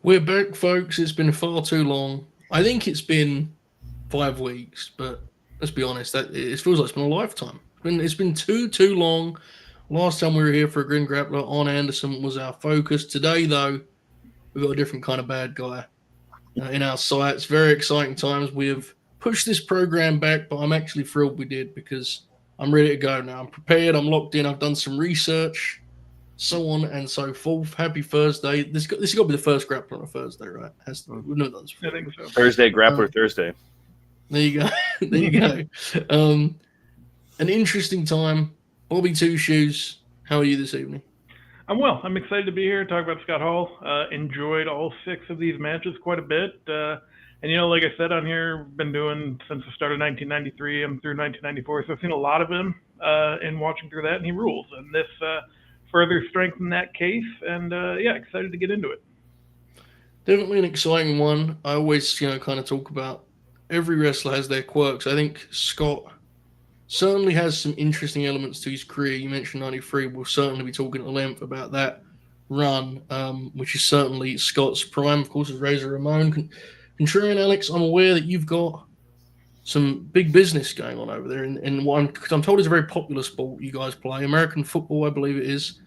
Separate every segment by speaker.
Speaker 1: We're back, folks. It's been far too long. I think it's been 5 weeks, but let's be honest, that it feels like it's been a lifetime. It's been too long. Last time we were here for a Grin Grappler on Anderson was our focus. Today, though, we've got a different kind of bad guy in our sights. Very exciting times. We have pushed this program back, but I'm actually thrilled we did because I'm ready to go now. I'm prepared. I'm locked in. I've done some research, so on and so forth. Happy Thursday. This has got to be the first grappler on a Thursday, right? Has to be. We've never done this before.
Speaker 2: I think so.
Speaker 3: Thursday, Grappler Thursday.
Speaker 1: There you go. There you go. An interesting time. Bobby Two Shoes, how are you this evening?
Speaker 2: I'm well. I'm excited to be here and talk about Scott Hall. Enjoyed all 6 of these matches quite a bit. And, like I said on here, been doing since the start of 1993. I'm through 1994, so I've seen a lot of him in watching through that, and he rules. And this further strengthened that case, and, excited to get into it.
Speaker 1: Definitely an exciting one. I always, kind of talk about every wrestler has their quirks. I think Scott certainly has some interesting elements to his career. You mentioned 93. We'll certainly be talking at length about that run, which is certainly Scott's prime. Of course, as Razor Ramon. Contrarian Alex, I'm aware that you've got some big business going on over there. And what I'm told is a very popular sport you guys play. American football, I believe it is.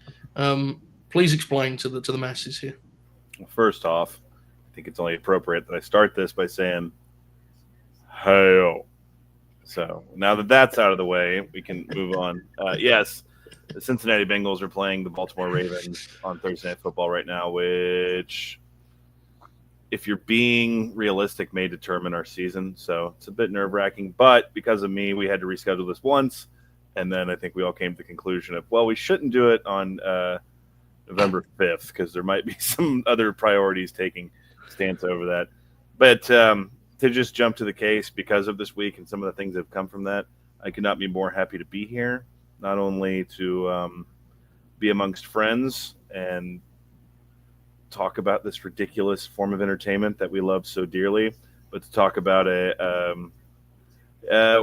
Speaker 1: Please explain to the masses here.
Speaker 3: Well, first off, I think it's only appropriate that I start this by saying, "Hail." So now that that's out of the way, we can move on. Yes, the Cincinnati Bengals are playing the Baltimore Ravens on Thursday Night Football right now, which, if you're being realistic, may determine our season. So it's a bit nerve-wracking. But because of me, we had to reschedule this once. And then I think we all came to the conclusion of, well, we shouldn't do it on November 5th because there might be some other priorities taking stance over that. But to just jump to the case because of this week and some of the things that have come from that, I could not be more happy to be here, not only to be amongst friends and talk about this ridiculous form of entertainment that we love so dearly, but to talk about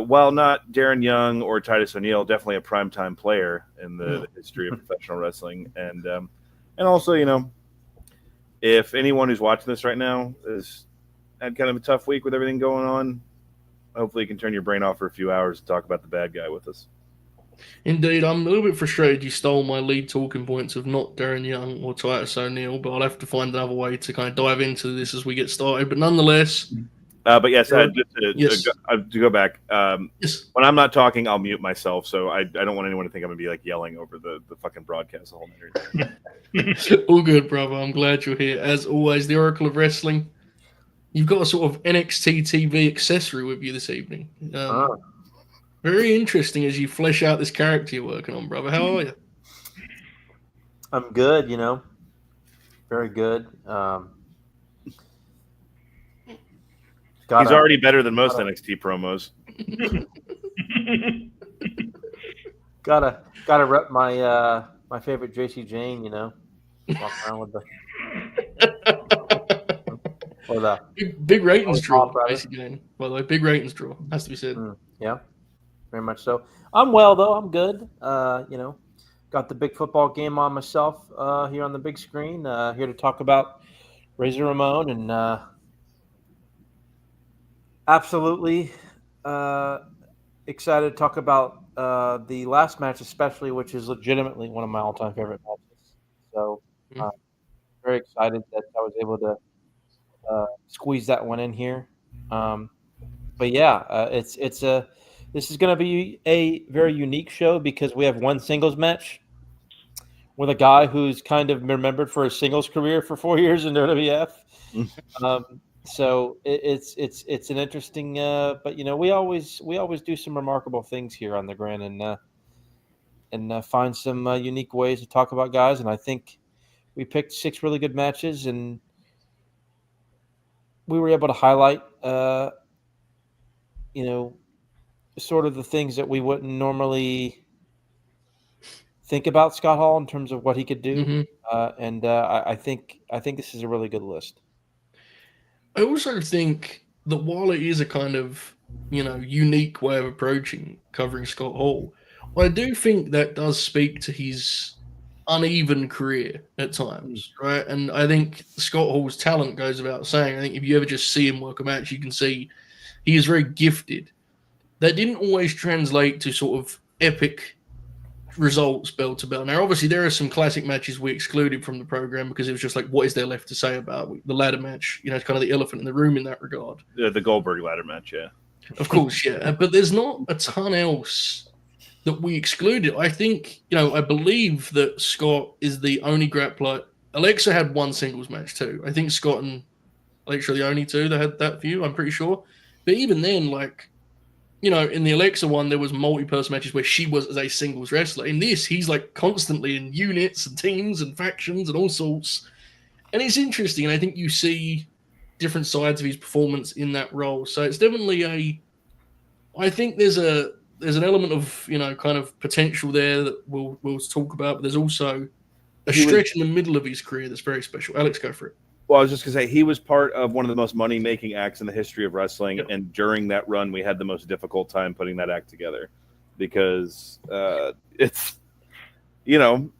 Speaker 3: while not Darren Young or Titus O'Neil, definitely a primetime player in the history of professional wrestling. And also, if anyone who's watching this right now is had kind of a tough week with everything going on, hopefully you can turn your brain off for a few hours and talk about the bad guy with us.
Speaker 1: Indeed, I'm a little bit frustrated you stole my lead talking points of not Darren Young or Titus O'Neil, but I'll have to find another way to kind of dive into this as we get started. But nonetheless...
Speaker 3: but yes, to go back,
Speaker 1: yes.
Speaker 3: When I'm not talking, I'll mute myself, so I don't want anyone to think I'm going to be like yelling over the fucking broadcast the whole night.
Speaker 1: All good, brother. I'm glad you're here. As always, the Oracle of Wrestling. You've got a sort of NXT TV accessory with you this evening. Very interesting as you flesh out this character you're working on, brother. How are you?
Speaker 4: I'm good, very good.
Speaker 3: He's already better than most NXT promos.
Speaker 4: gotta rep my my favorite JC Jane, walk around with the
Speaker 1: big ratings draw, basically. By the way, big ratings draw has to be said.
Speaker 4: Yeah, very much so. I'm well though. I'm good. Got the big football game on myself here on the big screen. Here to talk about Razor Ramon and absolutely excited to talk about the last match, especially, which is legitimately one of my all-time favorite matches. So very excited that I was able to squeeze that one in here. But yeah, this is going to be a very unique show because we have one singles match with a guy who's kind of remembered for his singles career for 4 years in WWF. So it's an interesting, but we always do some remarkable things here on the Grin and find some unique ways to talk about guys. And I think we picked 6 really good matches, and we were able to highlight, sort of the things that we wouldn't normally think about Scott Hall in terms of what he could do. And I think this is a really good list.
Speaker 1: I also think that while it is a kind of, unique way of approaching covering Scott Hall, I do think that does speak to his uneven career at times, right? And I think Scott Hall's talent goes without saying. I think if you ever just see him work a match, you can see he is very gifted. That didn't always translate to sort of epic results bell to bell. Now, obviously, there are some classic matches we excluded from the program because it was just like, what is there left to say about the ladder match? You know, it's kind of the elephant in the room in that regard.
Speaker 3: The Goldberg ladder match, yeah.
Speaker 1: Of course, yeah. But there's not a ton else that we excluded. I think, I believe that Scott is the only grappler. Alexa had one singles match too. I think Scott and Alexa are the only two that had that few, I'm pretty sure. But even then, in the Alexa one, there was multi-person matches where she was as a singles wrestler. In this, he's constantly in units and teams and factions and all sorts. And it's interesting. And I think you see different sides of his performance in that role. So it's definitely I think there's an element of, kind of potential there that we'll talk about. But there's also a stretch in the middle of his career that's very special. Alex, go for it.
Speaker 3: Well, I was just going to say, he was part of one of the most money-making acts in the history of wrestling, and during that run, we had the most difficult time putting that act together because it's, jump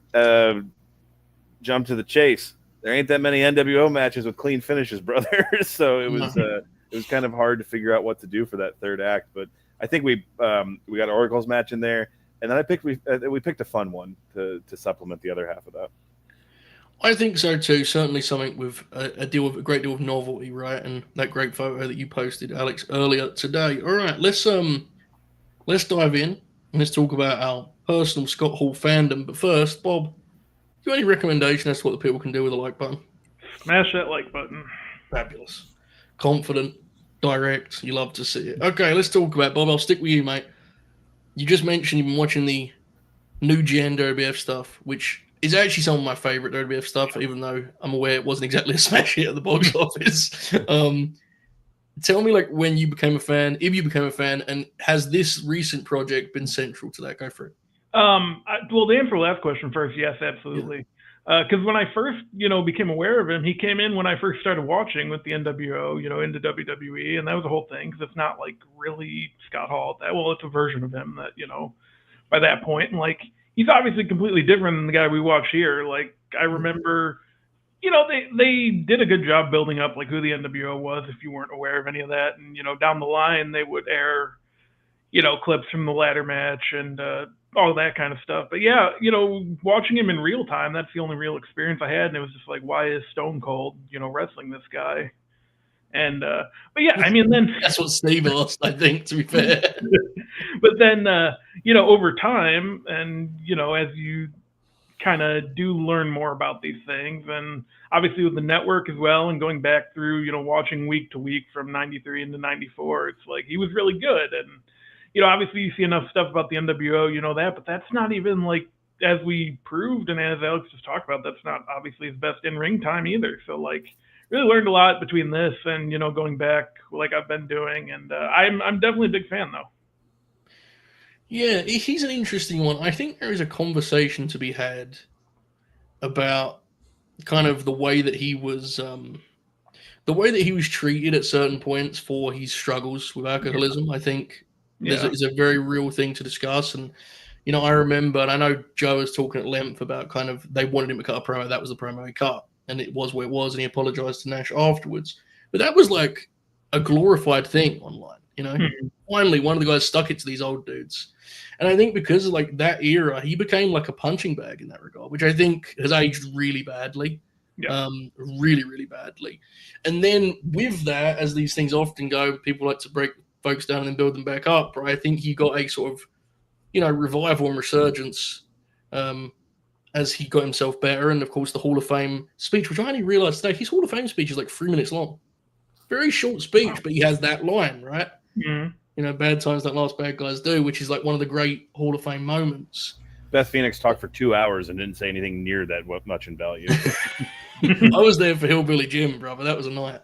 Speaker 3: to the chase. There ain't that many NWO matches with clean finishes, brother. So it was kind of hard to figure out what to do for that third act. But I think we got Oracle's match in there, and then we picked a fun one to supplement the other half of that.
Speaker 1: I think so too. Certainly something with a great deal of novelty, right? And that great photo that you posted, Alex, earlier today. All right, let's dive in and let's talk about our personal Scott Hall fandom. But first, Bob, do you have any recommendation as to what the people can do with a like button?
Speaker 2: Smash that like button.
Speaker 1: Fabulous, confident, direct. You love to see it. Okay, let's talk about it. Bob. I'll stick with you, mate. You just mentioned you've been watching the new gen WWF stuff, which is actually some of my favorite WWF stuff, even though I'm aware it wasn't exactly a smash hit at the box office. Tell me, when you became a fan, if you became a fan, and has this recent project been central to that? Go for it.
Speaker 2: Well, to answer the last question first, yes, absolutely. Because when I first, became aware of him, he came in when I first started watching with the NWO, into WWE, and that was the whole thing. Because it's not really Scott Hall. It's a version of him that, by that point, and he's obviously completely different than the guy we watch here. I remember, they did a good job building up who the NWO was if you weren't aware of any of that. And, down the line, they would air, clips from the ladder match and all that kind of stuff. But yeah, watching him in real time, that's the only real experience I had. And it was just why is Stone Cold, wrestling this guy? And, but yeah, I mean, then
Speaker 1: that's what Steve asked, I think, to be fair.
Speaker 2: But then, over time and, as you kind of do learn more about these things, and obviously with the network as well, and going back through, watching week to week from 93 into 94, it's he was really good. And, obviously you see enough stuff about the NWO, that, but that's not even as we proved and as Alex just talked about, that's not obviously his best in-ring time either. So really learned a lot between this and, going back I've been doing. And I'm definitely a big fan though.
Speaker 1: Yeah, he's an interesting one. I think there is a conversation to be had about kind of the way that he was treated at certain points for his struggles with alcoholism. I think is a very real thing to discuss. And, I remember, and I know Joe was talking at length about kind of, they wanted him to cut a promo. That was the promo he cut. And it was what it was. And he apologized to Nash afterwards. But that was a glorified thing online, Finally, one of the guys stuck it to these old dudes. And I think because of that era, he became a punching bag in that regard, which I think has aged really badly. Yeah. Really, really badly. And then with that, as these things often go, people like to break folks down and then build them back up. Right? I think he got a sort of, revival and resurgence as he got himself better. And of course, the Hall of Fame speech, which I only realized today, his Hall of Fame speech is 3 minutes long. Very short speech, but he has that line, right? Mm-hmm. Bad times don't last, bad guys do, which is one of the great Hall of Fame moments.
Speaker 3: Beth Phoenix talked for 2 hours and didn't say anything near that much in value.
Speaker 1: I was there for Hillbilly Jim, brother. That was a night.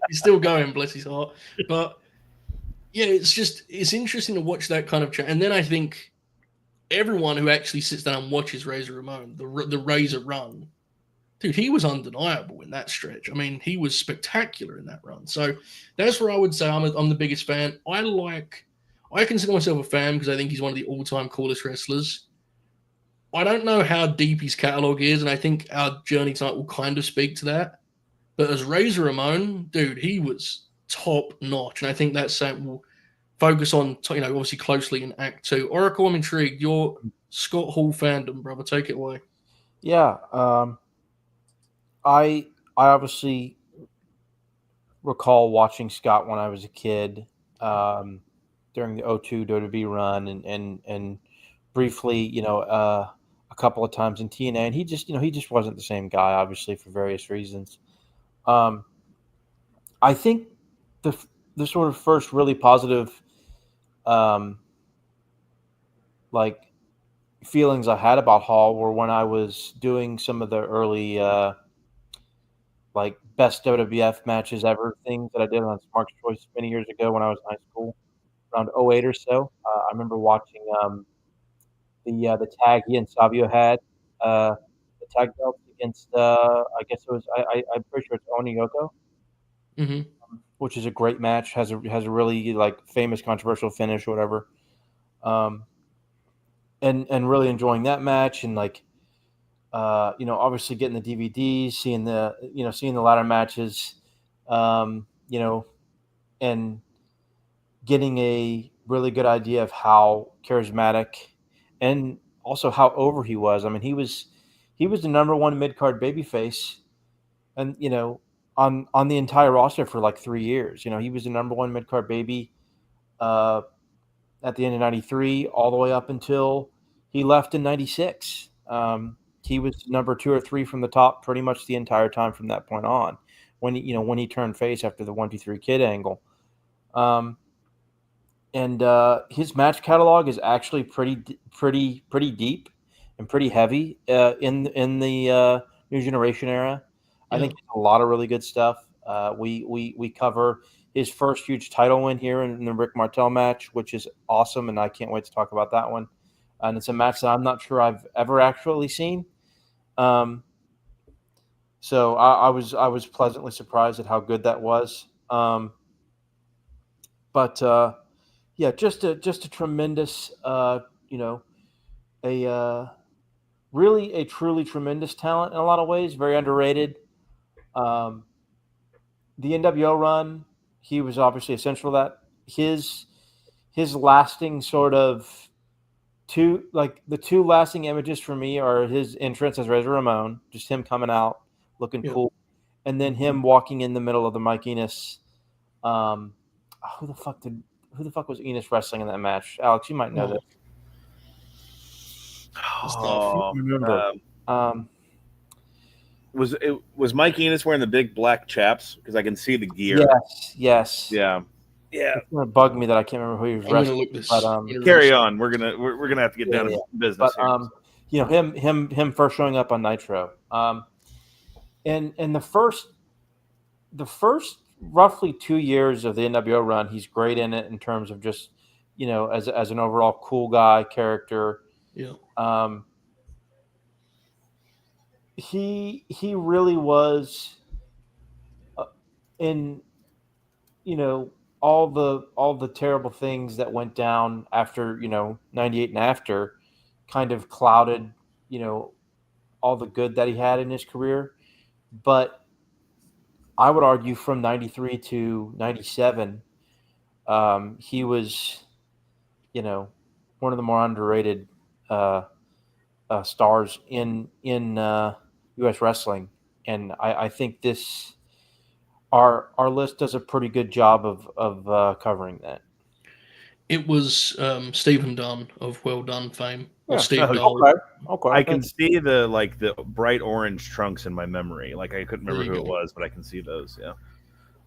Speaker 1: He's still going, bless his heart. But yeah, it's interesting to watch that kind of change. And then I think everyone who actually sits down and watches Razor Ramon, the Razor run, dude, he was undeniable in that stretch. I mean, he was spectacular in that run. So that's where I would say I'm the biggest fan. I consider myself a fan because I think he's one of the all-time coolest wrestlers. I don't know how deep his catalog is, and I think our journey tonight will kind of speak to that. But as Razor Ramon, dude, he was top notch, and I think that's something we'll focus on, obviously closely in Act 2. Oracle, I'm intrigued. Your Scott Hall fandom, brother, take it away.
Speaker 4: Yeah, I obviously recall watching Scott when I was a kid during the 02 WWE run, and briefly, a couple of times in TNA, and he just wasn't the same guy, obviously, for various reasons. I think the sort of first really positive like feelings I had about Hall were when I was doing some of the early like best WWF matches ever things that I did on Smart's Choice many years ago when I was in high school, around 08 or so. I remember watching the tag he and Savio had, the tag belt against I guess it was I'm pretty sure it's Oniyoko,
Speaker 1: Mm-hmm.
Speaker 4: which is a great match. Has a really like famous controversial finish or whatever. And really enjoying that match, and like obviously getting the DVDs, seeing the ladder matches, and getting a really good idea of how charismatic and also how over he was. I mean, he was the number one mid card babyface, and on the entire roster for like 3 years. He was the number one mid card baby at the end of '93, all the way up until he left in '96. He was number 2 or 3 from the top pretty much the entire time from that point on. When he turned face after the 1-2-3 Kid angle, and his match catalog is actually pretty deep and pretty heavy in the New Generation era. I think a lot of really good stuff. We cover his first huge title win here in the Rick Martel match, which is awesome, and I can't wait to talk about that one. And it's a match that I'm not sure I've ever actually seen. So I was pleasantly surprised at how good that was. But yeah, just a tremendous, really a truly tremendous talent in a lot of ways. Very underrated. The NWO run, he was obviously essential to that. His lasting sort of the two lasting images for me are his entrance as Razor Ramon, just him coming out looking cool, and then him walking in the middle of the Mike Enos. Who the fuck was Enos wrestling in that match? Alex, you might know this.
Speaker 3: Oh,
Speaker 4: remember.
Speaker 3: Was Mike Enos wearing the big black chaps? Because I can see the gear.
Speaker 4: Yes.
Speaker 3: Yeah.
Speaker 4: It's gonna bug me that I can't remember who he was wrestling.
Speaker 1: Look this,
Speaker 4: but
Speaker 3: carry on. We're gonna have to get down to business.
Speaker 4: But here. Him first showing up on Nitro. And the first roughly 2 years of the NWO run, he's great in it in terms of just as an overall cool guy character.
Speaker 1: Yeah.
Speaker 4: He really was in all the terrible things that went down after 98 and after kind of clouded all the good that he had in his career. But I would argue from 93 to 97 he was one of the more underrated stars in U.S. wrestling, and I think our list does a pretty good job of covering that.
Speaker 1: It was Stephen Dunn of Well Done fame, or Steve
Speaker 3: Okay.
Speaker 1: Dole.
Speaker 4: Okay.
Speaker 3: I can see the bright orange trunks in my memory. Like I couldn't remember who it was, but I can see those.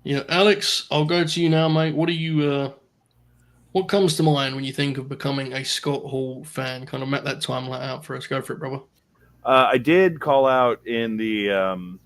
Speaker 3: Yeah.
Speaker 1: Alex, I'll go to you now, mate. What do you? What comes to mind when you think of becoming a Scott Hall fan? Kind of map that timeline out for us. Go for it, brother.
Speaker 3: I did call out in the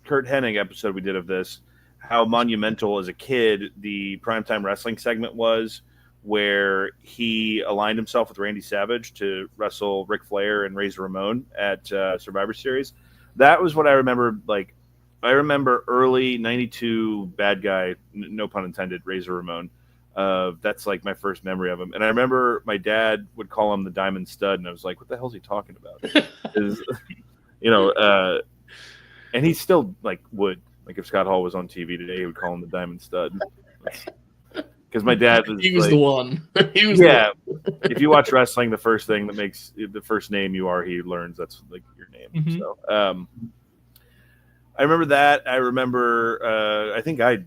Speaker 3: Curt Hennig episode we did of this how monumental as a kid the primetime wrestling segment was, where he aligned himself with Randy Savage to wrestle Ric Flair and Razor Ramon at Survivor Series. That was what I remember. Like, I remember early '92 bad guy, no pun intended, Razor Ramon, That's like my first memory of him. And I remember my dad would call him the Diamond Stud, and I was like, what the hell is he talking about? And he still like would. Like if Scott Hall was on TV today, he would call him the Diamond Stud. Because my dad was
Speaker 1: he was
Speaker 3: like,
Speaker 1: the one. He was
Speaker 3: yeah. If you watch wrestling, the first thing that makes the first name you are, he learns that's like your name.
Speaker 1: Mm-hmm.
Speaker 3: So I remember that. I remember I think I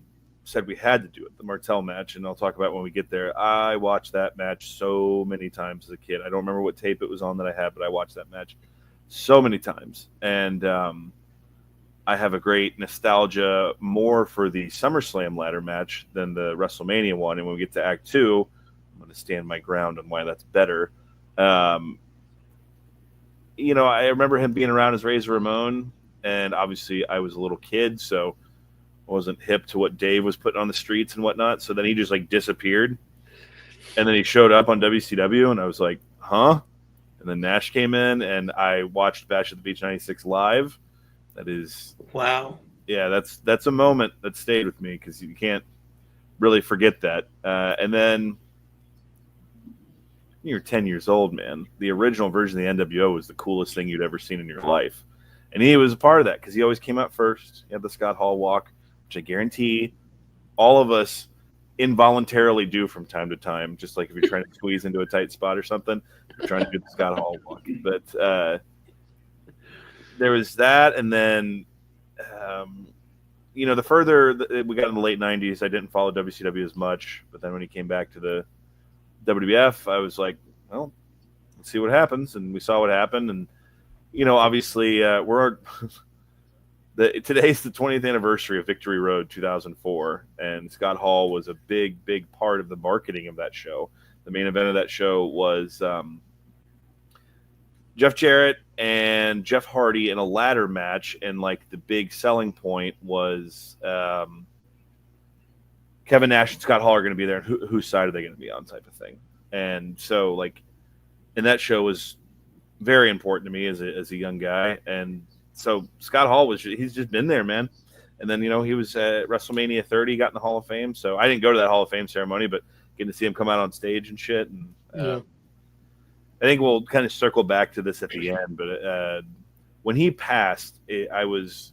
Speaker 3: said we had to do it, the Martel match, and I'll talk about when we get there. I watched that match so many times as a kid. I don't remember what tape it was on that I had, but I watched that match so many times. And I have a great nostalgia more for the SummerSlam ladder match than the WrestleMania one. And when we get to Act 2, I'm going to stand my ground on why that's better. I remember him being around as Razor Ramon, and obviously I was a little kid, so I wasn't hip to what Dave was putting on the streets and whatnot. So then he just like disappeared. And then he showed up on WCW, and I was like, huh? And then Nash came in, and I watched Bash at the Beach 96 live. That is,
Speaker 1: wow.
Speaker 3: Yeah, that's a moment that stayed with me because you can't really forget that. And then you're 10 years old, man. The original version of the NWO was the coolest thing you'd ever seen in your life. And he was a part of that because he always came out first. He had the Scott Hall walk, which I guarantee all of us involuntarily do from time to time, just like if you're trying to squeeze into a tight spot or something, you're trying to do the Scott Hall walk. But there was that, and then, the further we got in the late 90s, I didn't follow WCW as much, but then when he came back to the WWF, I was like, well, let's see what happens, and we saw what happened, and, obviously, today's the 20th anniversary of Victory Road 2004, and Scott Hall was a big, big part of the marketing of that show. The main event of that show was Jeff Jarrett and Jeff Hardy in a ladder match, and like the big selling point was Kevin Nash and Scott Hall are going to be there, and whose side are they going to be on, type of thing. And so, like, and that show was very important to me as a young guy, and so Scott Hall he's just been there, man. And then he was at WrestleMania 30, got in the Hall of Fame. So I didn't go to that Hall of Fame ceremony, but getting to see him come out on stage and shit, and I think we'll kind of circle back to this at the end, but when he passed, I was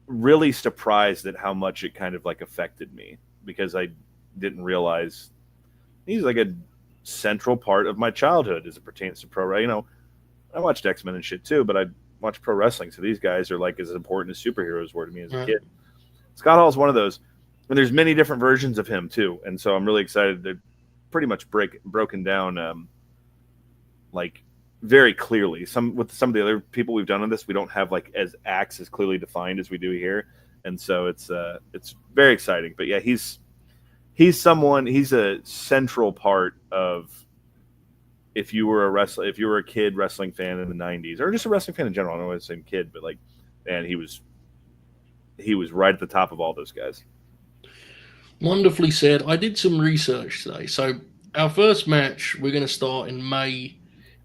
Speaker 3: really surprised at how much it kind of like affected me, because I didn't realize he's like a central part of my childhood as it pertains to pro wrestling. I watched X-Men and shit too, but I watched pro wrestling, so these guys are like as important as superheroes were to me as a kid. Scott Hall is one of those, and there's many different versions of him too, and so I'm really excited to pretty much broken down like very clearly. With some of the other people we've done on this, we don't have like as acts as clearly defined as we do here, and so it's very exciting. But yeah, he's a central part of, if you were a kid wrestling fan in the 90s, or just a wrestling fan in general. I don't know the same kid, but like, man, he was right at the top of all those guys.
Speaker 1: Wonderfully said. I did some research today. So our first match, we're going to start in May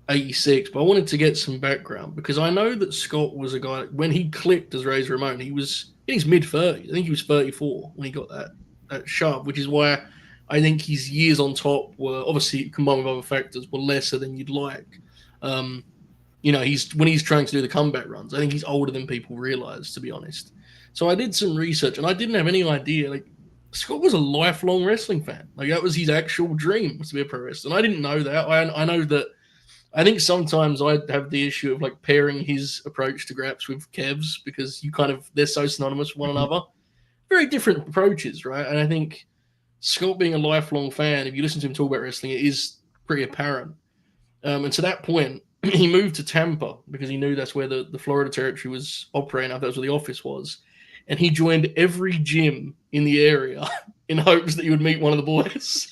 Speaker 1: 86, but I wanted to get some background because I know that Scott was a guy, when he clicked as Razor Ramon, he was in his mid-30s. I think he was 34 when he got that shove, which is why I think his years on top were, obviously combined with other factors, were lesser than you'd like. When he's trying to do the comeback runs, I think he's older than people realize, to be honest. So I did some research, and I didn't have any idea, like, Scott was a lifelong wrestling fan. Like, that was his actual dream, was to be a pro wrestler. And I didn't know that. I know that. I think sometimes I have the issue of like pairing his approach to Graps with Kev's, because they're so synonymous with one another. Very different approaches, right? And I think Scott being a lifelong fan, if you listen to him talk about wrestling, it is pretty apparent. And to that point, he moved to Tampa because he knew that's where the Florida territory was operating. I thought that's where the office was. And he joined every gym in the area in hopes that he would meet one of the boys.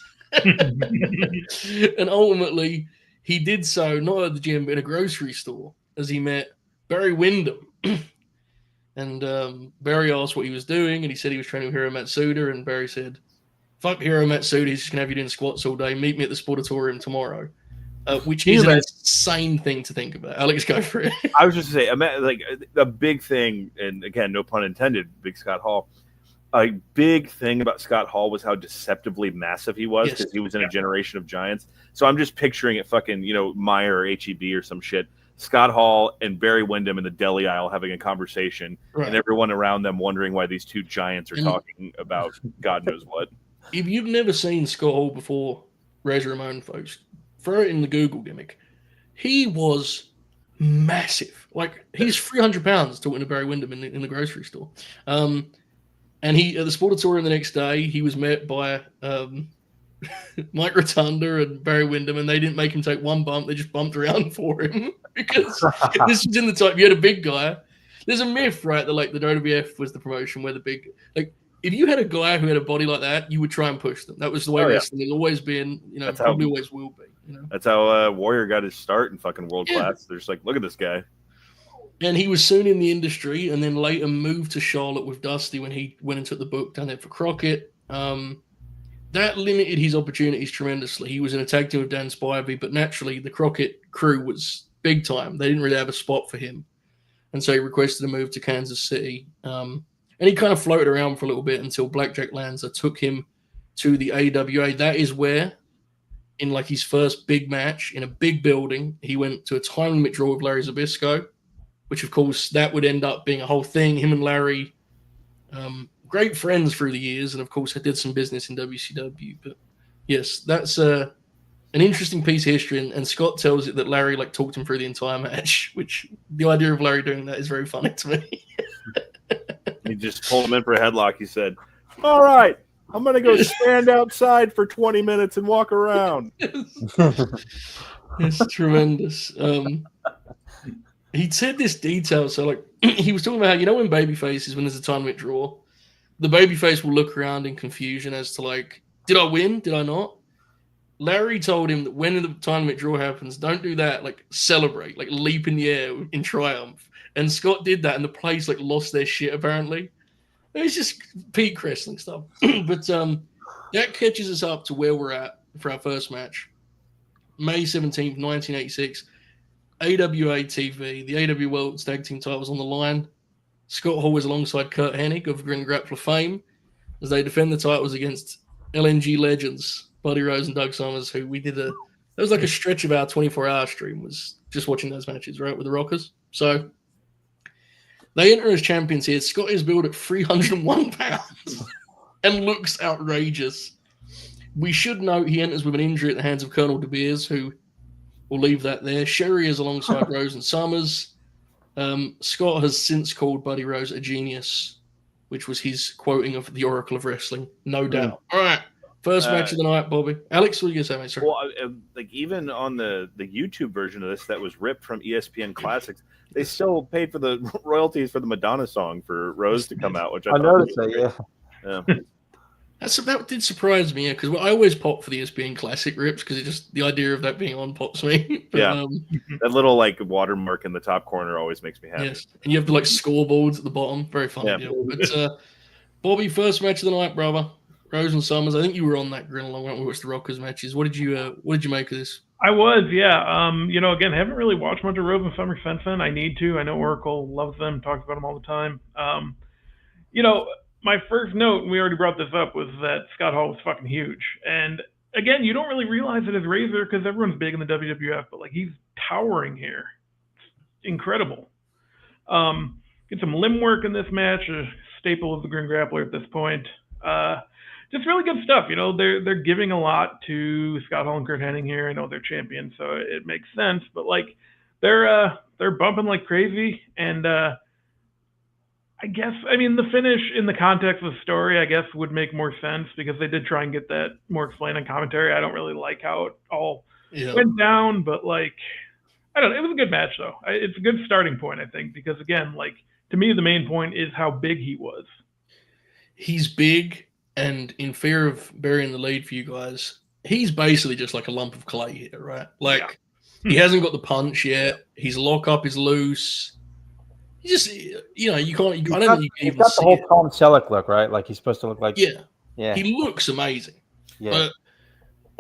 Speaker 1: And ultimately, he did so not at the gym, but in a grocery store, as he met Barry Windham. And Barry asked what he was doing, and he said he was training with Hiro Matsuda, and Barry said, fuck Hiro Matsuda, he's just going to have you doing squats all day. Meet me at the Sportatorium tomorrow. Which is an insane thing to think about. Alex, go for it.
Speaker 3: I was just to say, like, a big thing, and again, no pun intended, Big Scott Hall, a big thing about Scott Hall was how deceptively massive he was because
Speaker 1: Yes.
Speaker 3: he was in a generation of giants. So I'm just picturing it fucking, Meyer or HEB or some shit. Scott Hall and Barry Windham in the deli aisle having a conversation,
Speaker 1: Right.
Speaker 3: and everyone around them wondering why these two giants are talking about God knows what.
Speaker 1: If you've never seen Scott Hall before, Razor Ramon, folks, throw it in the Google gimmick. He was massive. Like, he's 300 pounds talking to Barry Windham in the grocery store. And he at the Sportatorium the next day, he was met by Mike Rotunda and Barry Windham, and they didn't make him take one bump. They just bumped around for him because this was in the time you had a big guy. There's a myth, right, that like the WWF was the promotion where the big, like, if you had a guy who had a body like that, you would try and push them. That was the way wrestling has always been.
Speaker 3: That's
Speaker 1: probably always will be.
Speaker 3: That's how Warrior got his start in fucking world class. They're just like, look at this guy.
Speaker 1: And he was soon in the industry, and then later moved to Charlotte with Dusty when he went and took the book down there for Crockett. That limited his opportunities tremendously. He was in a tag team with Dan Spivey, but naturally the Crockett crew was big time. They didn't really have a spot for him. And so he requested a move to Kansas City. And he kind of floated around for a little bit until Blackjack Lanza took him to the AWA. That is where, in like his first big match in a big building, he went to a time limit draw with Larry Zbyszko, which of course that would end up being a whole thing. Him and Larry, great friends through the years, and of course I did some business in WCW. But yes, that's an interesting piece of history, and Scott tells it that Larry like talked him through the entire match, which the idea of Larry doing that is very funny to me.
Speaker 3: He just pulled him in for a headlock. He said, all right, I'm going to go stand outside for 20 minutes and walk around.
Speaker 1: It's tremendous. He said this detail. So, like, he was talking about how, when babyfaces, when there's a time limit draw, the babyface will look around in confusion as to, like, did I win? Did I not? Larry told him that when the time limit draw happens, don't do that. Like, celebrate, like, leap in the air in triumph. And Scott did that, and the place, like, lost their shit, apparently. It's just peak wrestling stuff. But that catches us up to where we're at for our first match. May 17th, 1986. AWA TV, the AW World Tag Team titles on the line. Scott Hall is alongside Curt Hennig of Grin Grappler fame as they defend the titles against LNG legends, Buddy Rose and Doug Summers, who we did that was like a stretch of our 24-hour stream, was just watching those matches, right, with the Rockers. So they enter as champions here. Scott is billed at 301 pounds and looks outrageous. We should note he enters with an injury at the hands of Colonel De Beers, who we'll leave that there. Sherry is alongside Rose and Summers. Scott has since called Buddy Rose a genius, which was his quoting of the Oracle of Wrestling, no doubt. All right, first match of the night, Bobby. Alex, what are you going to say, mate? Sorry.
Speaker 3: Well, like even on the YouTube version of this that was ripped from ESPN Classics, they still paid for the royalties for the Madonna song for Rose to come out, which I
Speaker 4: noticed that,
Speaker 3: yeah.
Speaker 1: That did surprise me, because I always pop for the ESPN Classic rips because it just the idea of that being on pops me. But,
Speaker 3: that little like watermark in the top corner always makes me happy.
Speaker 1: Yes, and you have the like scoreboards at the bottom. Very funny deal. But Bobby, first match of the night, brother. Rose and Summers. I think you were on that Grin along when we watched the Rockers matches. What did you make of this?
Speaker 2: I was, yeah. Again, haven't really watched much of Rose and Summers since then. I need to. I know Oracle loves them, talks about them all the time. My first note, and we already brought this up, was that Scott Hall was fucking huge. And again, you don't really realize it as Razor because everyone's big in the WWF, but like he's towering here. It's incredible. Get some limb work in this match, a staple of the Grin Grappler at this point. Just really good stuff. They're giving a lot to Scott Hall and Curt Hennig here. I know they're champions, so it makes sense. But like they're bumping like crazy, and I guess, the finish in the context of the story, I guess, would make more sense because they did try and get that more explained on commentary. I don't really like how it all went down, but like, I don't know. It was a good match though. It's a good starting point, I think, because again, like to me, the main point is how big he was.
Speaker 1: He's big, and in fear of burying the lead for you guys, he's basically just like a lump of clay here, right? Like he hasn't got the punch yet. His lockup is loose. Just you can't. I don't think you can even
Speaker 4: got the
Speaker 1: see
Speaker 4: whole
Speaker 1: it.
Speaker 4: Tom Selleck look, right? Like he's supposed to look like.
Speaker 1: Yeah. He looks amazing. Yeah. But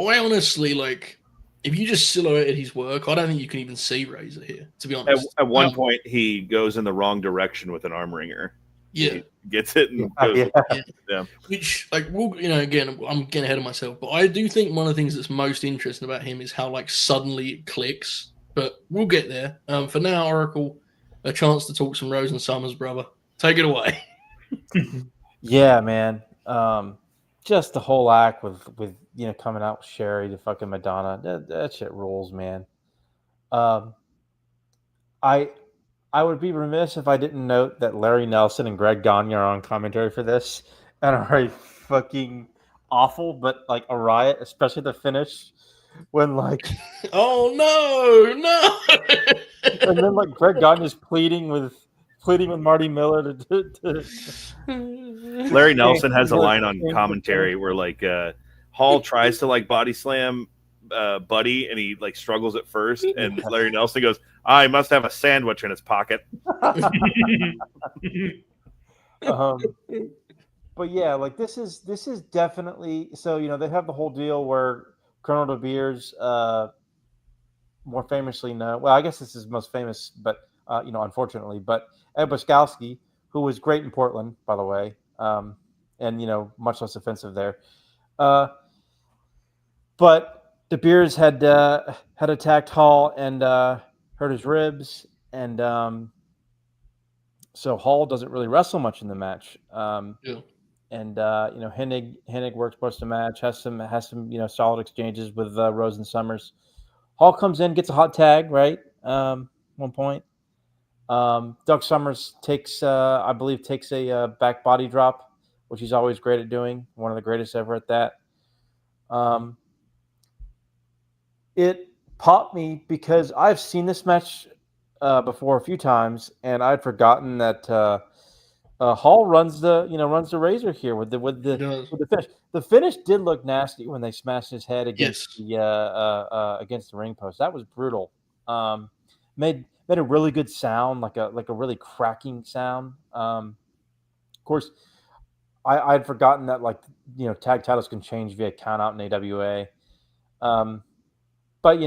Speaker 1: I honestly like if you just silhouetted his work, I don't think you can even see Razor here. To be honest,
Speaker 3: at one point he goes in the wrong direction with an arm wringer.
Speaker 1: Yeah.
Speaker 3: gets it and goes. Yeah.
Speaker 1: Which, like, again, I'm getting ahead of myself, but I do think one of the things that's most interesting about him is how, like, suddenly it clicks. But we'll get there. For now, Oracle, a chance to talk some Rose and Summers, brother. Take it away.
Speaker 4: Yeah, man. Just the whole act with coming out with Sherry to fucking Madonna. That shit rules, man. I would be remiss if I didn't note that Larry Nelson and Greg Gagne are on commentary for this and are a fucking awful, but like a riot, especially the finish when like
Speaker 1: oh no.
Speaker 4: and then like Greg Gagne is pleading with Marty Miller to
Speaker 3: Larry Nelson has a line on commentary where like Hall tries to like body slam Buddy and he like struggles at first, and Larry Nelson goes, "I must have a sandwich in his pocket."
Speaker 4: But yeah, like this is definitely so. They have the whole deal where Colonel De Beers, more famously known. Well, I guess this is most famous, but unfortunately, but Ed Boskowski, who was great in Portland, by the way, and much less offensive there. But De Beers had attacked Hall and hurt his ribs, and so Hall doesn't really wrestle much in the match.
Speaker 1: Yeah.
Speaker 4: And Hennig works most of the match, has some solid exchanges with Rose and Summers. Hall comes in, gets a hot tag, right? One point. Doug Summers takes a back body drop, which he's always great at doing. One of the greatest ever at that. It popped me because I've seen this match before a few times, and I'd forgotten that Hall runs the razor here with the finish. The finish did look nasty when they smashed his head against the ring post. That was brutal. Made a really good sound, like a really cracking sound. Of course, I'd forgotten that tag titles can change via count out in AWA. But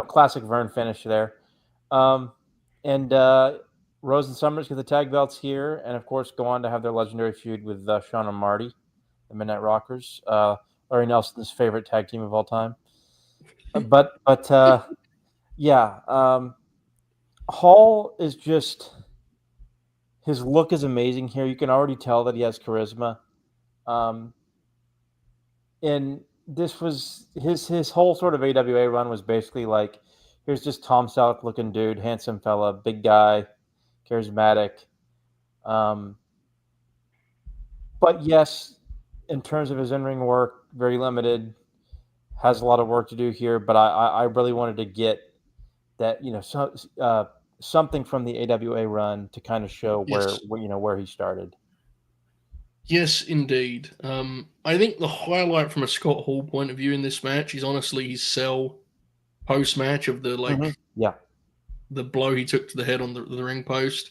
Speaker 4: classic Vern finish there. And Rose and Summers get the tag belts here, and of course go on to have their legendary feud with Shawn and Marty, the Midnight Rockers, Larry Nelson's favorite tag team of all time. But Hall is just, his look is amazing here. You can already tell that he has charisma. And this was his whole sort of AWA run was basically like, here's just Tom Selleck looking dude, handsome fella, big guy, charismatic. But yes, in terms of his in-ring work, very limited. Has a lot of work to do here, but I really wanted to get that something from the AWA run to kind of show where he started.
Speaker 1: Yes, indeed. I think the highlight from a Scott Hall point of view in this match is honestly his sell post-match of the the blow he took to the head on the ring post.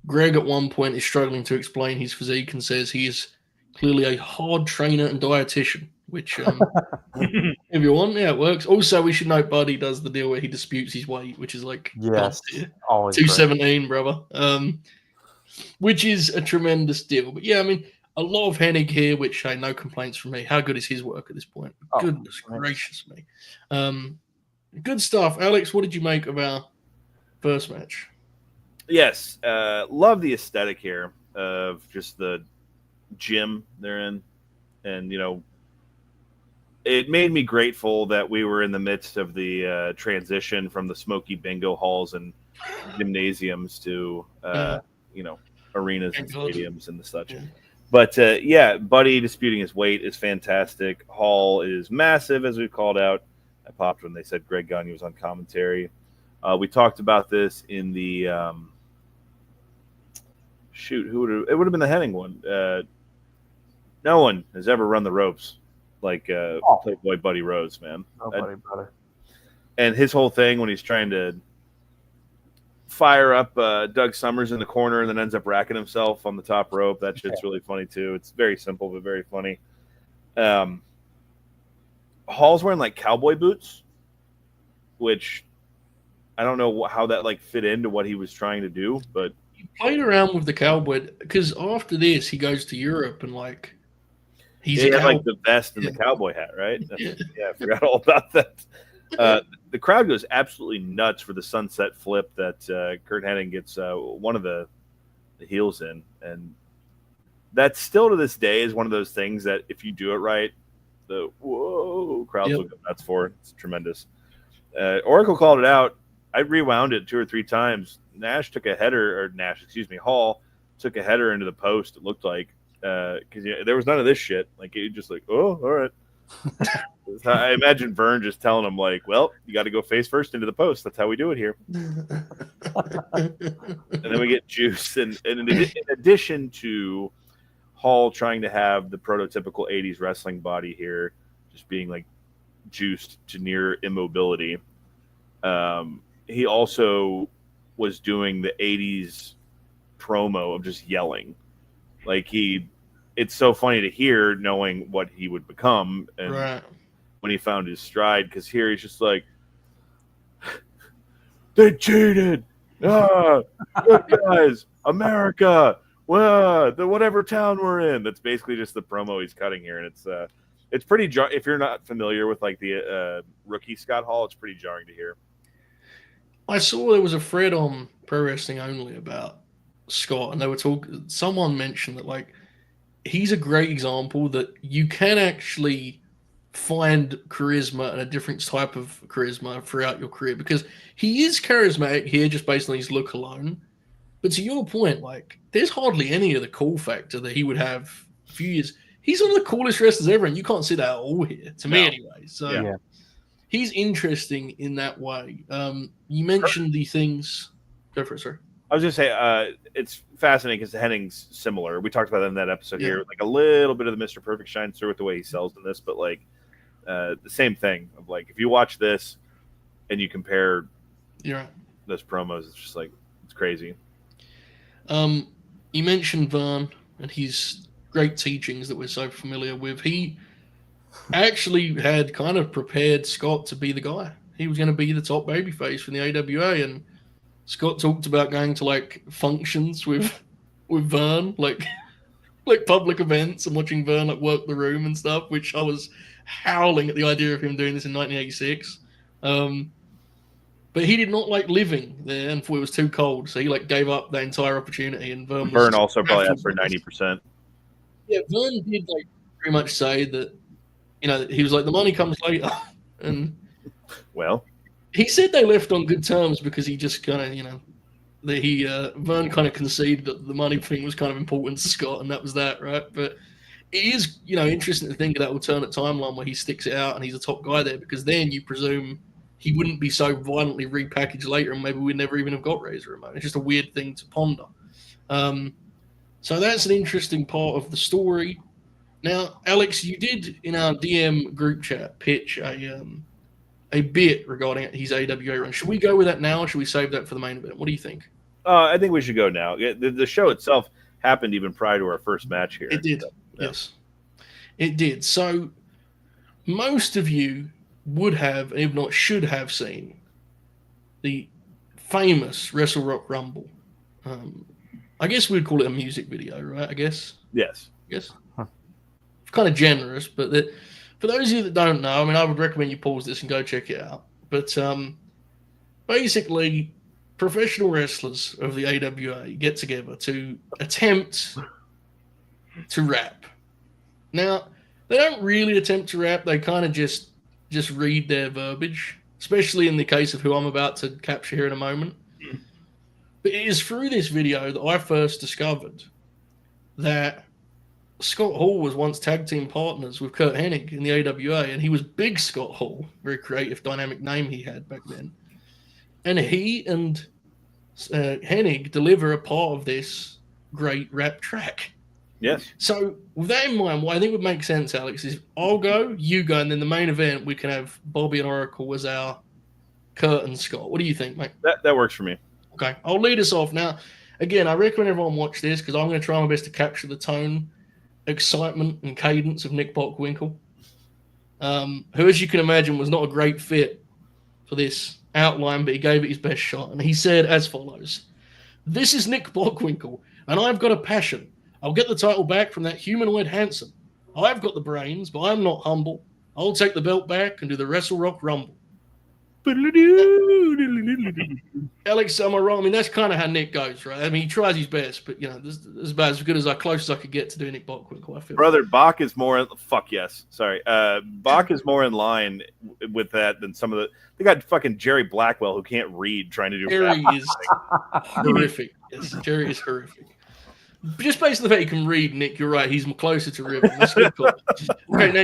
Speaker 1: Greg at one point is struggling to explain his physique and says he is clearly a hard trainer and dietitian, which if you want, it works. Also, we should note Buddy does the deal where he disputes his weight, which is like
Speaker 4: always
Speaker 1: 217, brother. Which is a tremendous deal. But yeah, I mean, a lot of Hennig here, which no complaints from me. How good is his work at this point? Goodness gracious me. Good stuff. Alex, what did you make of our first match?
Speaker 3: Yes, love the aesthetic here of just the gym they're in. And, it made me grateful that we were in the midst of the transition from the smoky bingo halls and gymnasiums to, arenas and stadiums and the such. Yeah. But, Buddy disputing his weight is fantastic. Hall is massive, as we called out. I popped when they said Greg Gagne was on commentary. We talked about this in the it would have been the Hennig one. No one has ever run the ropes like Playboy Buddy Rose, man.
Speaker 4: Nobody, brother.
Speaker 3: And his whole thing when he's trying to fire up Doug Summers in the corner and then ends up racking himself on the top rope. That shit's really funny too. It's very simple but very funny. Hall's wearing like cowboy boots, which I don't know how that fit into what he was trying to do, but
Speaker 1: he played around with the cowboy because after this he goes to Europe and like he's
Speaker 3: he
Speaker 1: a
Speaker 3: had
Speaker 1: cowboy.
Speaker 3: like the vest and the cowboy hat, right?
Speaker 1: Yeah.
Speaker 3: Yeah, I forgot all about that. The crowd goes absolutely nuts for the sunset flip that Curt Hennig gets one of the heels in, and that still to this day is one of those things that if you do it right, the whoa crowds will go nuts for. It's tremendous. Oracle called it out. I rewound it 2 or 3 times. Hall took a header into the post. It looked like because there was none of this shit. Like it just like, oh, all right. I imagine Vern just telling him like, well, you got to go face first into the post. That's how we do it here. And then we get juice. And in addition to Hall trying to have the prototypical 80s wrestling body here, just being like juiced to near immobility, he also was doing the 80s promo of just yelling. Like it's so funny to hear knowing what he would become. And
Speaker 1: Right.
Speaker 3: when he found his stride, because here he's just like, they cheated. Good guys, America. Well, whatever town we're in. That's basically just the promo he's cutting here, and it's pretty. If you're not familiar with like the rookie Scott Hall, it's pretty jarring to hear.
Speaker 1: I saw there was a thread on Pro Wrestling Only about Scott, and they were talking. Someone mentioned that like he's a great example that you can actually find charisma and a different type of charisma throughout your career because he is charismatic here just based on his look alone. But to your point, like there's hardly any of the cool factor that he would have a few years. He's one of the coolest wrestlers ever, and you can't see that at all here, to me anyway. So he's interesting in that way. You mentioned the things. Go for it, sir.
Speaker 3: I was just say it's fascinating because Hennig's similar. We talked about that in that episode here. Like a little bit of the Mr. Perfect shines through with the way he sells in this, but like the same thing of like if you watch this and you compare those promos, it's just like it's crazy.
Speaker 1: You mentioned Vern and his great teachings that we're so familiar with. He actually had kind of prepared Scott to be the guy. He was going to be the top babyface from the AWA, and Scott talked about going to like functions with Vern, like public events, and watching Vern like work the room and stuff, which I was howling at the idea of him doing this in 1986. But he did not like living there and thought it was too cold, so he like gave up that entire opportunity. And Vern
Speaker 3: also probably asked for 90%.
Speaker 1: Yeah, Vern did like pretty much say that, he was like the money comes later, and he said they left on good terms because he just kind of Vern kind of conceded that the money thing was kind of important to Scott, and that was that, right? But it is interesting to think of that alternate timeline where he sticks it out and he's a top guy there, because then you presume he wouldn't be so violently repackaged later, and maybe we'd never even have got Razor Ramon. It's just a weird thing to ponder. So that's an interesting part of the story. Now, Alex, you did in our DM group chat pitch a bit regarding his AWA run. Should we go with that now, or should we save that for the main event? What do you think?
Speaker 3: I think we should go now. The show itself happened even prior to our first match here.
Speaker 1: It did, yes. It did. So most of you would have, if not should have, seen the famous Wrestle Rock Rumble. I guess we'd call it a music video, right? I guess.
Speaker 3: Yes.
Speaker 1: Yes. Kind of generous, but for those of you that don't know, I mean, I would recommend you pause this and go check it out. But basically, professional wrestlers of the AWA get together to attempt to rap. Now, they don't really attempt to rap. They kind of just read their verbiage, especially in the case of who I'm about to capture here in a moment. But it is through this video that I first discovered that Scott Hall was once tag team partners with Curt Hennig in the AWA, and he was Big Scott Hall, very creative, dynamic name he had back then. And he and Hennig deliver a part of this great rap track.
Speaker 3: Yes.
Speaker 1: So with that in mind, what I think would make sense, Alex, is I'll go, you go, and then the main event we can have Bobby and Oracle as our Curt and Scott. What do you think, mate?
Speaker 3: That works for me. Okay,
Speaker 1: I'll lead us off now. Again, I recommend everyone watch this because I'm going to try my best to capture the tone, excitement, and cadence of Nick Bockwinkel, who, as you can imagine, was not a great fit for this outline, but he gave it his best shot. And he said as follows: This is Nick Bockwinkel, and I've got a passion. I'll get the title back from that humanoid Hanson. I've got the brains, but I'm not humble. I'll take the belt back and do the Wrestle Rock Rumble. Alex, am I wrong? I mean, that's kind of how Nick goes, right? I mean, he tries his best, but, this is about as good as close as I could get to doing Nick Bockwinkel, I feel.
Speaker 3: Brother, Bach is more... Fuck yes. Sorry. Bach is more in line with that than some of the... They got fucking Jerry Blackwell who can't read trying to do...
Speaker 1: Jerry is horrific. Yes, Jerry is horrific. Just based on the fact he can read, Nick, you're right. He's closer to Ribbon. That's good. Okay, now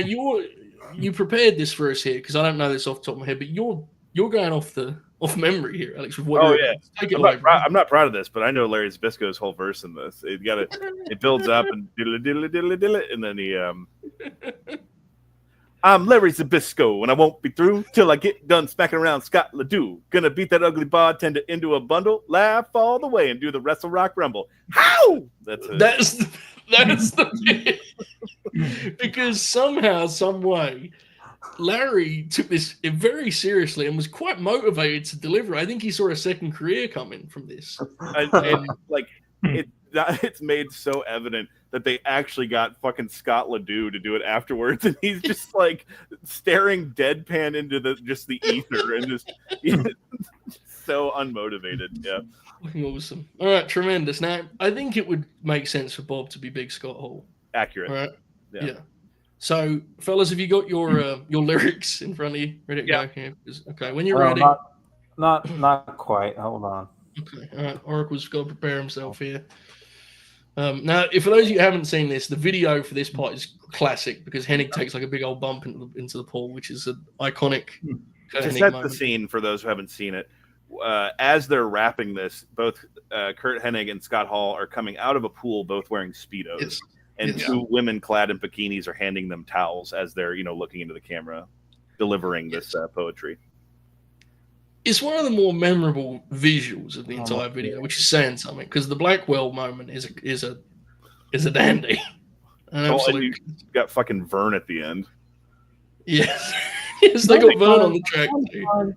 Speaker 1: you prepared this for us here because I don't know this off the top of my head, but you're going off memory here, Alex. With what Take it
Speaker 3: I'm not proud of this, but I know Larry Zbysko's whole verse in this. It builds up and diddle, and then he I'm Larry Zbysko, and I won't be through till I get done smacking around Scott Ledoux. Gonna beat that ugly bartender into a bundle, laugh all the way, and do the Wrestle Rock Rumble. How? That's the bit. Because somehow, some way, Larry took this very seriously and was quite motivated to deliver. I think he saw a second career coming from this. It's made so evident that they actually got fucking Scott Ledoux to do it afterwards, and he's just like staring deadpan into the ether and just so unmotivated. Yeah,
Speaker 1: awesome. All right, tremendous. Now, I think it would make sense for Bob to be Big Scott Hall.
Speaker 3: Accurate.
Speaker 1: All right. Yeah. So, fellas, have you got your lyrics in front of you? Ready to go? Here? Okay, when you're ready.
Speaker 4: Not quite. Hold on.
Speaker 1: Okay. All right. Oracle's got to prepare himself here. Now, if for those of you who haven't seen this, the video for this part is classic because Hennig takes like a big old bump into the pool, which is an iconic.
Speaker 3: To set the scene for those who haven't seen it, as they're wrapping this, both Curt Hennig and Scott Hall are coming out of a pool, both wearing Speedos.
Speaker 1: Yes.
Speaker 3: And two women clad in bikinis are handing them towels as they're, looking into the camera, delivering this poetry.
Speaker 1: It's one of the more memorable visuals of the entire video, which is saying something because the Blackwell moment is a dandy.
Speaker 3: And you got fucking Vern at the end.
Speaker 1: Yes, yes, they got Vern on the track too.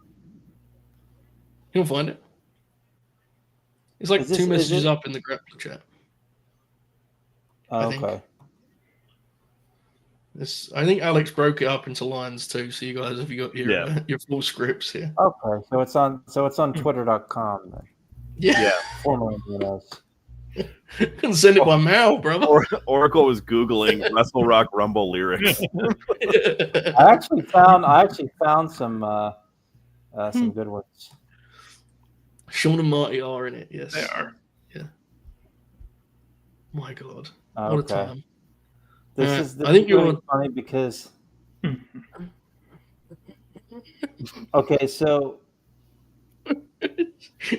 Speaker 1: You'll find it. It's like two messages up in the Grappler chat.
Speaker 4: Okay.
Speaker 1: I think Alex broke it up into lines too. So you guys, have you got your full scripts here?
Speaker 4: Okay, so it's on Twitter.com then.
Speaker 1: Yeah.
Speaker 4: Formerly known as.
Speaker 1: Can send it by mail, brother.
Speaker 3: Oracle was Googling Wrestle Rock Rumble lyrics.
Speaker 4: I actually found some good ones.
Speaker 1: Shawn and Marty are in it. Yes,
Speaker 2: they are.
Speaker 1: Yeah. My God,
Speaker 4: what
Speaker 1: a time!
Speaker 4: This is
Speaker 1: I think you're
Speaker 4: funny because. Okay, so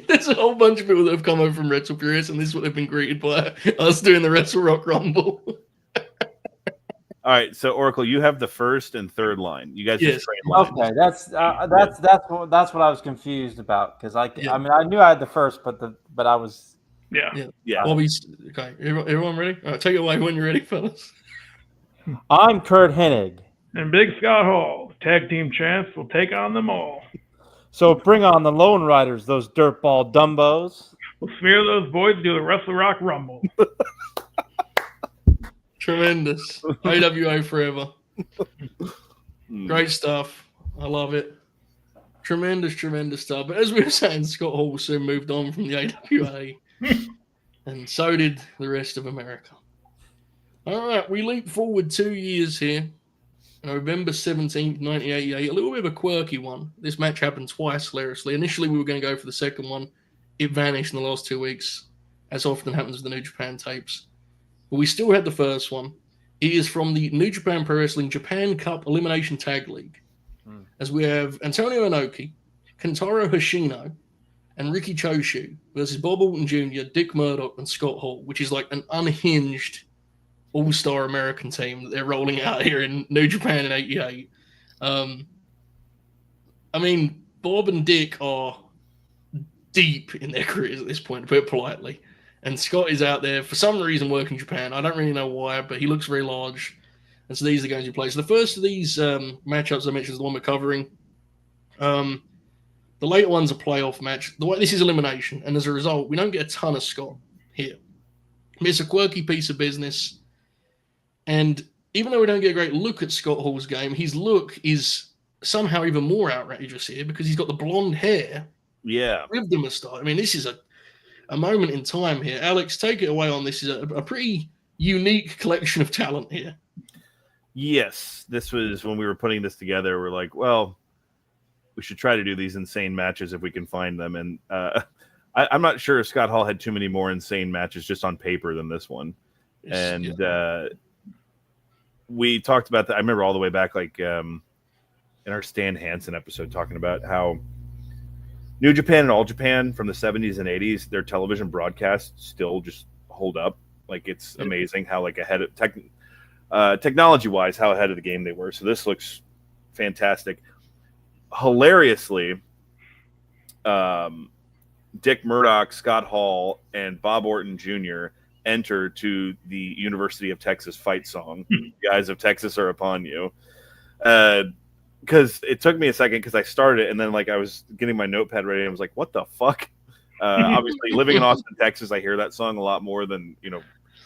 Speaker 1: there's a whole bunch of people that have come over from Wrestle Furious, and this is what they've been greeted by us doing the Wrestle Rock Rumble.
Speaker 3: All right, so Oracle, you have the first and third line. You guys just trade lines.
Speaker 4: Okay, that's what I was confused about because I mean I knew I had the first, but I was
Speaker 2: yeah.
Speaker 1: Bobby's okay. Everyone ready? All right, take it away when you're ready, fellas.
Speaker 4: I'm Curt Hennig.
Speaker 2: And Big Scott Hall, tag team champs, will take on them all.
Speaker 4: So bring on the Lone Riders, those dirtball dumbos.
Speaker 2: We'll smear those boys and do the Wrestle Rock Rumble.
Speaker 1: Tremendous. AWA forever. Great stuff. I love it. Tremendous stuff. But as we were saying, Scott Hall soon moved on from the AWA. And so did the rest of America. All right, we leap forward 2 years here. November 17th, 1988. A little bit of a quirky one. This match happened twice, hilariously. Initially, we were going to go for the second one. It vanished in the last 2 weeks, as often happens with the New Japan tapes. But we still had the first one. It is from the New Japan Pro Wrestling Japan Cup Elimination Tag League. As we have Antonio Inoki, Kantaro Hoshino, and Riki Choshu versus Bob Orton Jr., Dick Murdoch, and Scott Hall, which is like an unhinged all-star American team that they're rolling out here in New Japan in 88. I mean, Bob and Dick are deep in their careers at this point, to put it politely. And Scott is out there, for some reason, working Japan. I don't really know why, but he looks very large. And so these are going to play. So the first of these matchups I mentioned is the one we're covering. The later one's a playoff match. The way this is elimination, and as a result, we don't get a ton of Scott here. It's a quirky piece of business, and even though we don't get a great look at Scott Hall's game, his look is somehow even more outrageous here because he's got the blonde hair.
Speaker 3: Yeah.
Speaker 1: With the moustache. I mean, this is a moment in time here. Alex, take it away on this. Is a pretty unique collection of talent here.
Speaker 3: Yes. This was when we were putting this together. We're like, well, we should try to do these insane matches if we can find them. And I'm not sure if Scott Hall had too many more insane matches just on paper than this one. And we talked about that. I remember all the way back, like in our Stan Hansen episode, talking about how New Japan and All Japan from the 70s and 80s, their television broadcasts still just hold up. Like, it's amazing how, like, ahead of technology-wise, how ahead of the game they were. So this looks fantastic. Hilariously, Dick Murdoch, Scott Hall, and Bob Orton Jr. enter to the University of Texas fight song. Guys of Texas are upon you. Because it took me a second because I started it, and then like I was getting my notepad ready, and I was like, "What the fuck?" Obviously, living in Austin, Texas, I hear that song a lot more than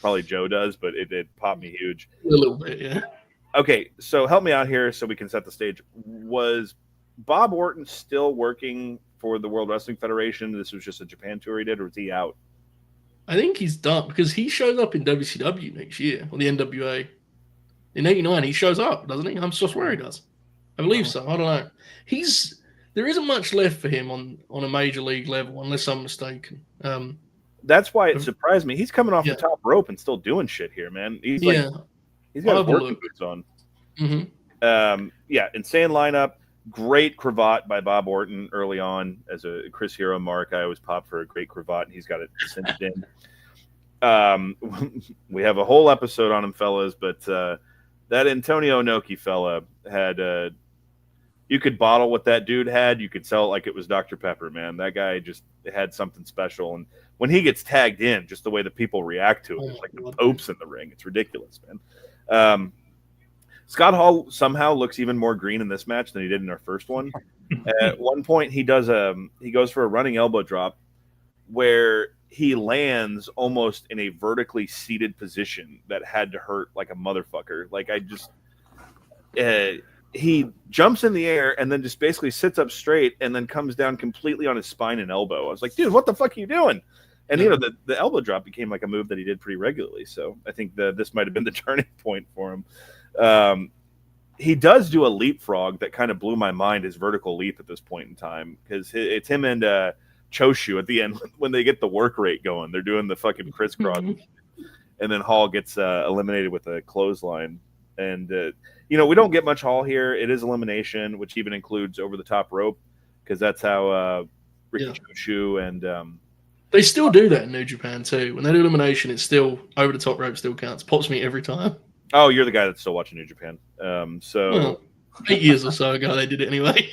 Speaker 3: probably Joe does, but it popped me huge.
Speaker 1: A little bit, yeah.
Speaker 3: Okay, so help me out here so we can set the stage. Was Bob Orton still working for the World Wrestling Federation? This was just a Japan tour he did, or was he out?
Speaker 1: I think he's done because he shows up in WCW next year, or the NWA. In '89, he shows up, doesn't he? I swear he does. I believe so. I don't know. There isn't much left for him on a major league level, unless I'm mistaken.
Speaker 3: That's why it surprised me. He's coming off the top rope and still doing shit here, man. He's got his working boots on.
Speaker 1: Mm-hmm.
Speaker 3: Insane lineup. Great cravat by Bob Orton early on as a Chris Hero mark. I always pop for a great cravat, and he's got it cinched in. We have a whole episode on him, fellas, but that Antonio Inoki fella had you could bottle what that dude had. You could sell it like it was Dr. Pepper, man. That guy just had something special. And when he gets tagged in, just the way that people react to it, it's like the Pope's in the ring. It's ridiculous, man. Scott Hall somehow looks even more green in this match than he did in our first one. At one point, he goes for a running elbow drop where he lands almost in a vertically seated position that had to hurt like a motherfucker. Like, he jumps in the air and then just basically sits up straight and then comes down completely on his spine and elbow. I was like, dude, what the fuck are you doing? And, the elbow drop became like a move that he did pretty regularly. So I think this might have been the turning point for him. He does do a leapfrog that kind of blew my mind, his vertical leap at this point in time, because it's him and Choshu at the end when they get the work rate going. They're doing the fucking crisscross. And then Hall gets eliminated with a clothesline. And, we don't get much Hall here. It is elimination, which even includes over the top rope, because that's how Riki Choshu and
Speaker 1: they still do that in New Japan too. When they do elimination, it's still over the top rope still counts. Pops me every time.
Speaker 3: Oh, you're the guy that's still watching New Japan.
Speaker 1: 8 years or so ago, they did it anyway.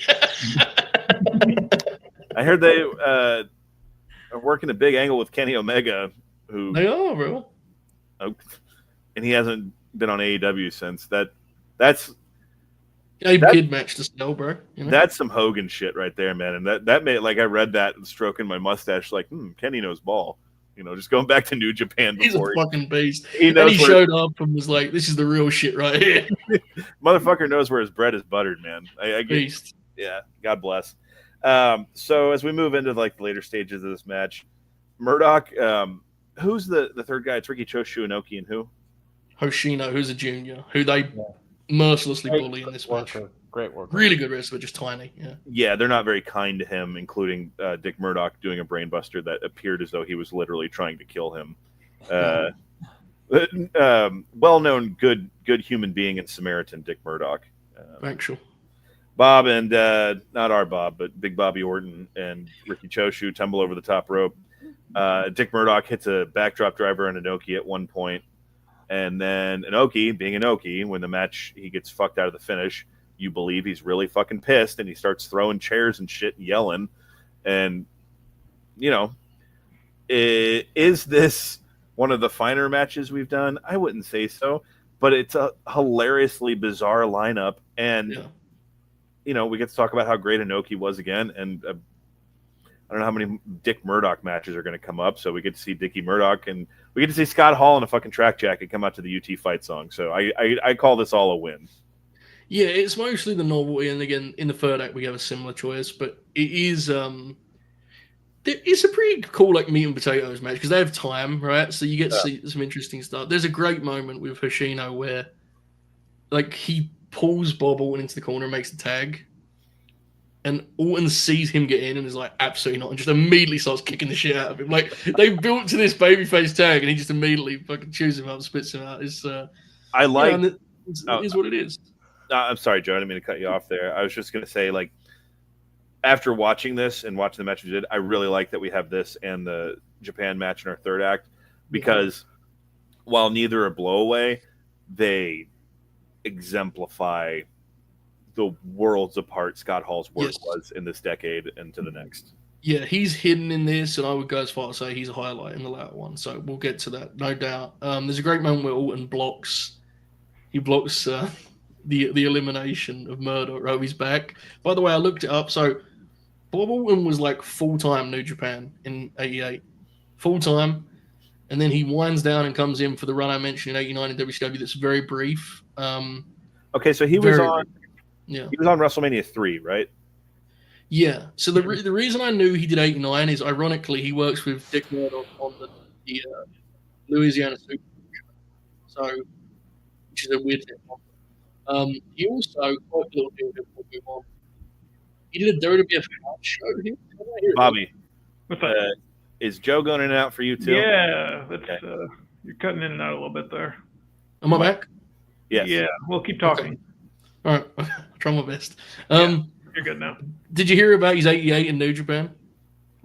Speaker 3: I heard they are working a big angle with Kenny Omega, who
Speaker 1: they are, bro.
Speaker 3: And he hasn't been on AEW since. That's
Speaker 1: kid match to sell, bro.
Speaker 3: That's some Hogan shit right there, man. And that made, like, I read that and stroking my mustache, like, Kenny knows ball. Just going back to New Japan before.
Speaker 1: He's a fucking beast.
Speaker 3: He
Speaker 1: showed up and was like, this is the real shit right here.
Speaker 3: Motherfucker knows where his bread is buttered, man. I get,
Speaker 1: beast.
Speaker 3: Yeah, God bless. So as we move into like the later stages of this match, Murdoch, who's the third guy? It's Riki, Choshu, Inoki, and who?
Speaker 1: Hoshino, who's a junior, who they mercilessly bully in this match.
Speaker 4: Great work.
Speaker 1: Really good wrestler, just tiny.
Speaker 3: Yeah, they're not very kind to him, including Dick Murdoch doing a brainbuster that appeared as though he was literally trying to kill him. Well-known good human being and Samaritan, Dick Murdoch.
Speaker 1: Actual.
Speaker 3: Bob and not our Bob, but Big Bobby Orton and Riki Choshu tumble over the top rope. Dick Murdoch hits a backdrop driver on Inoki at one point, and then Inoki, being Inoki, when the match he gets fucked out of the finish, you believe he's really fucking pissed, and he starts throwing chairs and shit and yelling. And is this one of the finer matches we've done? I wouldn't say so, but it's a hilariously bizarre lineup, and we get to talk about how great Inoki was again, and I don't know how many Dick Murdoch matches are going to come up, so we get to see Dickie Murdoch, and we get to see Scott Hall in a fucking track jacket come out to the UT fight song. So I call this all a win.
Speaker 1: Yeah, it's mostly the novelty, and again, in the third act we have a similar choice, but it is it's a pretty cool like meat and potatoes match because they have time, right? So you get to see some interesting stuff. There's a great moment with Hoshino where like he pulls Bob Orton into the corner and makes the tag. And Orton sees him get in and is like, absolutely not, and just immediately starts kicking the shit out of him. Like they built to this babyface tag, and he just immediately fucking chews him up, spits him out. It's
Speaker 3: I like
Speaker 1: it is what it is.
Speaker 3: I'm sorry, Joe. I didn't mean to cut you off there. I was just gonna say, like, after watching this and watching the match we did, I really like that we have this and the Japan match in our third act because while neither are blowaway, they exemplify the worlds apart Scott Hall's work was in this decade and to the next.
Speaker 1: Yeah, he's hidden in this, and I would go as far as say he's a highlight in the latter one. So we'll get to that, no doubt. There's a great moment where Orton blocks the elimination of Murdoch. Oh, he's back. By the way, I looked it up. So Bob Orton was like full-time New Japan in '88, full-time, and then he winds down and comes in for the run I mentioned in '89 in WCW. That's very brief.
Speaker 3: Okay, so he was on.
Speaker 1: Yeah,
Speaker 3: he was on WrestleMania 3, right?
Speaker 1: Yeah. So the reason I knew he did '89 is ironically he works with Dick Murdoch on the Louisiana Super Show. So, which is a weird thing. He also quite a little bit before we move on. He did a WWF house show here.
Speaker 3: Bobby, is Joe going in and out for you too?
Speaker 2: Yeah, that's you're cutting in and out a little bit there.
Speaker 1: Am I back?
Speaker 3: Yes.
Speaker 2: Yeah, we'll keep talking.
Speaker 1: Okay. All right, I'll try my best.
Speaker 2: You're good now.
Speaker 1: Did you hear about his '88 in New Japan?
Speaker 3: A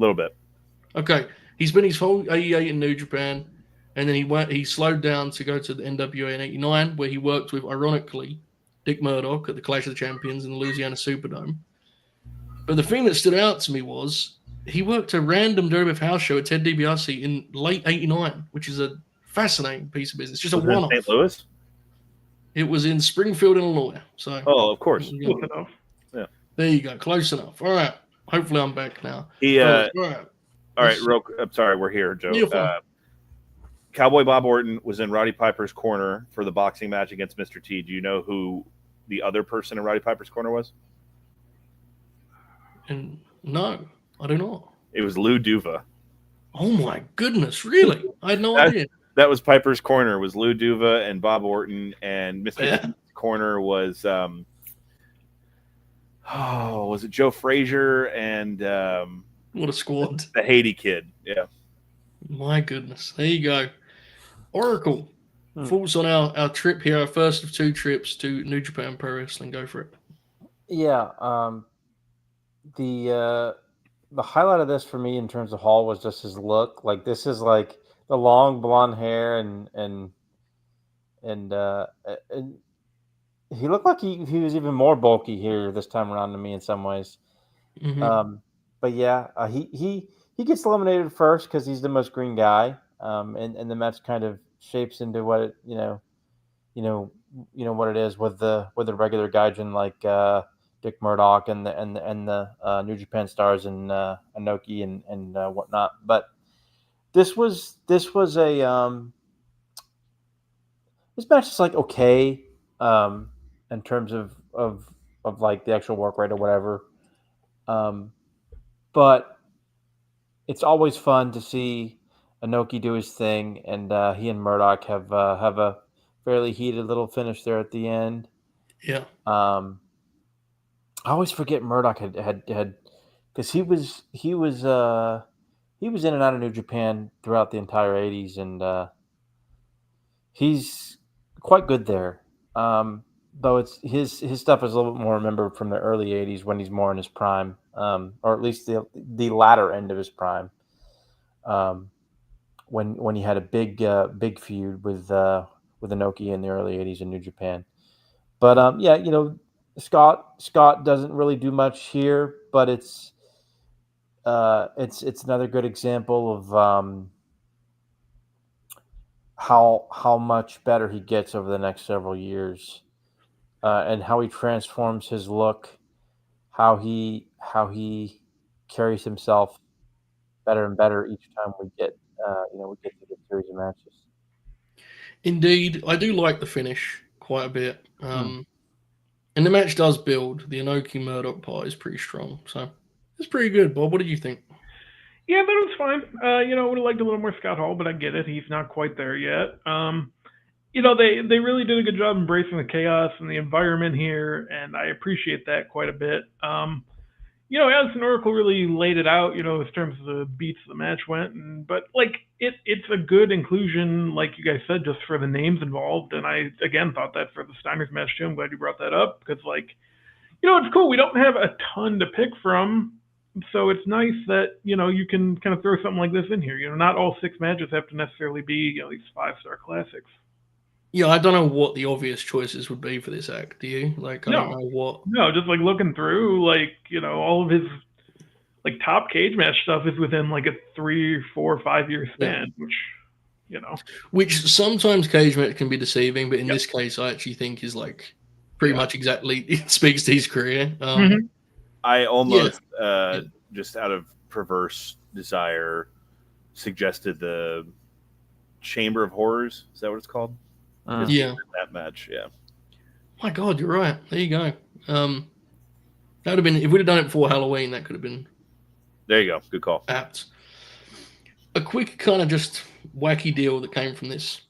Speaker 3: little bit.
Speaker 1: Okay, he's been his whole '88 in New Japan, and then he slowed down to go to the NWA in '89, where he worked with, ironically, Dick Murdoch at the Clash of the Champions in the Louisiana Superdome. But the thing that stood out to me was he worked a random WWF house show at Ted DiBiase in late '89, which is a fascinating piece of business. Just a one-off.
Speaker 3: St. Louis?
Speaker 1: It was in Springfield, Illinois. So,
Speaker 3: of course.
Speaker 2: Close enough.
Speaker 3: Yeah.
Speaker 1: There you go. Close enough. All right. Hopefully I'm back now.
Speaker 3: All right. I'm sorry. We're here, Joe. Cowboy Bob Orton was in Roddy Piper's corner for the boxing match against Mr. T. Do you know who the other person in Roddy Piper's corner was?
Speaker 1: And no, I do not.
Speaker 3: It was Lou Duva.
Speaker 1: Oh my goodness! Really? I had no idea.
Speaker 3: That was Piper's corner. Was Lou Duva and Bob Orton, and Mr. T's corner was was it Joe Frazier and
Speaker 1: what a squad!
Speaker 3: The Haiti Kid. Yeah.
Speaker 1: My goodness. There you go. Oracle. Thoughts on our trip here, our first of 2 trips to New Japan Pro Wrestling. Go for it.
Speaker 4: Yeah. The highlight of this for me in terms of Hall was just his look. Like this is like the long blonde hair and he looked like he was even more bulky here this time around to me in some ways.
Speaker 1: Mm-hmm.
Speaker 4: But yeah, he gets eliminated first because he's the most green guy. And the match kind of shapes into what it, what it is with the regular gaijin like Dick Murdoch and the New Japan stars and Inoki and whatnot. But this was a this match is like okay in terms of like the actual work rate or whatever. But it's always fun to see Inoki do his thing, and he and Murdoch have a fairly heated little finish there at the end.
Speaker 1: Yeah.
Speaker 4: I always forget Murdoch had because he was in and out of New Japan throughout the entire '80s, and he's quite good there. Though it's his stuff is a little bit more remembered from the early '80s when he's more in his prime, or at least the latter end of his prime. When he had a big feud with Inoki in the early '80s in New Japan. But Scott doesn't really do much here, but it's another good example of how much better he gets over the next several years, and how he transforms his look how he carries himself better and better each time we get to the series of matches.
Speaker 1: Indeed, I do like the finish quite a bit. And the match does build. The Inoki Murdoch part is pretty strong, so it's pretty good. Bob, what did you think?
Speaker 2: Yeah, that was fine. I would have liked a little more Scott Hall, but I get it. He's not quite there yet. They really did a good job embracing the chaos and the environment here, and I appreciate that quite a bit. As Oracle really laid it out, in terms of the beats the match went, but it's a good inclusion, like you guys said, just for the names involved. And I again thought that for the Steiners match too. I'm glad you brought that up because, it's cool. We don't have a ton to pick from, so it's nice that you can kind of throw something like this in here. Not all 6 matches have to necessarily be these 5-star classics.
Speaker 1: Yeah, I don't know what the obvious choices would be for this act. Do you? I don't know what.
Speaker 2: No, just looking through, all of his top cage match stuff is within a 3, 4, 5 year span,
Speaker 1: Which sometimes cage match can be deceiving, but in this case, I actually think is pretty much exactly it speaks to his career.
Speaker 3: I almost just out of perverse desire suggested the Chamber of Horrors. Is that what it's called?
Speaker 1: Yeah,
Speaker 3: that match. Yeah.
Speaker 1: My God, you're right. There you go. That would have been if we'd have done it before Halloween. That could have been.
Speaker 3: There you go. Good call.
Speaker 1: Apt. A quick kind of just wacky deal that came from this,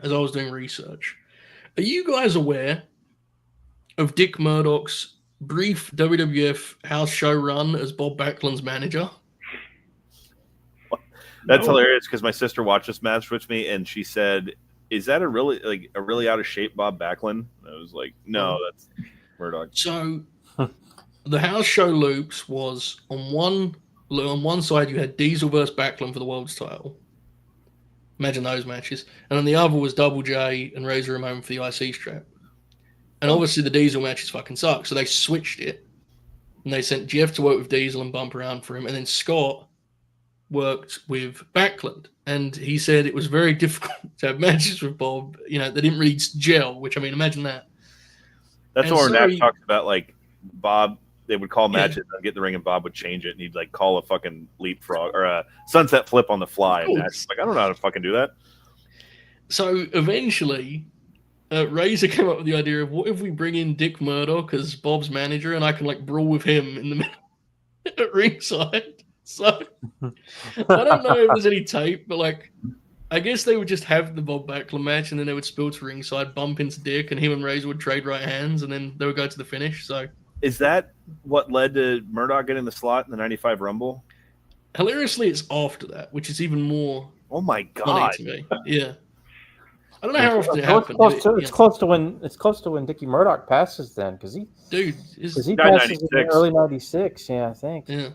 Speaker 1: as I was doing research. Are you guys aware of Dick Murdoch's brief WWF house show run as Bob Backlund's manager?
Speaker 3: That's hilarious because my sister watched this match with me and she said, "Is that a really out of shape Bob Backlund?" And I was like, "No, that's Murdoch."
Speaker 1: So the house show loops was on one side you had Diesel versus Backlund for the world's title. Imagine those matches. And on the other was Double J and Razor Ramon for the IC strap. And obviously the Diesel matches fucking suck, so they switched it. And they sent Jeff to work with Diesel and bump around for him. And then Scott worked with Backlund. And he said it was very difficult to have matches with Bob. They didn't really gel, which, imagine that.
Speaker 3: That's what Orton talks about, Bob, they would call matches and get in the ring and Bob would change it and he'd call a fucking leapfrog or a sunset flip on the fly. And that's I don't know how to fucking do that. So
Speaker 1: eventually, Razor came up with the idea of what if we bring in Dick Murdoch as Bob's manager and I can brawl with him in the middle at ringside. So I don't know if there's any tape, but I guess they would just have the Bob Backlund match and then they would spill to ringside, bump into Dick, and him and Razor would trade right hands and then they would go to the finish. So
Speaker 3: is that what led to Murdoch getting the slot in the 95 Rumble?
Speaker 1: Hilariously, it's after that, which is even more.
Speaker 3: Oh my God!
Speaker 1: To me. Yeah, I don't know how often it happened.
Speaker 4: It's close to when Dickie Murdoch passes then, because he passes in early '96. Yeah, I think.
Speaker 1: Yeah.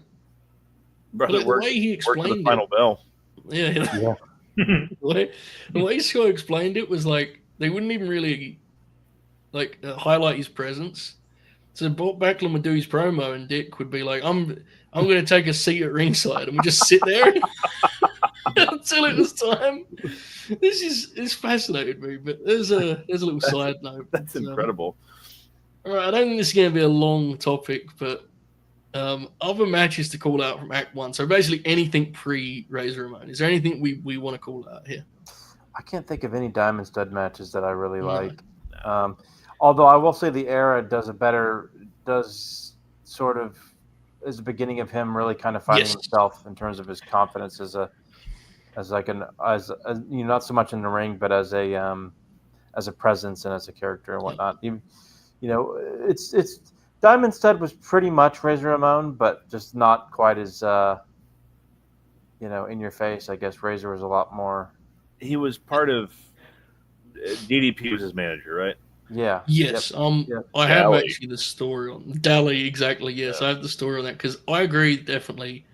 Speaker 3: Brother,
Speaker 1: the way he explained
Speaker 3: the final bell.
Speaker 1: Yeah. the way Scott explained it was they wouldn't even really highlight his presence. So Bob Backlund would do his promo, and Dick would be like, "I'm going to take a seat at ringside," and we just sit there until it was time. This fascinated me, but there's a little side note.
Speaker 3: That's incredible.
Speaker 1: All right, I don't think this is going to be a long topic, but other matches to call out from Act 1. So basically anything pre-Razor Ramon. Is there anything we want to call out here?
Speaker 4: I can't think of any Diamond Stud matches that I really like. Although I will say the era does sort of is the beginning of him really kind of finding himself in terms of his confidence as not so much in the ring, but as a presence and as a character and whatnot. It's Diamond Stud was pretty much Razor Ramon, but just not quite as in your face. I guess Razor was a lot more.
Speaker 3: He was part of DDP was his manager, right?
Speaker 4: Yeah.
Speaker 1: Yes. I have actually the story on Dally. Exactly. Yes, I have the story on that because I agree definitely.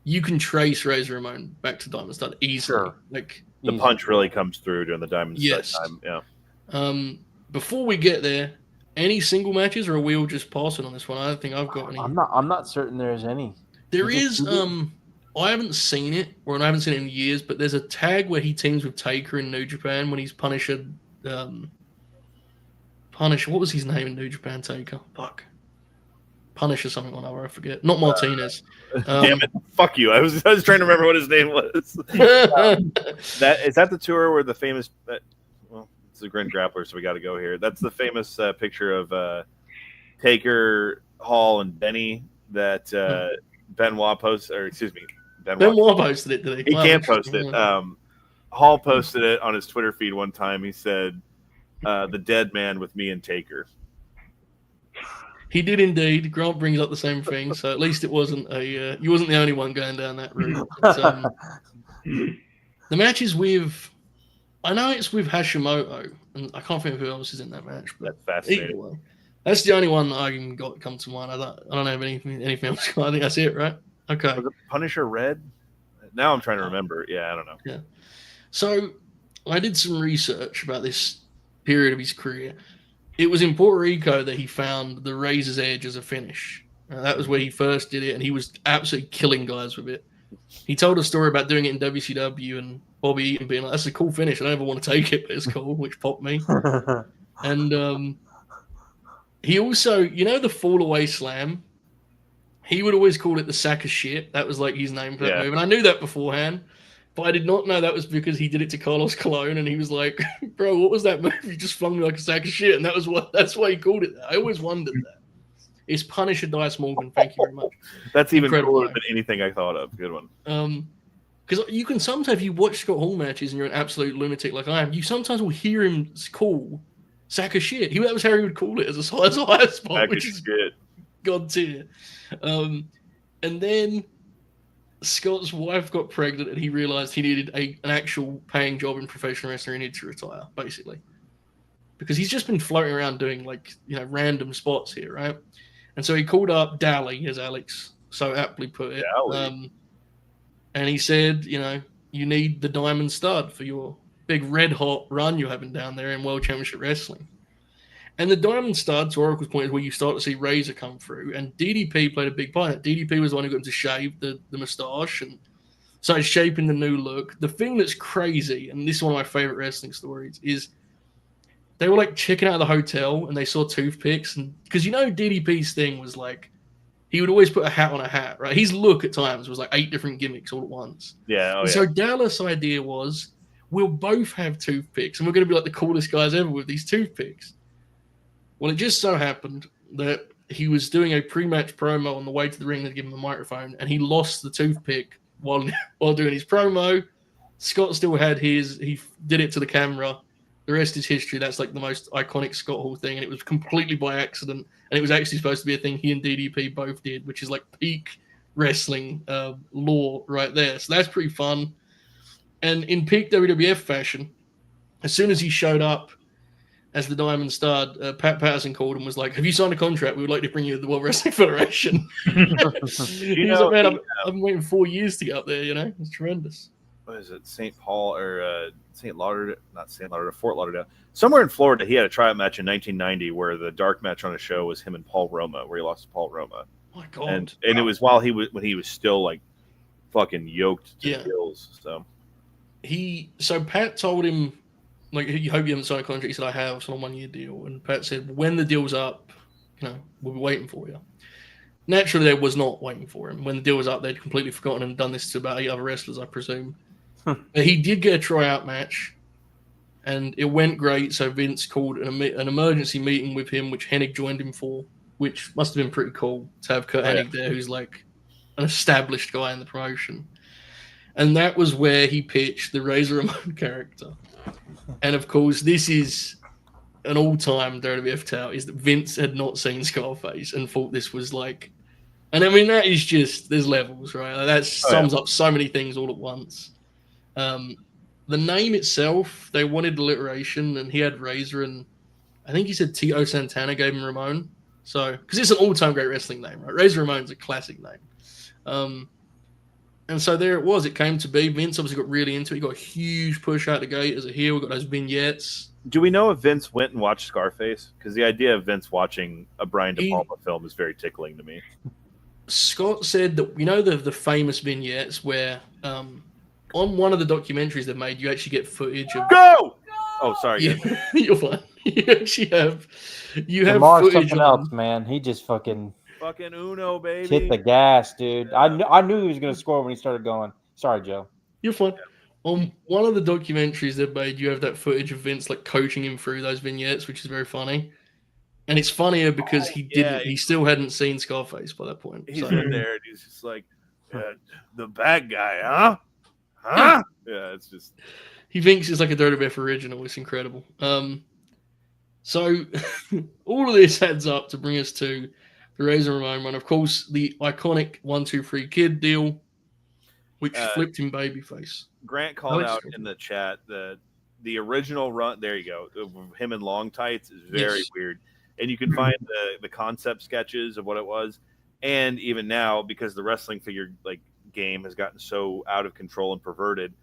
Speaker 1: You can trace Razor Ramon back to Diamond Stud easily.
Speaker 4: Sure.
Speaker 3: The punch really comes through during the Diamond Stud time. Yeah.
Speaker 1: Before we get there, any single matches, or are we all just passing on this one? I don't think I've got any.
Speaker 4: I'm not certain there's any.
Speaker 1: There is. I haven't seen it, I haven't seen it in years. But there's a tag where he teams with Taker in New Japan when he's Punisher. What was his name in New Japan? Taker. Fuck. Punisher something or another. I forget. Not Martinez.
Speaker 3: Damn it! Fuck you. I was trying to remember what his name was. That is that the tour where the famous. Well, it's a Grin Grappler, so we got to go here. That's the famous picture of Taker, Hall, and Benny that Benoit posted, or excuse me,
Speaker 1: Benoit posted it. Did
Speaker 3: he can't post it. Hall posted it on his Twitter feed one time. He said, "The dead man with me and Taker."
Speaker 1: He did indeed. Grant brings up the same thing, so at least it wasn't you wasn't the only one going down that route. But, the match is with, I know it's with Hashimoto, and I can't think of who else is in that match. But
Speaker 3: that's fascinating.
Speaker 1: That's the only one that I can come to mind. I don't have anything else. I think that's it, right? Okay.
Speaker 3: Was it Punisher Red? Now I'm trying to remember. Yeah, I don't know.
Speaker 1: Yeah. So I did some research about this period of his career. It was in Puerto Rico that he found the Razor's Edge as a finish. That was where he first did it, and he was absolutely killing guys with it. He told a story about doing it in WCW and Bobby Eaton being like, "That's a cool finish. I don't ever want to take it, but it's cool," which popped me. And he also, the fall away slam, he would always call it the sack of shit. That was like his name for that move. And I knew that beforehand, but I did not know that was because he did it to Carlos Colon, and he was like, "Bro, what was that move? You just flung me like a sack of shit." And that's why he called it that. I always wondered that. It's Punisher Dice Morgan. Thank you very much.
Speaker 3: That's even cooler than anything I thought of. Good one.
Speaker 1: Because you can sometimes, if you watch Scott Hall matches and you're an absolute lunatic like I am, you sometimes will hear him call sack of shit. That was how he would call it as a higher spot, which is
Speaker 3: good.
Speaker 1: God tier. And then Scott's wife got pregnant, and he realized he needed an actual paying job in professional wrestling. He needed to retire, basically, because he's just been floating around doing random spots here, right? And so he called up Dally, as Alex so aptly put it, and he said, "You need the Diamond Stud for your big red hot run you're having down there in World Championship Wrestling." And the Diamond Stud, to Oracle's point, is where you start to see Razor come through. And DDP played a big part in it. DDP was the one who got him to shave the moustache and started shaping the new look. The thing that's crazy, and this is one of my favorite wrestling stories, is they were checking out of the hotel and they saw toothpicks. And because DDP's thing was he would always put a hat on a hat, right? His look at times was 8 different gimmicks all at once.
Speaker 3: Yeah.
Speaker 1: So Dallas' idea was, we'll both have toothpicks and we're going to be the coolest guys ever with these toothpicks. Well, it just so happened that he was doing a pre-match promo on the way to the ring to give him a microphone, and he lost the toothpick while doing his promo. Scott still had his. He did it to the camera. The rest is history. That's the most iconic Scott Hall thing, and it was completely by accident. And it was actually supposed to be a thing he and DDP both did, which is peak wrestling lore right there. So that's pretty fun. And in peak WWF fashion, as soon as he showed up as the Diamond Stud, Pat Patterson called and was like, "Have you signed a contract? We would like to bring you to the World Wrestling Federation." He was like, "Man, I've been waiting 4 years to get up there, It's tremendous."
Speaker 3: What is it? St. Paul or St. Lauderdale? Not St. Lauderdale, Fort Lauderdale. Somewhere in Florida, he had a tryout match in 1990 where the dark match on the show was him and Paul Roma, where he lost to Paul Roma.
Speaker 1: Oh my God.
Speaker 3: And it was when he was still fucking yoked to the gills.
Speaker 1: So Pat told him, "You hope you haven't signed a contract." He said, "I have. It's on a 1-year deal." And Pat said, "When the deal's up, we'll be waiting for you." Naturally, they was not waiting for him. When the deal was up, they'd completely forgotten and done this to about 8 other wrestlers, I presume. But he did get a tryout match, and it went great. So Vince called an emergency meeting with him, which Hennig joined him for, which must have been pretty cool to have Curt Hennig there, who's an established guy in the promotion. And that was where he pitched the Razor Ramon character. And of course, this is an all-time WWF tout, is that Vince had not seen Scarface and thought this was and I mean, that is just, there's levels, right? That sums up so many things all at once. The name itself, they wanted alliteration, and he had Razor, and I think he said Tito Santana gave him Ramon. So, because it's an all-time great wrestling name, right? Razor Ramon's a classic name. And so there it was. It came to be. Vince obviously got really into it. He got a huge push out the gate as a heel. Got those vignettes.
Speaker 3: Do we know if Vince went and watched Scarface? Because the idea of Vince watching a Brian De Palma film is very tickling to me.
Speaker 1: Scott said that, the famous vignettes where on one of the documentaries they made, you actually get footage of...
Speaker 3: Go! Oh, sorry.
Speaker 1: Yeah, you're fine. You actually have... You have
Speaker 4: Lamar's
Speaker 1: footage
Speaker 4: something else, man. He just fucking...
Speaker 3: Fucking Uno, baby.
Speaker 4: Hit the gas, dude. I knew he was going to score when he started going. Sorry, Joe.
Speaker 1: You're fine. On one of the documentaries they made, you have that footage of Vince like coaching him through those vignettes, which is very funny. And it's funnier because he still hadn't seen Scarface by that point.
Speaker 3: He's in there and he's just like, the bad guy, huh? Huh? Yeah, it's just.
Speaker 1: He thinks it's like a WWF original. It's incredible. So all of this adds up to bring us to the Razor Ramon run. Of course, the iconic 1-2-3 Kid deal, which flipped him babyface.
Speaker 3: Grant called out in the chat that the original run, there you go, him in long tights is very weird. And you can find the concept sketches of what it was. And even now, because the wrestling figure game has gotten so out of control and perverted,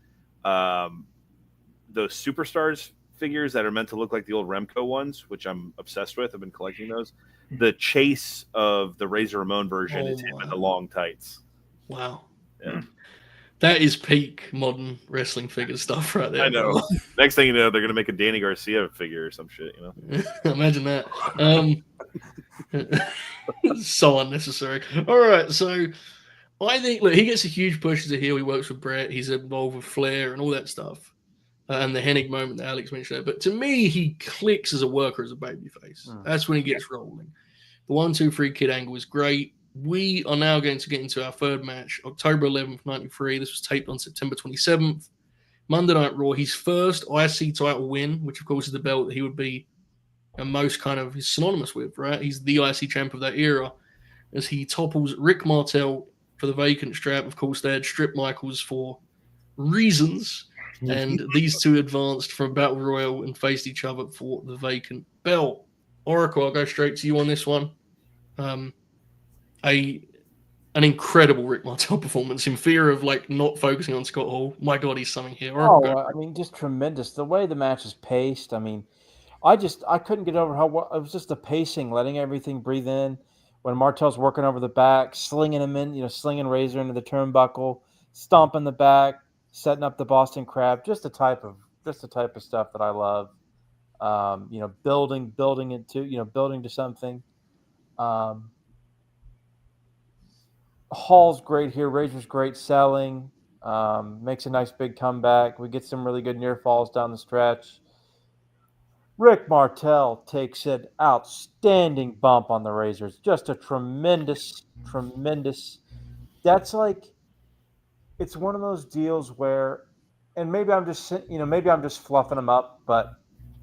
Speaker 3: those Superstars figures that are meant to look like the old Remco ones, which I'm obsessed with, I've been collecting those. The chase of the Razor Ramon version is him in the long tights.
Speaker 1: Wow.
Speaker 3: Yeah.
Speaker 1: That is peak modern wrestling figure stuff right there.
Speaker 3: I know. Next thing you know, they're going to make a Danny Garcia figure or some shit, you know?
Speaker 1: Imagine that. So unnecessary. All right, so I think, look, he gets a huge push as a heel. He works with Brett. He's involved with Flair and all that stuff. And the Hennig moment that Alex mentioned there. But to me, he clicks as a worker, as a babyface. That's when he gets rolling. The 1-2-3 Kid angle is great. We are now going to get into our third match, October 11th, 93. This was taped on September 27th. Monday Night Raw, his first IC title win, which of course is the belt that he would be most kind of synonymous with, right? He's the IC champ of that era, as he topples Rick Martel for the vacant strap. Of course, they had stripped Michaels for reasons, and these two advanced from Battle Royal and faced each other for the vacant belt. Oracle, I'll go straight to you on this one. An incredible Rick Martel performance in fear of not focusing on Scott Hall. My God, he's something here.
Speaker 4: I mean, just tremendous. The way the match is paced. I mean, I couldn't get over how it was just the pacing, letting everything breathe in. When Martel's working over the back, slinging him in, slinging Razor into the turnbuckle, stomping the back, setting up the Boston Crab. Just the type of stuff that I love. Building it to, building to something. Hall's great here. Razor's great selling. Makes a nice big comeback. We get some really good near falls down the stretch. Rick Martel takes an outstanding bump on the Razors. Just a tremendous. That's it's one of those deals where, and maybe I'm just fluffing them up, but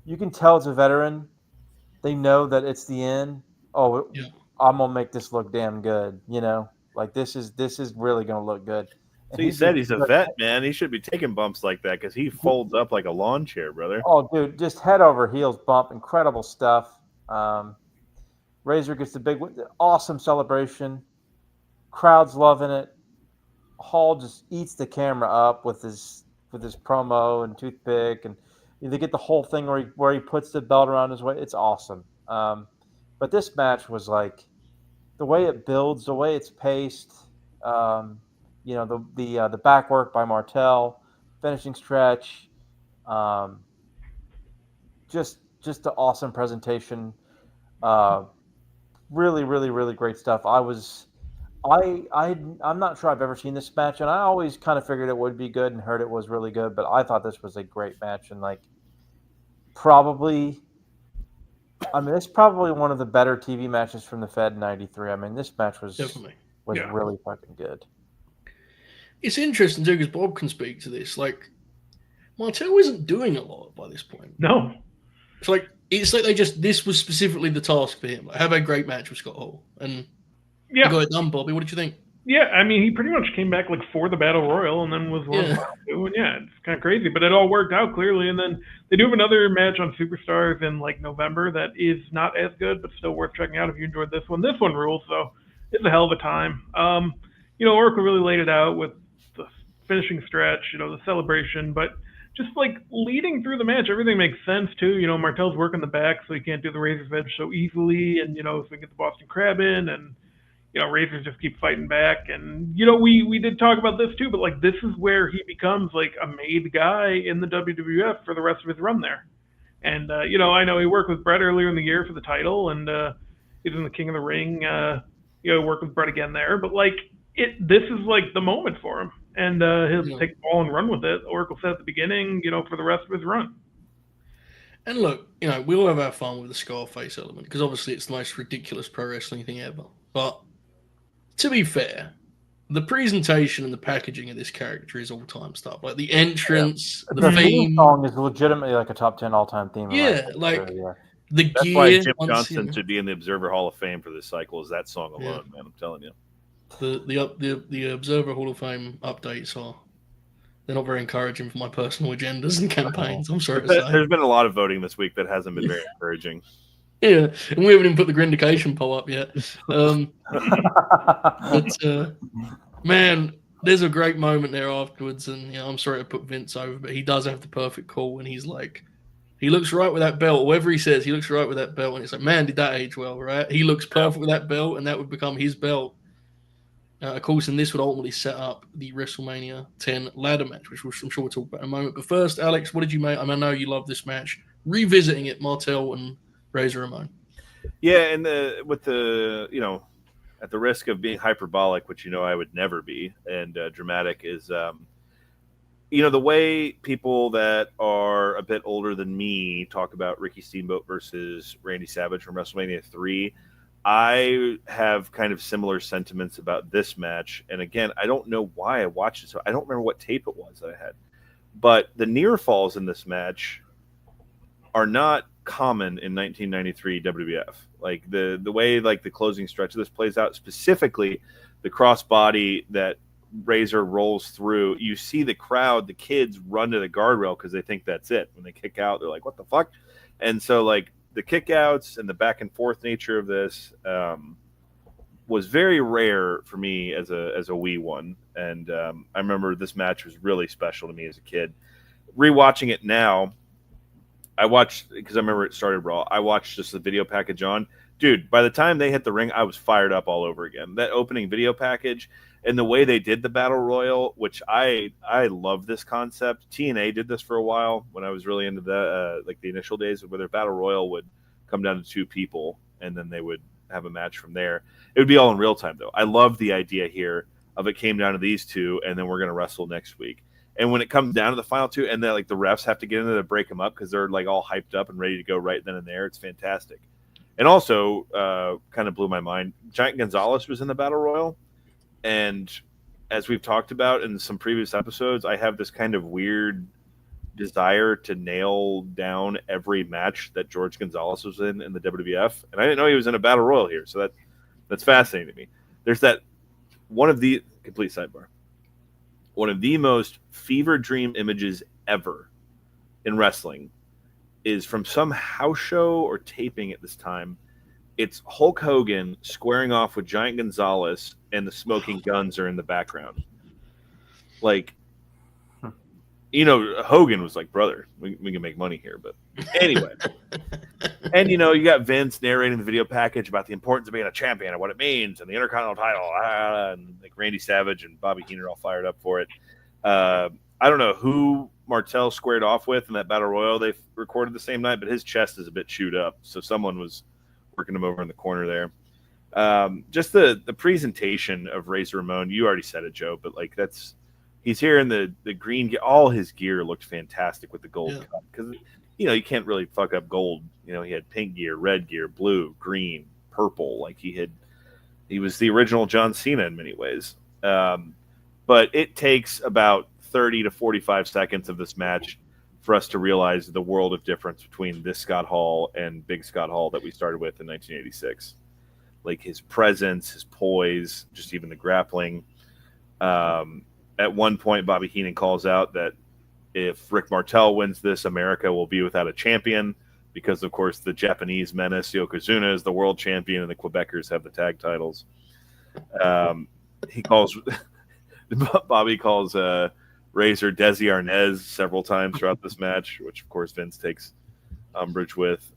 Speaker 4: you can tell it's a veteran. They know that it's the end. Oh, yeah. I'm gonna make this look damn good. This is really gonna look good.
Speaker 3: So he said he's a vet, man. He should be taking bumps like that because he folds up like a lawn chair, brother.
Speaker 4: Oh, dude, just head over heels bump. Incredible stuff. Razor gets the big, awesome celebration. Crowd's loving it. Hall just eats the camera up with his promo and toothpick, and they get the whole thing where he puts the belt around his waist. It's awesome. But this match was the way it builds, the way it's paced. The back work by Martel, finishing stretch, just the awesome presentation. Really, really, really great stuff. I'm not sure I've ever seen this match, and I always kind of figured it would be good and heard it was really good, but I thought this was a great match and it's probably one of the better TV matches from the Fed in '93. I mean, this match was definitely really fucking good.
Speaker 1: It's interesting too because Bob can speak to this. Martel isn't doing a lot by this point.
Speaker 2: No,
Speaker 1: it's like this was specifically the task for him. Have a great match with Scott Hall, and he got it done. Bobby, what did you think?
Speaker 2: Yeah, I mean, he pretty much came back for the Battle Royal and then was it's kind of crazy, but it all worked out clearly. And then they do have another match on Superstars in November that is not as good, but still worth checking out if you enjoyed this one. This one rules, so it's a hell of a time. Oracle really laid it out with the finishing stretch, the celebration, but just leading through the match, everything makes sense too. Martel's working the back, so he can't do the Razor's Edge so easily, and so we get the Boston Crab in, and Razors just keep fighting back. And, we did talk about this too, but this is where he becomes a made guy in the WWF for the rest of his run there. And, I know he worked with Brett earlier in the year for the title, and he's in the King of the Ring work with Brett again there. But like this is like the moment for him, and he'll take the ball and run with it. Oracle said at the beginning, for the rest of his run.
Speaker 1: And look, we all have our fun with the Scarface element because obviously it's the most ridiculous pro wrestling thing ever. But to be fair, the presentation and the packaging of this character is all-time stuff. Like the entrance, the theme
Speaker 4: song is legitimately like a top 10 all-time theme.
Speaker 1: Yeah, like the
Speaker 3: That's
Speaker 1: gear.
Speaker 3: why Jim Johnson should be in the Observer Hall of Fame for this cycle. Is that song alone, man? I'm telling you.
Speaker 1: The Observer Hall of Fame updates they're not very encouraging for my personal agendas and campaigns. I'm sorry to say.
Speaker 3: There's been a lot of voting this week that hasn't been very encouraging.
Speaker 1: Yeah, and we haven't even put the Grindication poll up yet. Man, there's a great moment there afterwards, and I'm sorry to put Vince over, but he does have the perfect call, and he's like, he looks right with that belt. Whatever he says, he looks right with that belt, and it's like, man, did that age well, right? He looks perfect with that belt, and that would become his belt. Of course, and this would ultimately set up the WrestleMania 10 ladder match, which I'm sure we'll talk about in a moment. But first, Alex, what did you make? I know you love this match. Revisiting it, Martel and Razor Ramon.
Speaker 3: Yeah, and at the risk of being hyperbolic, which I would never be, and dramatic, is the way people that are a bit older than me talk about Ricky Steamboat versus Randy Savage from WrestleMania 3. I have kind of similar sentiments about this match. And again, I don't know why I watched it. So I don't remember what tape it was that I had. But the near falls in this match are not common in 1993 WWF. Like the way like the closing stretch of this plays out, specifically the crossbody that Razor rolls through, you see the crowd, the kids run to the guardrail because they think that's it. When they kick out, they're like, what the fuck? And so like the kickouts and the back and forth nature of this was very rare for me as a wee one. And I remember this match was really special to me as a kid. Rewatching it now, I watched, because I remember it started Raw, I watched just the video package on. Dude, by the time they hit the ring, I was fired up all over again. That opening video package and the way they did the Battle Royal, which I love this concept. TNA did this for a while when I was really into the like the initial days where their Battle Royal would come down to two people and then they would have a match from there. It would be all in real time, though. I love the idea here of it came down to these two and then we're going to wrestle next week. And when it comes down to the final two and then like the refs have to get in there to break them up because they're like all hyped up and ready to go right then and there, it's fantastic. And also kind of blew my mind, Giant Gonzalez was in the Battle Royal. And as we've talked about in some previous episodes, I have this kind of weird desire to nail down every match that George Gonzalez was in the WWF. And I didn't know he was in a Battle Royal here. So that's fascinating to me. There's that complete sidebar. One of the most fever dream images ever in wrestling is from some house show or taping at this time. It's Hulk Hogan squaring off with Giant Gonzalez and the Smoking Guns are in the background. Like, Hogan was like, brother, we can make money here. But anyway. And, you got Vince narrating the video package about the importance of being a champion and what it means and the Intercontinental title. And like Randy Savage and Bobby Heenan are all fired up for it. I don't know who Martel squared off with in that Battle Royal they recorded the same night, but his chest is a bit chewed up. So someone was working him over in the corner there. Just the presentation of Razor Ramon, you already said it, Joe, but like he's here in the green, all his gear looked fantastic with the gold cut because you can't really fuck up gold. He had pink gear, red gear, blue, green, purple. Like he was the original John Cena in many ways. But it takes about 30 to 45 seconds of this match for us to realize the world of difference between this Scott Hall and Big Scott Hall that we started with in 1986. Like his presence, his poise, just even the grappling. At one point, Bobby Heenan calls out that if Rick Martel wins this, America will be without a champion because, of course, the Japanese menace, Yokozuna, is the world champion and the Quebecers have the tag titles. Bobby calls Razor Desi Arnaz several times throughout this match, which, of course, Vince takes umbrage with.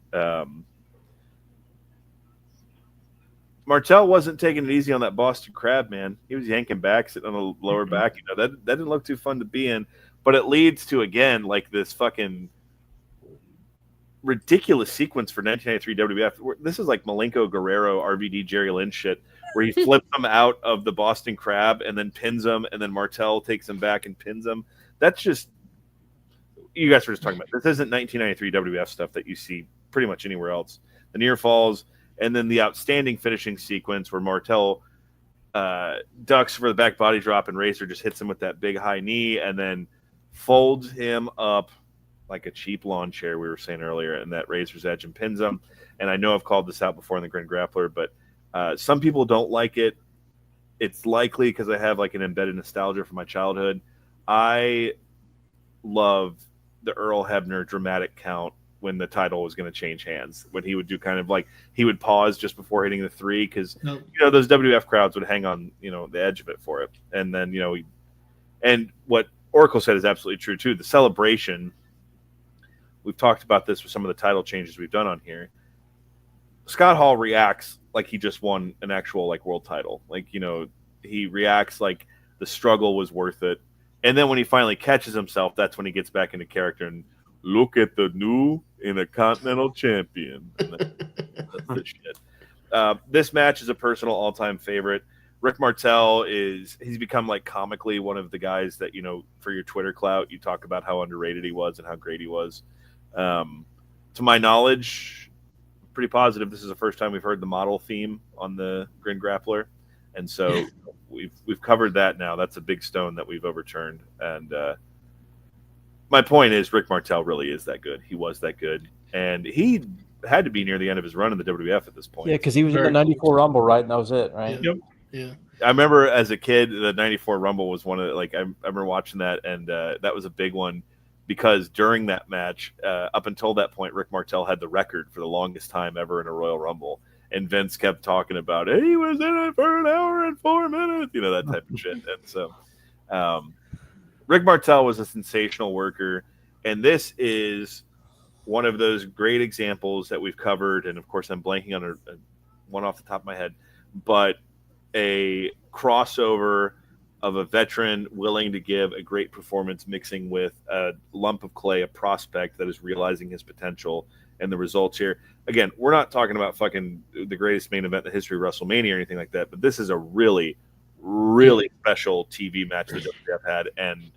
Speaker 3: Martel wasn't taking it easy on that Boston Crab, man. He was yanking back, sitting on the lower back. That didn't look too fun to be in. But it leads to, again, like this fucking ridiculous sequence for 1993 WWF. This is like Malenko Guerrero, RVD, Jerry Lynn shit, where he flips them out of the Boston Crab and then pins them, and then Martel takes him back and pins them. That's just, you guys were just talking about. This isn't 1993 WWF stuff that you see pretty much anywhere else. The near falls, and then the outstanding finishing sequence where Martel ducks for the back body drop, and Razor just hits him with that big high knee, and then folds him up like a cheap lawn chair, we were saying earlier, and that Razor's Edge, and pins him. And I know I've called this out before in the Grin Grappler, but some people don't like it. It's likely because I have like an embedded nostalgia from my childhood. I love the Earl Hebner dramatic count when the title was going to change hands, when he would do kind of like, he would pause just before hitting the 3, because those WWF crowds would hang on the edge of it for it. And then and what Oracle said is absolutely true too. The celebration, we've talked about this with some of the title changes we've done on here. Scott Hall reacts like he just won an actual like world title. Like, he reacts like the struggle was worth it. And then when he finally catches himself, that's when he gets back into character and look at the new Intercontinental Champion. That's the shit. This match is a personal all-time favorite. Rick Martel he's become like comically one of the guys that, for your Twitter clout, you talk about how underrated he was and how great he was. To my knowledge, pretty positive this is the first time we've heard the model theme on the Grin Grappler. And so we've covered that now. That's a big stone that we've overturned. And my point is Rick Martel really is that good. He was that good. And he had to be near the end of his run in the WWF at this point.
Speaker 4: Yeah, because he was in the 94 Rumble, right? And that was it, right?
Speaker 2: Yep.
Speaker 1: Yeah.
Speaker 3: I remember as a kid, the 94 Rumble was one of the, like, I remember watching that, and that was a big one because during that match, up until that point, Rick Martel had the record for the longest time ever in a Royal Rumble. And Vince kept talking about it. He was in it for an hour and 4 minutes, that type of shit. And so Rick Martel was a sensational worker. And this is one of those great examples that we've covered. And, of course, I'm blanking on one off the top of my head. But a crossover of a veteran willing to give a great performance mixing with a lump of clay, a prospect that is realizing his potential. And the results here, again, we're not talking about fucking the greatest main event in the history of WrestleMania or anything like that, but this is a really, really special TV match that WWF had, and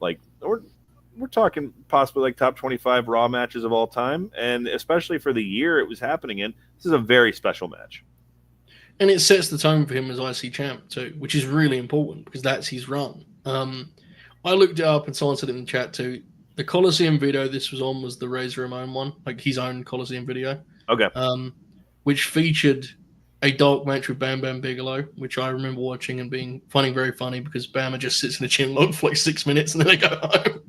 Speaker 3: like we're talking possibly like top 25 Raw matches of all time, and especially for the year it was happening in, this is a very special match.
Speaker 1: And it sets the tone for him as IC champ too, which is really important because that's his run. I looked it up and someone said it in the chat too. The Coliseum video this was on was the Razor Ramon one, like his own Coliseum video.
Speaker 3: Okay.
Speaker 1: Which featured a dark match with Bam Bam Bigelow, which I remember watching and finding very funny because Bama just sits in a chin log for like 6 minutes and then they go home.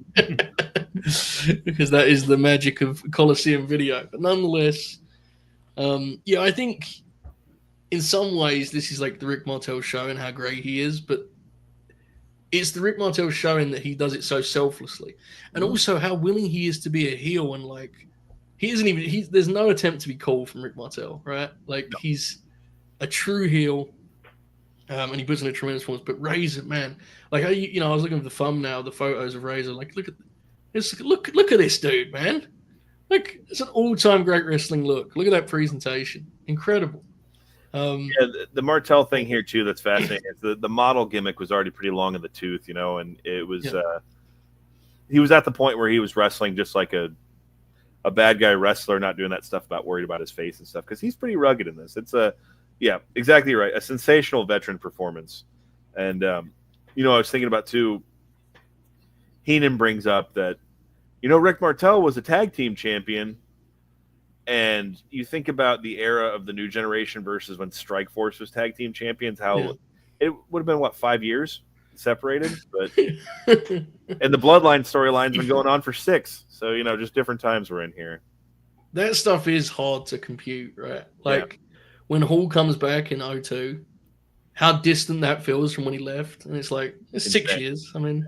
Speaker 1: Because that is the magic of Coliseum video. But nonetheless, I think in some ways this is like the Rick Martel show and how great he is, but it's the Rick Martel showing that he does it so selflessly, and also how willing he is to be a heel. And like, he isn't even. There's no attempt to be cool from Rick Martel, right? Like he's a true heel, and he puts in a tremendous performance. But Razor, man, like I was looking at the thumbnail, the photos of Razor. Like, look at this dude, man. Like, it's an all-time great wrestling look. Look at that presentation, incredible.
Speaker 3: The Martel thing here too that's fascinating is the model gimmick was already pretty long in the tooth, and it was he was at the point where he was wrestling just like a bad guy wrestler, not doing that stuff about worried about his face and stuff, because he's pretty rugged in this. It's exactly right, a sensational veteran performance. And I was thinking about too, Heenan brings up that Rick Martel was a tag team champion. And you think about the era of the new generation versus when Strikeforce was tag team champions, how it would have been, 5 years separated? But and the Bloodline storyline's been going on for 6. So, just different times we're in here.
Speaker 1: That stuff is hard to compute, right? Like when Hall comes back in 2002, how distant that feels from when he left. And it's like, it's 6 years. I mean,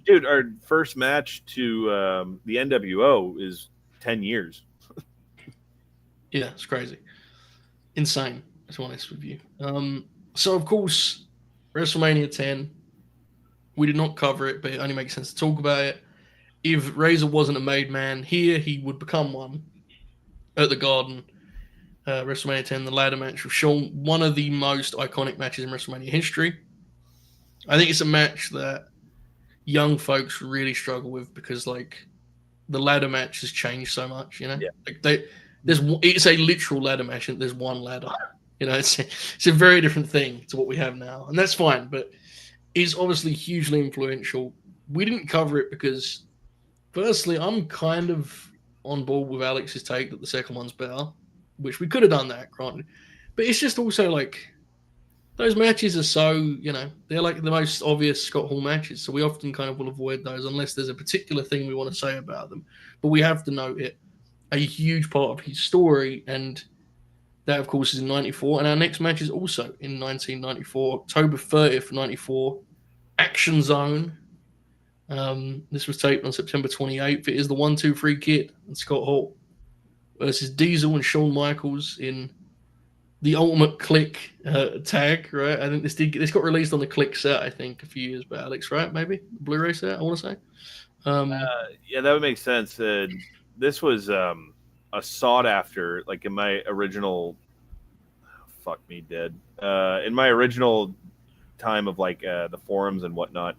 Speaker 3: Dude, our first match to the NWO is 10 years.
Speaker 1: Yeah, it's crazy. Insane, to be honest with you. So, of course, WrestleMania 10, we did not cover it, but it only makes sense to talk about it. if Razor wasn't a made man here, he would become one at the Garden. WrestleMania 10, the ladder match with Shawn, one of the most iconic matches in WrestleMania history. I think it's a match that young folks really struggle with because, like, the ladder match has changed so much. You know, like it's a literal ladder match, and there's one ladder. You know, it's a very different thing to what we have now, and that's fine. But it's obviously hugely influential. We didn't cover it because, firstly, I'm kind of on board with Alex's take that the second one's better, which we could have done that, granted. But it's just also like those matches are so, you know, they're like the most obvious Scott Hall matches. So we often kind of will avoid those unless there's a particular thing we want to say about them. But we have to note it. A huge part of his story, and that, of course, is in 94. And our next match is also in 1994, October 30th, 94, Action Zone. This was taped on September 28th. It is the 1-2-3 Kid and Scott Hall versus Diesel and Shawn Michaels in the Ultimate Click tag, right? I think this got released on the Click set, I think, a few years back, Alex, right? Maybe Blu-ray set, I want to say.
Speaker 3: Yeah, that would make sense. This was a sought after, like in my original, fuck me dead. In my original time of like the forums and whatnot,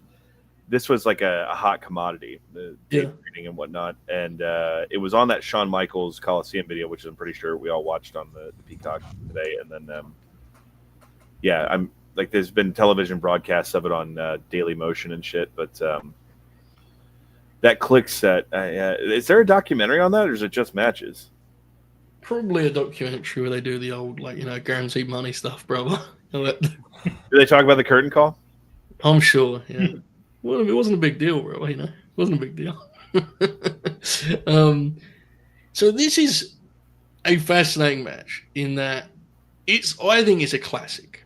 Speaker 3: this was like a hot commodity, the tape reading and whatnot. And it was on that Shawn Michaels Coliseum video, which I'm pretty sure we all watched on the Peacock today. And then, I'm like, there's been television broadcasts of it on Daily Motion and shit. But that Click set, is there a documentary on that, or is it just matches?
Speaker 1: Probably a documentary where they do the old, like, you know, guaranteed money stuff, brother.
Speaker 3: Do they talk about the curtain call?
Speaker 1: I'm sure, yeah. Well, it wasn't a big deal, bro. You know, it wasn't a big deal. So this is a fascinating match in that I think it's a classic,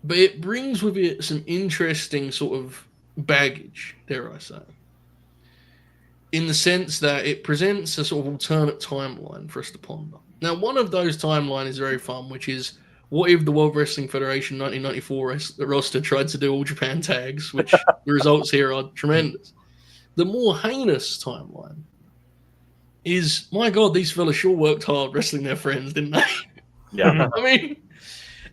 Speaker 1: but it brings with it some interesting sort of baggage, dare I say, in the sense that it presents a sort of alternate timeline for us to ponder. Now, one of those timelines is very fun, which is, what if the World Wrestling Federation 1994 roster tried to do All Japan tags, which the results here are tremendous. The more heinous timeline is, my God, these fellas sure worked hard wrestling their friends, didn't they?
Speaker 3: Yeah.
Speaker 1: I mean,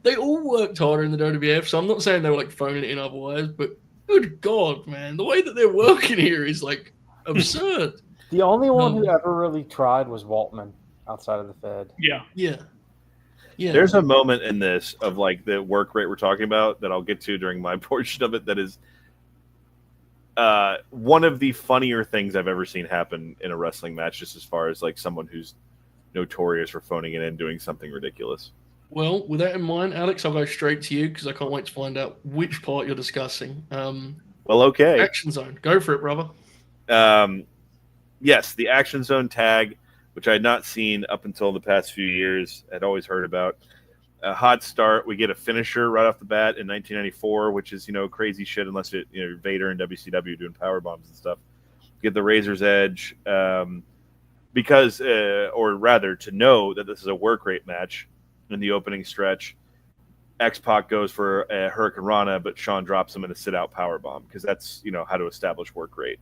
Speaker 1: they all worked harder in the WWF, so I'm not saying they were like phoning it in otherwise, but good God, man, the way that they're working here is like absurd.
Speaker 4: The only one who ever really tried was Waltman outside of the Fed.
Speaker 1: Yeah.
Speaker 3: There's a moment in this of like the work rate we're talking about that I'll get to during my portion of it that is one of the funnier things I've ever seen happen in a wrestling match, just as far as like someone who's notorious for phoning it in, doing something ridiculous.
Speaker 1: Well, with that in mind, Alex, I'll go straight to you because I can't wait to find out which part you're discussing.
Speaker 3: Well, okay.
Speaker 1: Action Zone. Go for it, brother.
Speaker 3: Yes, the Action Zone tag, which I had not seen up until the past few years. I'd always heard about. A hot start. We get a finisher right off the bat in 1994, which is, crazy shit unless it, Vader and WCW doing power bombs and stuff. Get the Razor's Edge because, or rather, to know that this is a work rate match in the opening stretch. X-Pac goes for a Hurricane Rana, but Shawn drops him in a sit-out power bomb because that's, how to establish work rate.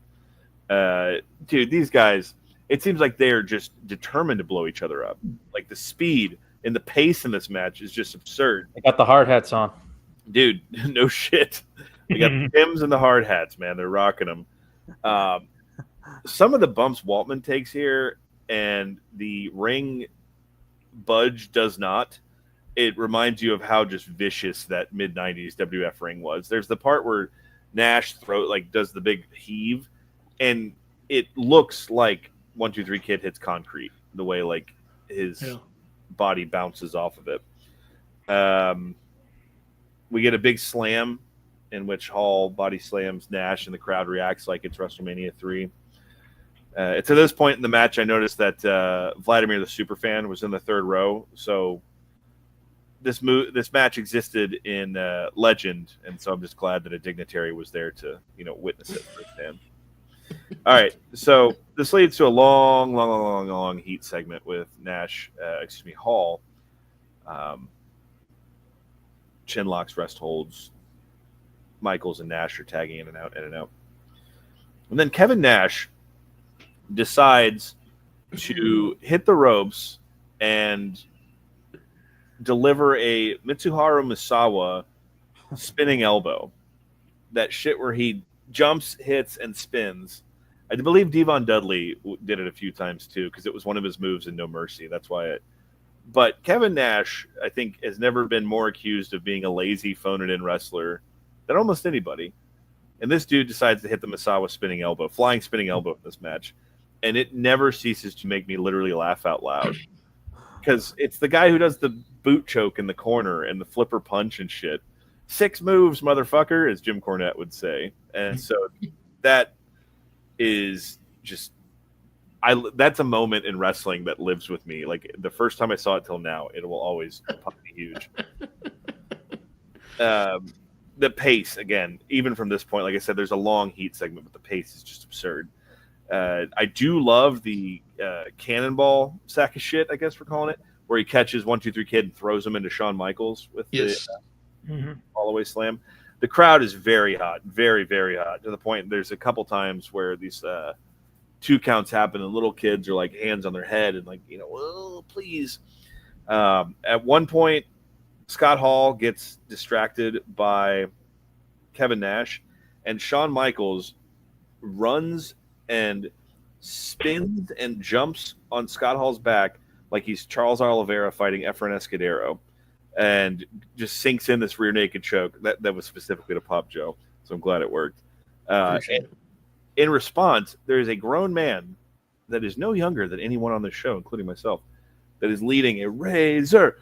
Speaker 3: Dude, these guys, it seems like they're just determined to blow each other up. Like the speed and the pace in this match is just absurd.
Speaker 4: They got the hard hats on.
Speaker 3: Dude, no shit. They got the Tims and the hard hats, man. They're rocking them. Some of the bumps Waltman takes here and the ring budge does not. It reminds you of how just vicious that mid-90s WF ring was. There's the part where Nash does the big heave, and it looks like 1-2-3 Kid hits concrete, the way like his body bounces off of it. We get a big slam in which Hall body slams Nash, and the crowd reacts like it's WrestleMania 3. To this point in the match, I noticed that Vladimir the Superfan was in the third row, so this match existed in Legend, and so I'm just glad that a dignitary was there to witness it firsthand. All right, so this leads to a long heat segment with Hall. Chin locks, rest holds. Michaels and Nash are tagging in and out. And then Kevin Nash decides to hit the ropes and deliver a Mitsuharu Misawa spinning elbow. That shit where he jumps, hits, and spins. I believe Devon Dudley did it a few times too, because it was one of his moves in No Mercy. That's why it. But Kevin Nash, I think, has never been more accused of being a lazy, phone-it-in wrestler than almost anybody. And this dude decides to hit the Misawa flying spinning elbow in this match. And it never ceases to make me literally laugh out loud. Because it's the guy who does the boot choke in the corner and the flipper punch and shit. 6 moves, motherfucker, as Jim Cornette would say. And so that is just that's a moment in wrestling that lives with me. Like the first time I saw it till now, it will always pop me huge. The pace, again, even from this point, like I said, there's a long heat segment, but the pace is just absurd. I do love the cannonball sack of shit, I guess we're calling it, where he catches 1, 2, 3 Kid and throws him into Shawn Michaels with the all-the-way slam. The crowd is very hot, very, very hot, to the point there's a couple times where these 2 counts happen and little kids are like hands on their head and like, oh, please. At one point, Scott Hall gets distracted by Kevin Nash, and Shawn Michaels runs and spins and jumps on Scott Hall's back like he's Charles Oliveira fighting Efren Escudero, and just sinks in this rear naked choke. That was specifically to Pop Joe, so I'm glad it worked. In response, there is a grown man that is no younger than anyone on this show, including myself, that is leading a razor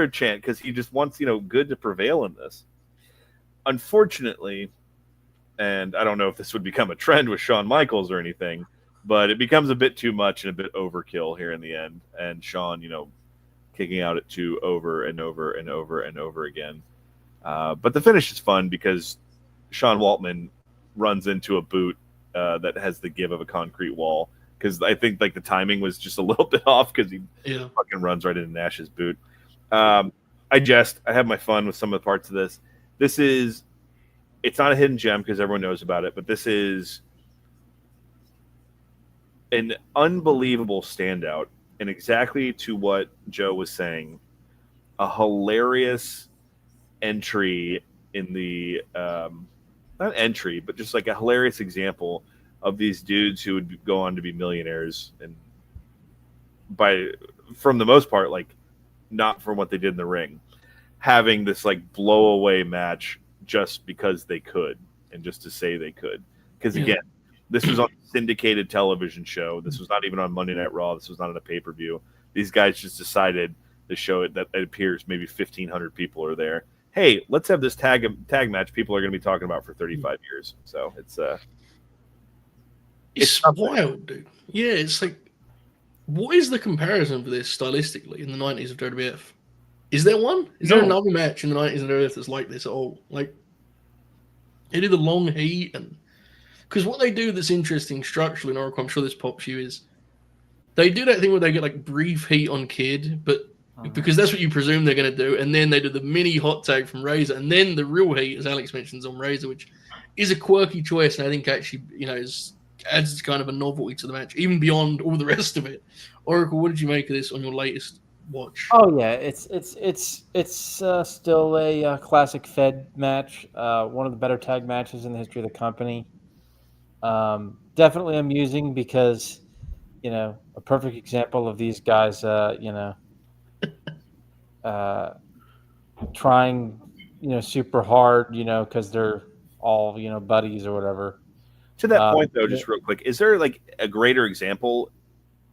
Speaker 3: chant because he just wants, good to prevail in this. Unfortunately, and I don't know if this would become a trend with Shawn Michaels or anything, but it becomes a bit too much and a bit overkill here in the end. And Shawn, kicking out at 2 over and over and over and over again. But the finish is fun because Sean Waltman runs into a boot that has the give of a concrete wall. Because I think the timing was just a little bit off because he fucking runs right into Nash's boot. I have my fun with some of the parts of this. It's not a hidden gem because everyone knows about it, but this is an unbelievable standout, and exactly to what Joe was saying, a hilarious entry in the not entry, but just like a hilarious example of these dudes who would go on to be millionaires, and from the most part, not from what they did in the ring, having this blow away match just because they could and just to say they could. Because again, this was on a syndicated television show. This was not even on Monday Night Raw. This was not on a pay-per-view. These guys just decided to show it that it appears maybe 1,500 people are there. Hey, let's have this tag match people are going to be talking about for 35 years. So
Speaker 1: it's wild, dude. Yeah, it's what is the comparison for this stylistically in the 90s of WWF? Is there one? Is there another match in the 90s of WWF that's like this at all? They do the long heat, and because what they do that's interesting structurally in Oracle, I'm sure this pops you, is they do that thing where they get brief heat on Kid, but because that's what you presume they're going to do, and then they do the mini hot tag from Razor, and then the real heat, as Alex mentions, on Razor, which is a quirky choice, and I think actually adds kind of a novelty to the match, even beyond all the rest of it. Oracle, what did you make of this on your latest watch?
Speaker 4: Oh yeah, it's still a classic Fed match. One of the better tag matches in the history of the company. Definitely amusing because a perfect example of these guys trying super hard because they're all buddies or whatever.
Speaker 3: To that point, though, just real quick, is there a greater example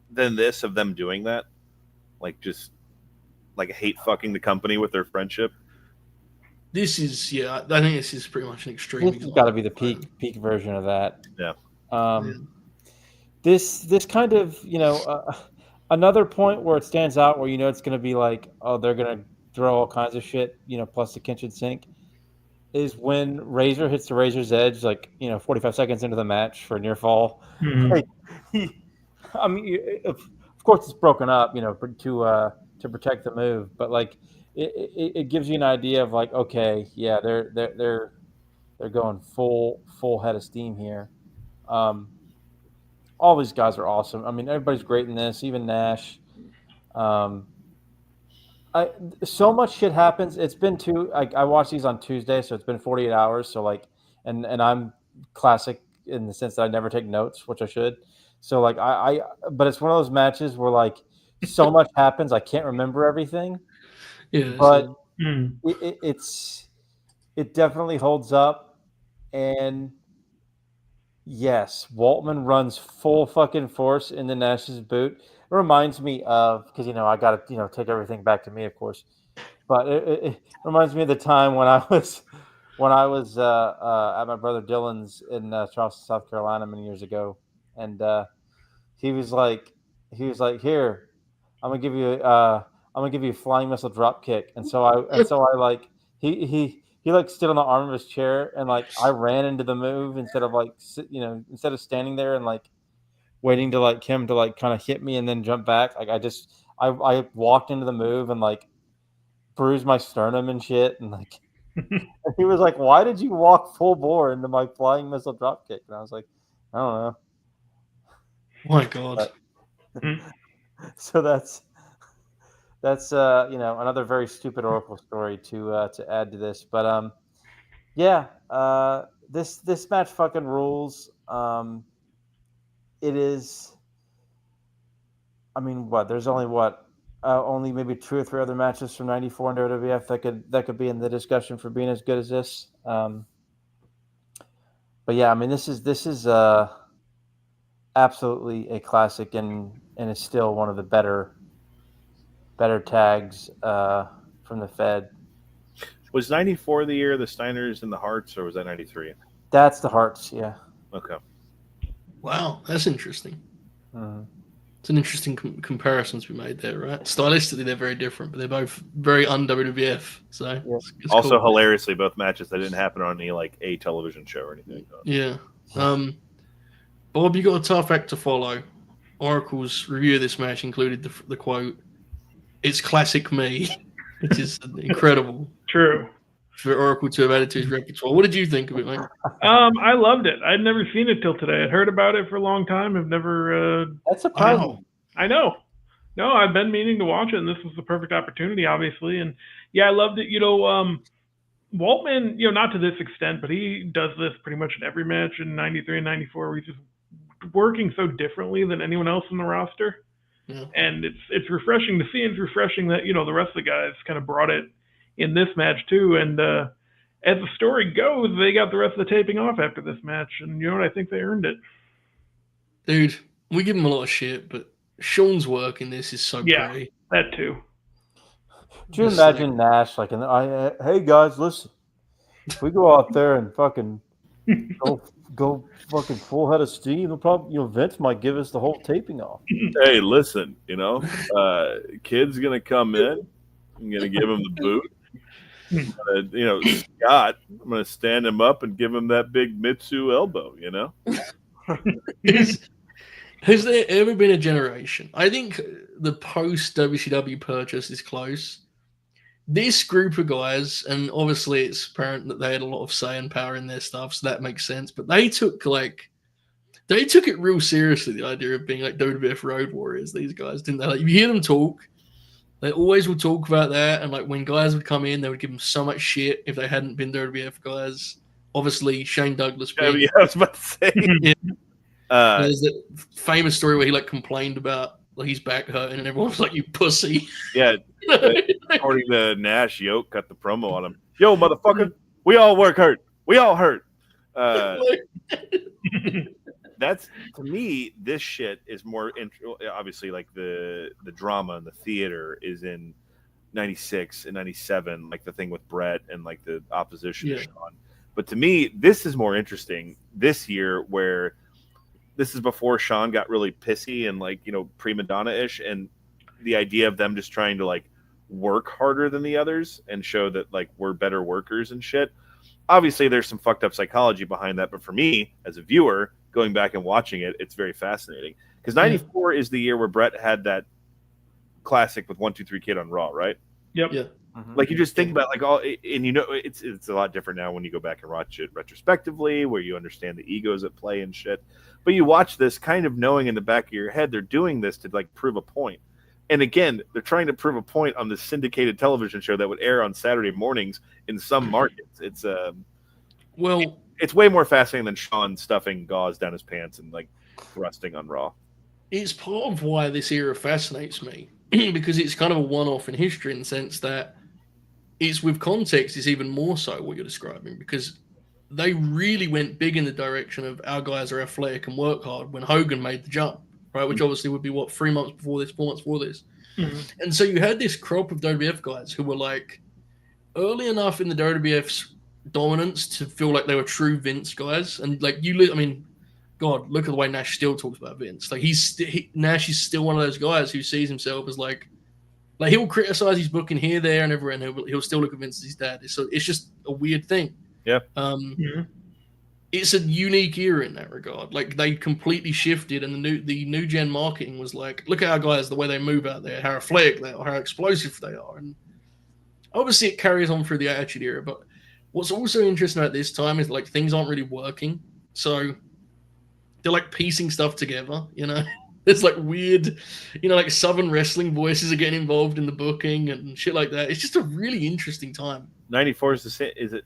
Speaker 3: than this of them doing that? Just hate fucking the company with their friendship?
Speaker 1: This is, I think this is pretty much an extreme.
Speaker 4: This has got to be the peak version of that.
Speaker 3: Yeah.
Speaker 4: This kind of, another point where it stands out where it's going to be they're going to throw all kinds of shit, plus the kitchen sink, is when Razor hits the Razor's Edge, 45 seconds into the match for a near fall.
Speaker 2: Mm-hmm.
Speaker 4: Of course it's broken up, to protect the move, but it gives you an idea of okay, yeah, they're going full head of steam here. All these guys are awesome. I mean, everybody's great in this, even Nash. So much shit happens. It's been I watched these on Tuesday, so it's been 48 hours. So like, and I'm classic in the sense that I never take notes, which I should. So like but it's one of those matches where like so much happens, I can't remember everything.
Speaker 1: Yeah,
Speaker 4: But
Speaker 1: so,
Speaker 4: it definitely holds up. And yes, Waltman runs full fucking force into Nash's boot. It reminds me of, because I got to take everything back to me, of course. But it reminds me of the time when I was at my brother Dylan's in Charleston, South Carolina, many years ago, and he was like, here, I'm gonna give you a flying missile drop kick, and so I like he like stood on the arm of his chair, and like I ran into the move instead of instead of standing there and like waiting to like him to like kind of hit me and then jump back. Like I walked into the move and like bruised my sternum and shit, and like he was like, "Why did you walk full bore into my flying missile drop kick?" And I was like, "I don't know."
Speaker 1: my God.
Speaker 4: So that's another very stupid Oracle story to add to this, but this match fucking rules. It is. I mean, there's only maybe 2 or 3 other matches from '94 in WWF that could be in the discussion for being as good as this. But yeah, I mean, this is absolutely a classic, and it's still one of the better tags from the Fed.
Speaker 3: Was 94 the year of the Steiners and the Hearts, or was that 93?
Speaker 4: That's the Hearts, yeah.
Speaker 3: Okay.
Speaker 1: Wow, that's interesting.
Speaker 4: Mm-hmm.
Speaker 1: It's an interesting comparison to be made there, right? Stylistically, they're very different, but they're both very un-WWF. So
Speaker 3: it's also cool. Hilariously, both matches that didn't happen on any like a television show or anything.
Speaker 1: Yeah. Bob, you got a tough act to follow. Oracle's review of this match included the quote, "It's classic me," which is incredible.
Speaker 2: True.
Speaker 1: For Oracle to have added to his repertoire. What did you think of it, mate?
Speaker 2: I loved it. I'd never seen it till today. I'd heard about it for a long time. I've never.
Speaker 4: That's surprising.
Speaker 1: Wow.
Speaker 2: I know. No, I've been meaning to watch it, and this was the perfect opportunity, obviously. And yeah, I loved it. Waltman, not to this extent, but he does this pretty much in every match in '93 and '94, where he's just working so differently than anyone else in the roster.
Speaker 1: Yeah.
Speaker 2: And it's refreshing to see. And it's refreshing that the rest of the guys kind of brought it in this match too. And as the story goes, they got the rest of the taping off after this match, and you know what? I think they earned it.
Speaker 1: Dude, we give him a lot of shit, but Shawn's work in this is so great.
Speaker 2: That too.
Speaker 4: Do you imagine Nash like, hey guys, listen, if we go out there and fucking go fucking full head of steam, they'll probably, Vince might give us the whole taping off.
Speaker 3: Hey, listen, kid's gonna come in. I'm gonna give him the boot. Scott, I'm gonna stand him up and give him that big Mitsu elbow.
Speaker 1: Has there ever been a generation? I think the post WCW purchase is close. This group of guys, and obviously it's apparent that they had a lot of say and power in their stuff, so that makes sense. But they took it real seriously, the idea of being like WWF Road Warriors. These guys, didn't they? Like, you hear them talk, they always would talk about that. And like when guys would come in, they would give them so much shit if they hadn't been WWF guys. Obviously, Shane Douglas.
Speaker 3: I was about to say.
Speaker 1: Yeah. There's that famous story where he like complained about his back hurting, and everyone was like, "You pussy." Yeah.
Speaker 3: According to Nash, Yoke cut the promo on him. Yo, motherfucker, we all work hurt. We all hurt. That's, to me, this shit is more obviously like the drama and the theater is in 96 and 97, like the thing with Brett and like the opposition to Shawn. But to me, this is more interesting this year, where this is before Shawn got really pissy and like, prima donna-ish, and the idea of them just trying to like work harder than the others and show that like we're better workers and shit. Obviously there's some fucked up psychology behind that, but for me as a viewer going back and watching it, it's very fascinating, because 94 is the year where Brett had that classic with 1, 2, 3 Kid on Raw, right?
Speaker 2: Yep.
Speaker 1: Yeah.
Speaker 4: Mhm.
Speaker 3: Like you just think about like all, and you know it's a lot different now when you go back and watch it retrospectively, where you understand the egos at play and shit. But you watch this kind of knowing in the back of your head they're doing this to like prove a point. And again, they're trying to prove a point on this syndicated television show that would air on Saturday mornings in some markets. It's
Speaker 1: Well,
Speaker 3: it's way more fascinating than Shawn stuffing gauze down his pants and like thrusting on Raw.
Speaker 1: it's part of why this era fascinates me because it's kind of a one-off in history in the sense that it's with context. It's even more so what you're describing because they really went big in the direction of our guys are athletic and work hard when Hogan made the jump, right? Which obviously would be what 3 months before this, 4 months before this, and so you had this crop of WWF guys who were like early enough in the WWF's dominance to feel like they were true Vince guys, and like I mean. God, look at the way Nash still talks about Vince. Like Nash is still one of those guys who sees himself as like he'll criticize his booking here, there, and everywhere, and he'll still look at Vince as his dad. So it's just a weird thing.
Speaker 3: Yeah.
Speaker 1: It's a unique era in that regard. Like they completely shifted, and the new gen marketing was like, look at our guys, the way they move out there, how athletic they are, how explosive they are, and obviously it carries on through the Attitude Era. But what's also interesting at this time is like things aren't really working, so they're like piecing stuff together, you know. There's like weird, you know, like Southern wrestling voices are getting involved in the booking and shit like that. It's just a really interesting time.
Speaker 3: 94 is the same. Is it?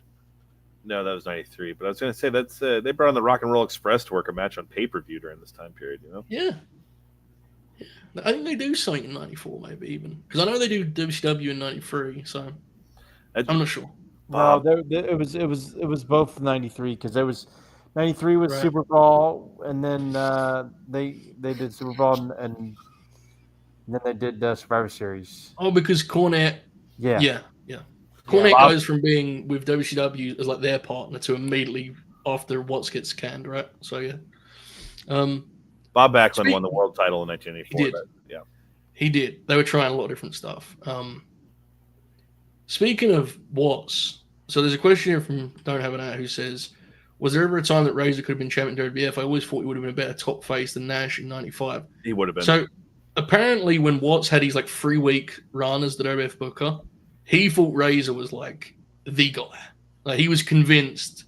Speaker 3: No, that was 93. But I was going to say that's they brought on the Rock and Roll Express to work a match on pay-per-view during this time period. You know?
Speaker 1: Yeah. I think they do something in 94 maybe even because I know they do WCW in 93. So I'm not sure.
Speaker 4: No, it was both 93 because there was 93 was
Speaker 1: Right.
Speaker 4: Super Bowl, and then they did Super Bowl, and then they did Survivor Series.
Speaker 1: Oh, because Cornette.
Speaker 4: Yeah.
Speaker 1: Cornette
Speaker 3: Bob-
Speaker 1: goes from being with WCW as like their partner to immediately after Watts gets canned, right? So yeah.
Speaker 3: Bob Backlund won the world title in 1984.
Speaker 1: He did.
Speaker 3: Yeah.
Speaker 1: He did. They were trying a lot of different stuff. Speaking of Watts, so there's a question here from Don't Have an Out who says, was there ever a time that Razor could have been champion in WWF? I always thought he would have been a better top face than Nash in 95.
Speaker 3: He would have been.
Speaker 1: So apparently when Watts had his like 3-week run as the WWF booker, he thought Razor was like the guy. Like he was convinced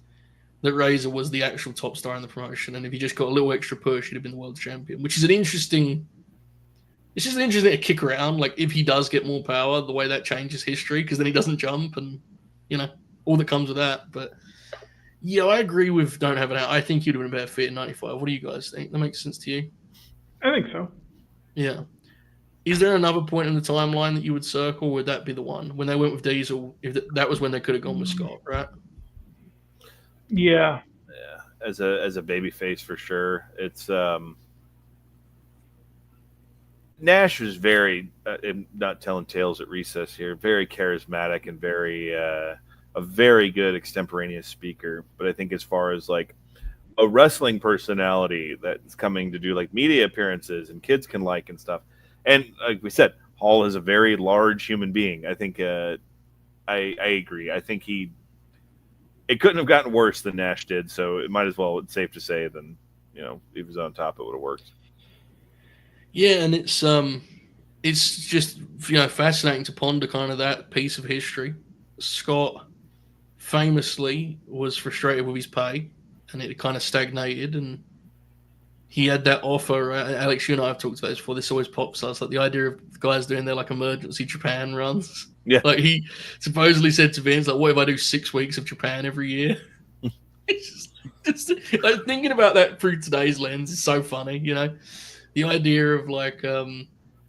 Speaker 1: that Razor was the actual top star in the promotion. And if he just got a little extra push, he'd have been the world champion, which is it's just an interesting thing to kick around. Like if he does get more power, the way that changes history, because then he doesn't jump and, you know, all that comes with that. But yeah, I agree with Don't Have It Out. I think he'd have been a better fit in 95. What do you guys think? That makes sense to you?
Speaker 2: I think so.
Speaker 1: Yeah. Is there another point in the timeline that you would circle? Would that be the one when they went with Diesel? If that was when they could have gone with Scott, right?
Speaker 2: Yeah.
Speaker 3: Yeah, as a baby face for sure. It's Nash was very not telling tales at recess here. Very charismatic and very a very good extemporaneous speaker. But I think as far as like a wrestling personality that's coming to do like media appearances and kids can like and stuff. And like we said, Hall is a very large human being. I think I agree. I think it couldn't have gotten worse than Nash did. So it might as well, it's safe to say, then, you know, if he was on top, it would have worked.
Speaker 1: Yeah, and it's just, you know, fascinating to ponder kind of that piece of history. Scott famously was frustrated with his pay, and it kind of stagnated, and he had that offer. Alex, you and I have talked about this before. This always pops us, like the idea of guys doing their like emergency Japan runs.
Speaker 3: Yeah,
Speaker 1: like he supposedly said to Vince, like, "What if I do 6 weeks of Japan every year?" It's just like, thinking about that through today's lens is so funny, you know. The idea of like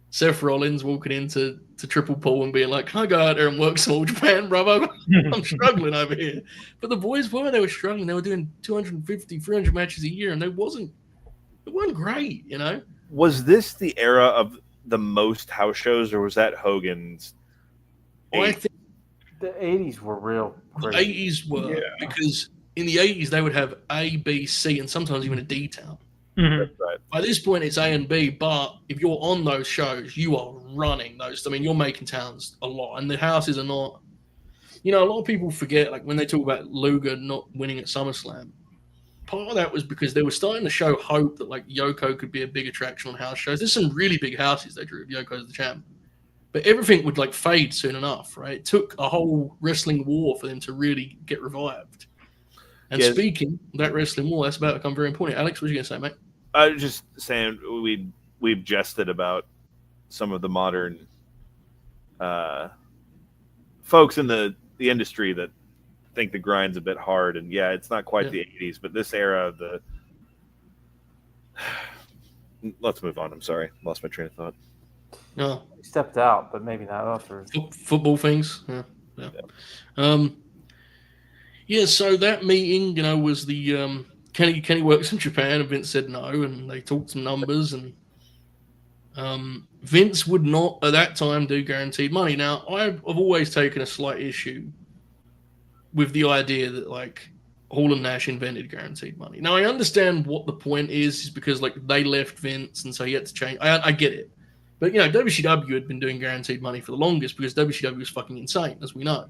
Speaker 1: Seth Rollins walking into Triple Pull and being like, "Can I go out there and work some All Japan, brother? I'm struggling over here." But the boys they were struggling. They were doing 250, 300 matches a year, and it wasn't great, you know.
Speaker 3: Was this the era of the most house shows, or was that Hogan's?
Speaker 1: I think
Speaker 4: the 80s were real
Speaker 1: the
Speaker 4: crazy.
Speaker 1: 80s were, because in the 80s they would have A, B, C, and sometimes even a D town.
Speaker 2: Mm-hmm.
Speaker 3: Right.
Speaker 1: By this point, it's A and B, but if you're on those shows, you are running those. I mean, you're making towns a lot, and the houses are not. You know, a lot of people forget, like when they talk about Luger not winning at SummerSlam, part of that was because they were starting to show hope that like Yoko could be a big attraction on house shows. There's some really big houses they drew if Yoko as the champ. but everything would like fade soon enough, right? It took a whole wrestling war for them to really get revived. And speaking of that wrestling war, that's about to become very important. Alex, what are you going to say, mate?
Speaker 3: I was just saying we've jested about some of the modern folks in the industry that think the grind's a bit hard, and yeah, it's not quite the 80s, but this era of the let's move on. I'm sorry, lost my train of thought.
Speaker 1: No,
Speaker 4: He stepped out, but maybe not after.
Speaker 1: Football things. Yeah. So that meeting, was the Kenny works in Japan, and Vince said no, and they talked some numbers, and Vince would not at that time do guaranteed money. Now, I've always taken a slight issue with the idea that like Hall and Nash invented guaranteed money. Now, I understand what the point is because like they left Vince, and so he had to change. I get it. But, WCW had been doing guaranteed money for the longest because WCW was fucking insane, as we know.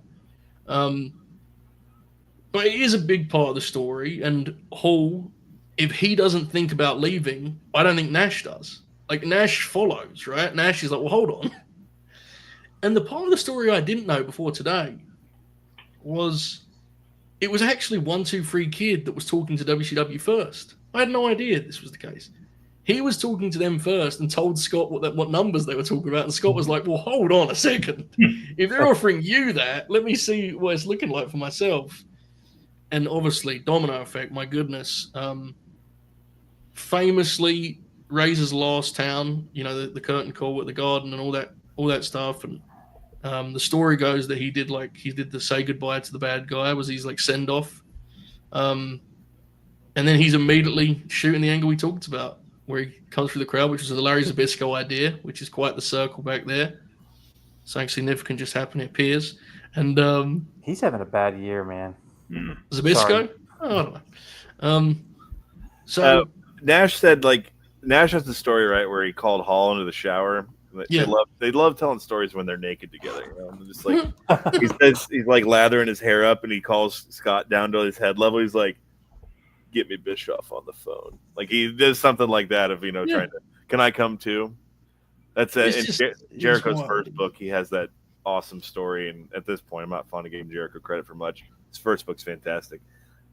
Speaker 1: But it is a big part of the story. And Hall, if he doesn't think about leaving, I don't think Nash does. Like, Nash follows, right? Nash is like, well, hold on. And the part of the story I didn't know before today was it was actually 123 Kid that was talking to WCW first. I had no idea this was the case. He was talking to them first and told Scott what numbers they were talking about. And Scott was like, well, hold on a second. If they're offering you that, let me see what it's looking like for myself. And obviously, domino effect, my goodness. Famously, Razor's last town, the curtain call at the Garden and all that stuff. And the story goes that he did the say goodbye to the bad guy, was his like send off. And then he's immediately shooting the angle we talked about, where he comes through the crowd, which was the Larry Zbyszko idea, which is quite the circle back there. Something significant just happened, it appears. And
Speaker 4: he's having a bad year, man.
Speaker 1: Zbyszko? I don't know. So
Speaker 3: Nash said, Nash has the story, right, where he called Hall into the shower.
Speaker 1: Yeah.
Speaker 3: They love telling stories when they're naked together. Just like he says, he's like lathering his hair up, and he calls Scott down to his head level. He's like, "Get me Bischoff on the phone." Like he does something like that of trying to. Can I come too? That's in Jericho's first book. He has that awesome story, and at this point, I'm not fond of giving Jericho credit for much. His first book's fantastic,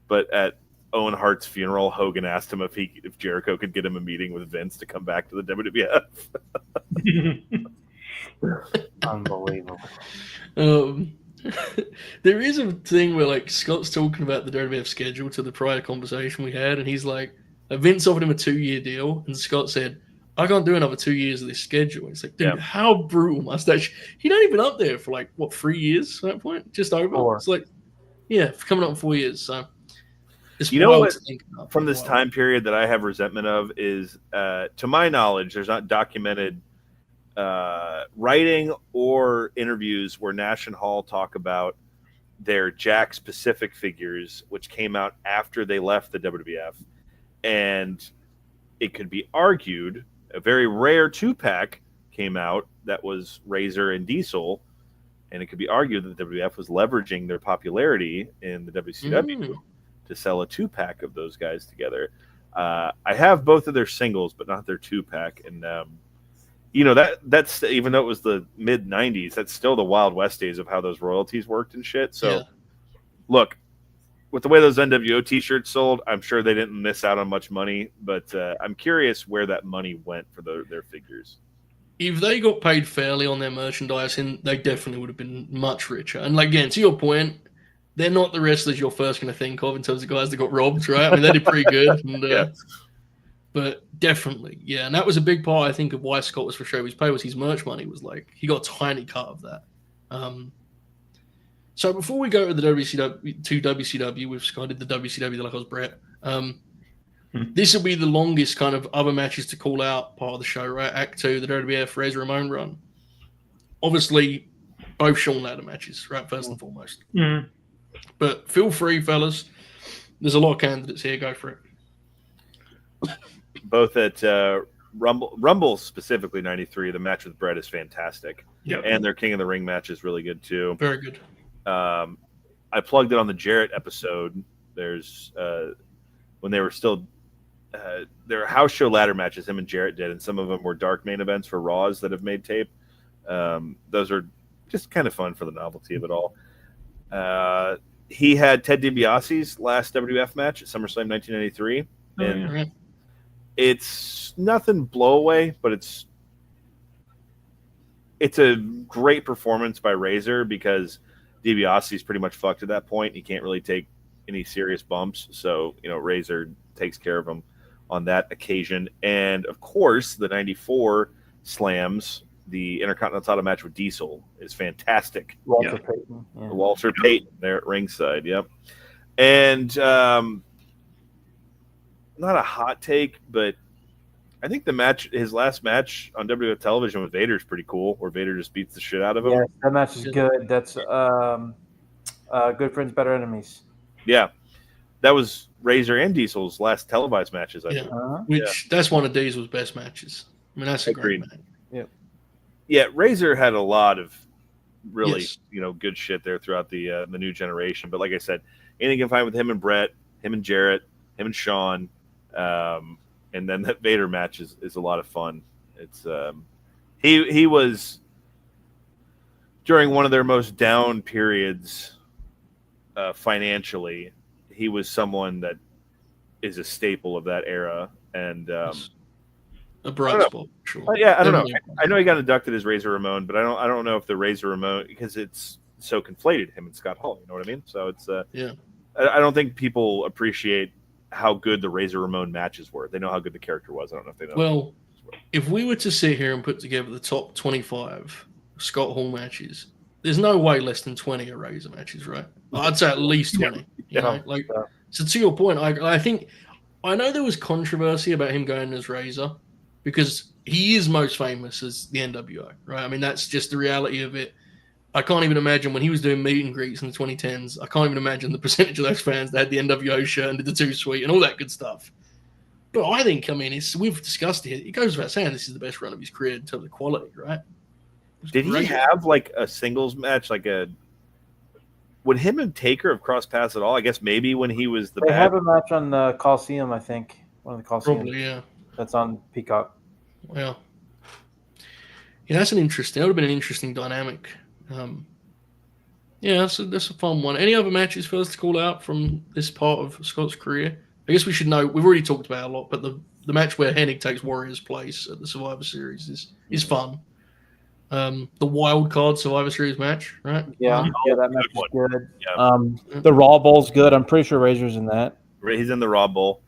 Speaker 3: but at Owen Hart's funeral, Hogan asked him if Jericho could get him a meeting with Vince to come back to the WWF.
Speaker 4: Unbelievable.
Speaker 1: There is a thing where like Scott's talking about the WWF schedule to the prior conversation we had, and he's like, Vince offered him a 2-year deal, and Scott said, I can't do another 2 years of this schedule. It's like, dude, how brutal must that? He'd only been up there for like 3 years at that point, just over.
Speaker 4: 4.
Speaker 1: It's like, coming up in 4 years. So it's
Speaker 3: what? From this time period that I have resentment of is, to my knowledge, there's not documented writing or interviews where Nash and Hall talk about their Jakks Pacific figures, which came out after they left the WWF, and it could be argued a very rare 2-pack came out that was Razor and Diesel, and it could be argued that the WWF was leveraging their popularity in the WCW to sell a 2-pack of those guys together. I have both of their singles, but not their 2-pack, and that's even though it was the mid 90s, that's still the Wild West days of how those royalties worked and shit. So look, with the way those NWO t-shirts sold, I'm sure they didn't miss out on much money, but I'm curious where that money went for their figures.
Speaker 1: If they got paid fairly on their merchandising, they definitely would have been much richer. And again, to your point, they're not the wrestlers you're first going to think of in terms of guys that got robbed, right? I mean, they did pretty good. And, but definitely, and that was a big part, I think, of why Scott was frustrated with his pay, was his merch money was he got a tiny cut of that. So before we go to the WCW, we've Scott did the WCW like I was Brett. This will be the longest kind of other matches to call out part of the show, right? Act 2, the WWF Razor Ramon run. Obviously, both Shawn ladder matches, right? First and foremost. But feel free, fellas. There's a lot of candidates here. Go for it.
Speaker 3: Both at Rumble specifically 93, the match with Brett is fantastic. And their King of the Ring match is really good too.
Speaker 1: Very good.
Speaker 3: I plugged it on the Jarrett episode. There's when they were still there are house show ladder matches him and Jarrett did, and some of them were dark main events for Raws that have made tape. Those are just kind of fun for the novelty of it all. He had Ted DiBiase's last WWF match at SummerSlam 1993, and it's nothing blowaway, but it's a great performance by Razor because DiBiase's pretty much fucked at that point. He can't really take any serious bumps, so Razor takes care of him on that occasion. And of course, the '94 slams, the Intercontinental title match with Diesel is fantastic.
Speaker 4: Walter Payton. Yeah.
Speaker 3: Walter Payton there at ringside. Yep. And not a hot take, but I think his last match on WWF television with Vader is pretty cool, where Vader just beats the shit out of him.
Speaker 4: Yeah, that match is good. That's Good Friends, Better Enemies.
Speaker 3: Yeah. That was Razor and Diesel's last televised matches, I think.
Speaker 1: Which that's one of Diesel's best matches. I mean, that's a great match.
Speaker 3: Yeah, Razor had a lot of really, good shit there throughout the new generation. But like I said, anything you can find with him and Brett, him and Jarrett, him and Shawn, and then that Vader match is a lot of fun. It's he was during one of their most down periods financially. He was someone that is a staple of that era, and
Speaker 1: a bright spot. Sure.
Speaker 3: I don't know. I know he got inducted as Razor Ramon, but I don't know if the Razor Ramon, because it's so conflated, him and Scott Hall. You know what I mean? So it's I don't think people appreciate how good the Razor Ramon matches were. They know how good the character was. I don't know if they know.
Speaker 1: Well, if we were to sit here and put together the top 25 Scott Hall matches, there's no way less than 20 are Razor matches, right? I'd say at least 20. So to your point, I think I know there was controversy about him going as Razor because he is most famous as the NWO, right? I mean, that's just the reality of it. I can't even imagine when he was doing meet and greets in the 2010s. I can't even imagine the percentage of those fans that had the NWO shirt and did the Too Sweet and all that good stuff. But I think, we've discussed it. It goes without saying this is the best run of his career in terms of quality, right?
Speaker 3: Did he have like a singles match, would him and Taker have crossed paths at all? I guess maybe when he was
Speaker 4: They have a match on the Coliseum, I think. One of the Coliseum.
Speaker 1: Probably, yeah.
Speaker 4: That's on Peacock.
Speaker 1: Well, yeah, that would have been an interesting dynamic. That's a fun one. Any other matches for us to call out from this part of Scott's career? I guess we should know. We've already talked about it a lot, but the match where Hennig takes Warrior's place at the Survivor Series is fun. The wild card Survivor Series match, right?
Speaker 4: Yeah, that match is good.
Speaker 3: Yeah.
Speaker 4: The Raw Bowl's good. I'm pretty sure Razor's in that.
Speaker 3: He's in the Raw Bowl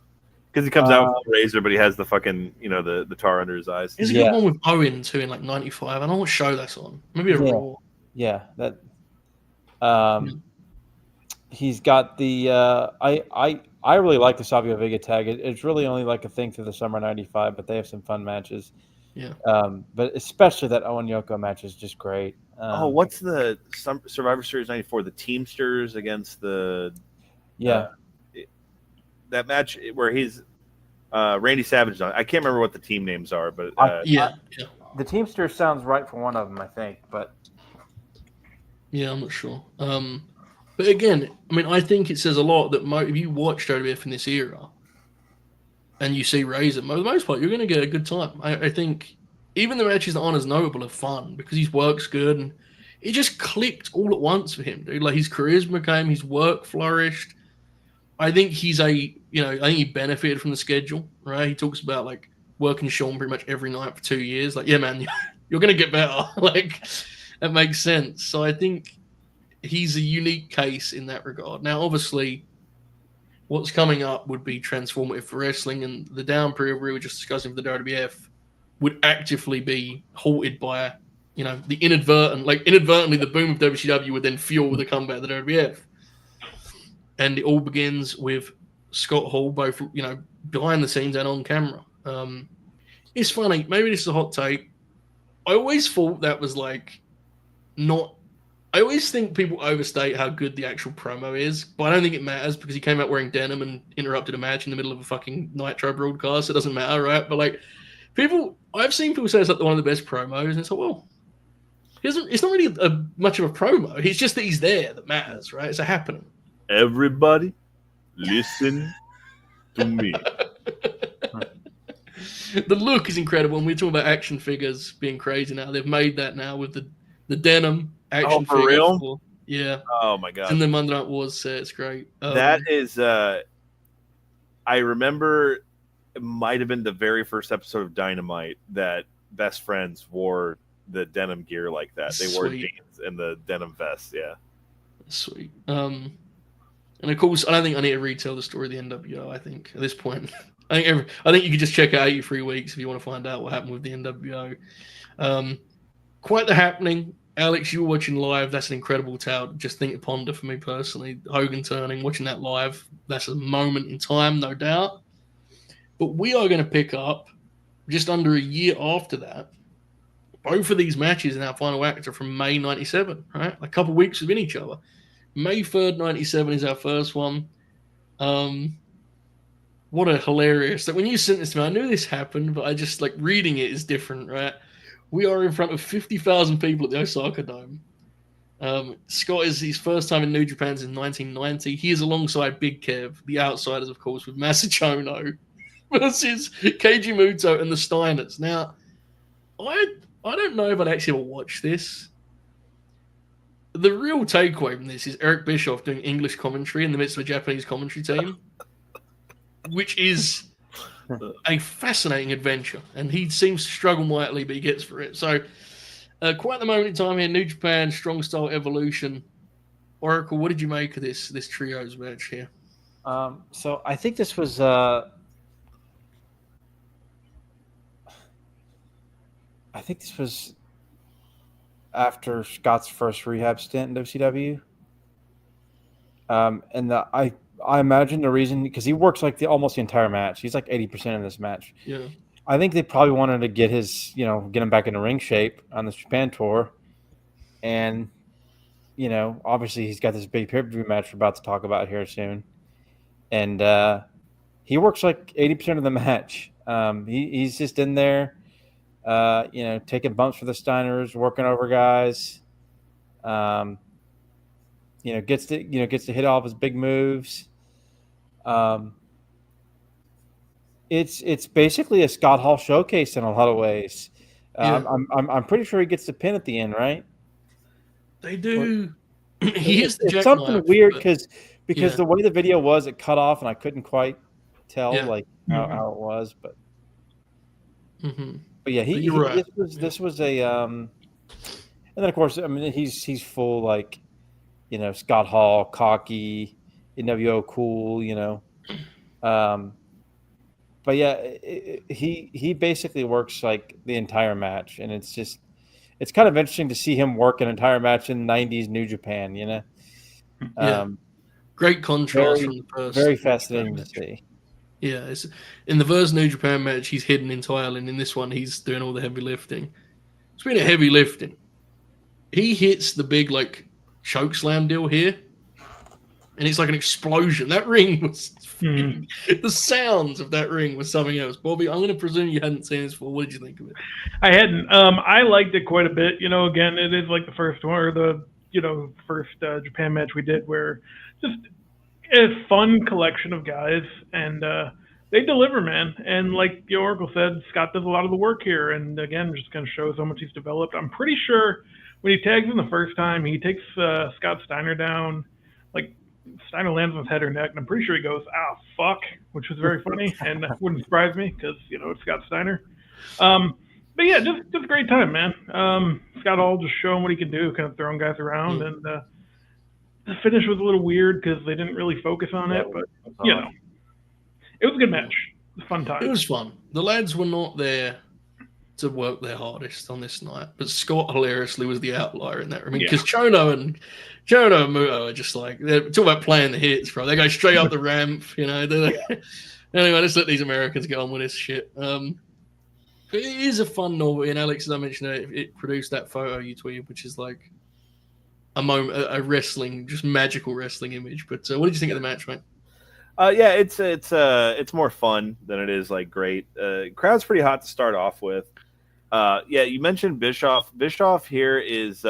Speaker 3: because he comes out with the Razor, but he has the fucking the tar under his eyes.
Speaker 1: There's a good one with Owen too in like '95. I don't know what show that's on. Maybe a Raw.
Speaker 4: Yeah, that. He's got the. I really like the Savio Vega tag. It's really only like a thing through the summer '95, but they have some fun matches.
Speaker 1: Yeah.
Speaker 4: But especially that Owen Yoko match is just great.
Speaker 3: What's the Survivor Series '94? The Teamsters against the. That match where he's Randy Savage on. I can't remember what the team names are, but
Speaker 4: the Teamsters sounds right for one of them, I think, but.
Speaker 1: Yeah, I'm not sure. But again, I think it says a lot that if you watch WWF in this era and you see Razor, for the most part, you're going to get a good time. I think even the matches that aren't as notable are fun because his work's good and it just clicked all at once for him, dude. Like his charisma came, his work flourished. I think I think he benefited from the schedule, right? He talks about like working Shawn pretty much every night for 2 years. Like, yeah, man, you're going to get better. Like, that makes sense. So I think he's a unique case in that regard. Now, obviously, what's coming up would be transformative for wrestling, and the down period we were just discussing with the WWF would actively be halted by, the inadvertently the boom of WCW would then fuel the comeback of the WWF. And it all begins with Scott Hall, both, behind the scenes and on camera. It's funny. Maybe this is a hot take. I always thought that was I always think people overstate how good the actual promo is, but I don't think it matters because he came out wearing denim and interrupted a match in the middle of a fucking Nitro broadcast. It doesn't matter, right? But I've seen people say it's like one of the best promos, and it's like, well, it's not really much of a promo. It's just that he's there that matters, right? It's a happening.
Speaker 3: Everybody, listen to me.
Speaker 1: The look is incredible. And we're talking about action figures being crazy now. They've made that now with the denim action
Speaker 3: for
Speaker 1: figure.
Speaker 3: real?
Speaker 1: Yeah.
Speaker 3: Oh my
Speaker 1: It's
Speaker 3: god.
Speaker 1: in the Monday Night Wars set. It's great.
Speaker 3: That is I remember it might have been the very first episode of Dynamite that Best Friends wore the denim gear like that. They wore jeans and the denim vest. Yeah.
Speaker 1: Sweet. And of course, I don't think I need to retell the story of the NWO. I think at this point, I think you could just check out 83 Weeks if you want to find out what happened with the NWO. Quite the happening. Alex, you were watching live. That's an incredible tale. Just think of ponder for me personally. Hogan turning, watching that live. That's a moment in time, no doubt. But we are going to pick up just under a year after that. Both of these matches in our final act are from May 97, right? A couple of weeks within each other. May 3rd, 97 is our first one. What a hilarious... That when you sent this to me, I knew this happened, but I just, like, reading it is different, right? We are in front of 50,000 people at the Osaka Dome. Scott is his first time in New Japan since 1990. He is alongside Big Kev, the Outsiders, of course, with Chono versus Keiji Muto and the Steiners. Now, I don't know if I'd actually ever watch this. The real takeaway from this is Eric Bischoff doing English commentary in the midst of a Japanese commentary team, which is a fascinating adventure. And he seems to struggle mightily, but he gets for it. So, quite the moment in time here, New Japan, Strong Style Evolution. Oracle, what did you make of this trios match here?
Speaker 4: So I think this was after Scott's first rehab stint in WCW. And I imagine the reason, because he works like almost the entire match. He's like 80% in this match.
Speaker 1: Yeah.
Speaker 4: I think they probably wanted to get him back into ring shape on this Japan tour. And, obviously he's got this big pay-per-view match we're about to talk about here soon. And he works like 80% of the match. He's just in there, taking bumps for the Steiners, working over guys. Gets to hit all of his big moves. It's basically a Scott Hall showcase in a lot of ways.
Speaker 1: Yeah.
Speaker 4: I'm pretty sure he gets the pin at the end, right?
Speaker 1: They do. It's
Speaker 4: something weird because the way the video was, it cut off and I couldn't quite tell how it was, but but yeah,
Speaker 1: right.
Speaker 4: This was a and then of course, I mean, he's full like, Scott Hall, cocky, NWO cool, but yeah, he basically works like the entire match, and it's kind of interesting to see him work an entire match in 90s New Japan,
Speaker 1: Great contrast from the first.
Speaker 4: Very fascinating to see.
Speaker 1: Yeah, it's, in the first New Japan match, he's hidden entirely, and in this one, he's doing all the heavy lifting. Speaking of heavy lifting, he hits the big choke slam deal here, and it's like an explosion. That ring was the sounds of that ring was something else. Bobby, I'm going to presume you hadn't seen this before. What did you think of it?
Speaker 2: I hadn't. I liked it quite a bit. Again, it is like the first one, or the first Japan match we did, where just a fun collection of guys, and they deliver, man. And like the Oracle said, Scott does a lot of the work here, and again, just kind of shows how much he's developed. I'm pretty sure when he tags in the first time, he takes Scott Steiner down. Like, Steiner lands on his head or neck, and I'm pretty sure he goes, "Ah, fuck," which was very funny, and wouldn't surprise me because it's Scott Steiner. But yeah, just a great time, man. Scott Hall just showing what he can do, kind of throwing guys around, and the finish was a little weird because they didn't really focus on it, but it was a good match. It was a fun time.
Speaker 1: It was fun. The lads were not there to work their hardest on this night, but Scott hilariously was the outlier in that. I mean, because Chono and Muto are just they're talking about playing the hits, bro. They go straight up the ramp, Anyway, let's let these Americans get on with this shit. It is a fun novelty, and Alex, as I mentioned, it produced that photo you tweeted, which is like a moment, a wrestling, just magical wrestling image. But what did you think of the match, mate?
Speaker 3: Yeah, it's more fun than it is great. Crowd's pretty hot to start off with. Yeah, you mentioned Bischoff. Bischoff here is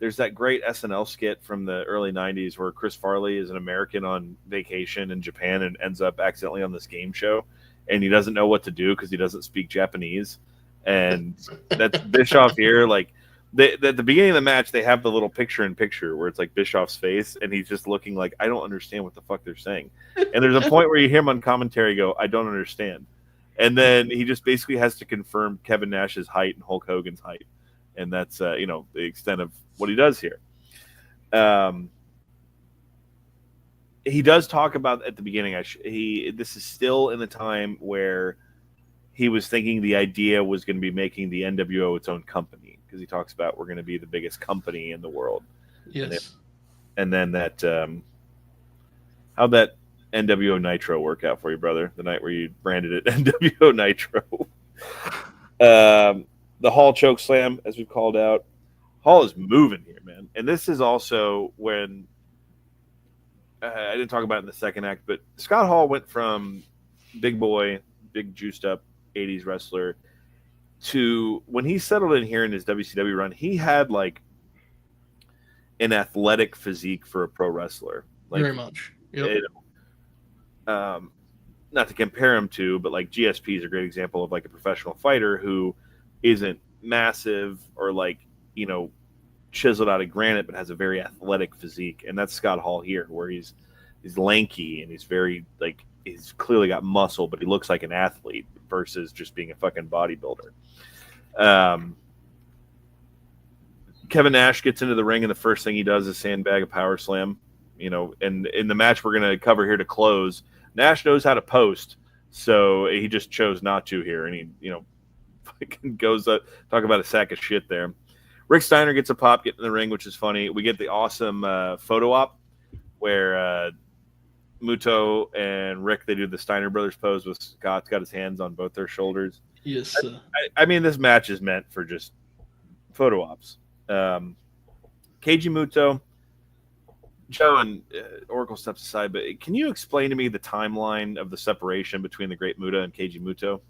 Speaker 3: there's that great SNL skit from the early 90s where Chris Farley is an American on vacation in Japan and ends up accidentally on this game show. and he doesn't know what to do because he doesn't speak Japanese. And that's Bischoff here. Like at the beginning of the match, they have the little picture-in-picture where it's like Bischoff's face, and he's just looking like, I don't understand what the fuck they're saying. And there's a point where you hear him on commentary go, I don't understand. And then he just basically has to confirm Kevin Nash's height and Hulk Hogan's height. And that's, the extent of what he does here. He does talk about at the beginning, this is still in the time where he was thinking the idea was going to be making the NWO its own company, because he talks about we're going to be the biggest company in the world.
Speaker 1: Yes.
Speaker 3: And then that, how'd that NWO Nitro work out for you, brother? The night where you branded it NWO Nitro. The Hall choke slam, as we've called out. Hall is moving here, man. And this is also when I didn't talk about it in the second act, but Scott Hall went from big boy, big juiced up 80s wrestler to when he settled in here in his WCW run, he had like an athletic physique for a pro wrestler. Like,
Speaker 1: very much. Yep.
Speaker 3: Not to compare him to, but like GSP is a great example of like a professional fighter who isn't massive or like, chiseled out of granite, but has a very athletic physique. And that's Scott Hall here, where he's lanky and he's very like, he's clearly got muscle, but he looks like an athlete versus just being a fucking bodybuilder. Kevin Nash gets into the ring, and the first thing he does is sandbag a power slam. And in the match we're going to cover here to close, Nash knows how to post, so he just chose not to here, and he, fucking goes up, talk about a sack of shit there. Rick Steiner gets a pop, getting in the ring, which is funny. We get the awesome photo op where Muto and Rick, they do the Steiner Brothers pose with Scott's got his hands on both their shoulders.
Speaker 1: Yes, sir.
Speaker 3: I mean, this match is meant for just photo ops. Keiji Muto, Joe and Oracle steps aside, but can you explain to me the timeline of the separation between the Great Muta and Keiji Muto?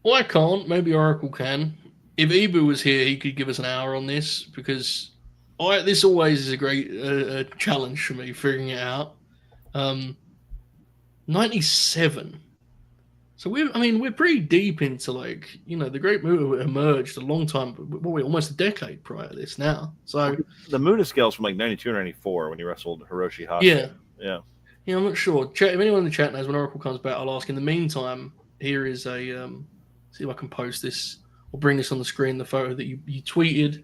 Speaker 1: Well, I can't. Maybe Oracle can. If Ibu was here, he could give us an hour on this, because this always is a great challenge for me, figuring it out. 97. So we're pretty deep into the Great Muta emerged a long time, almost a decade prior to this now. So
Speaker 3: the Muta scale's from like 92 or 94 when he wrestled Hiroshi Hase. Yeah.
Speaker 1: I'm not sure. If anyone in the chat knows when Oracle comes back, I'll ask. In the meantime, here is a see if I can post this or bring this on the screen. The photo that you tweeted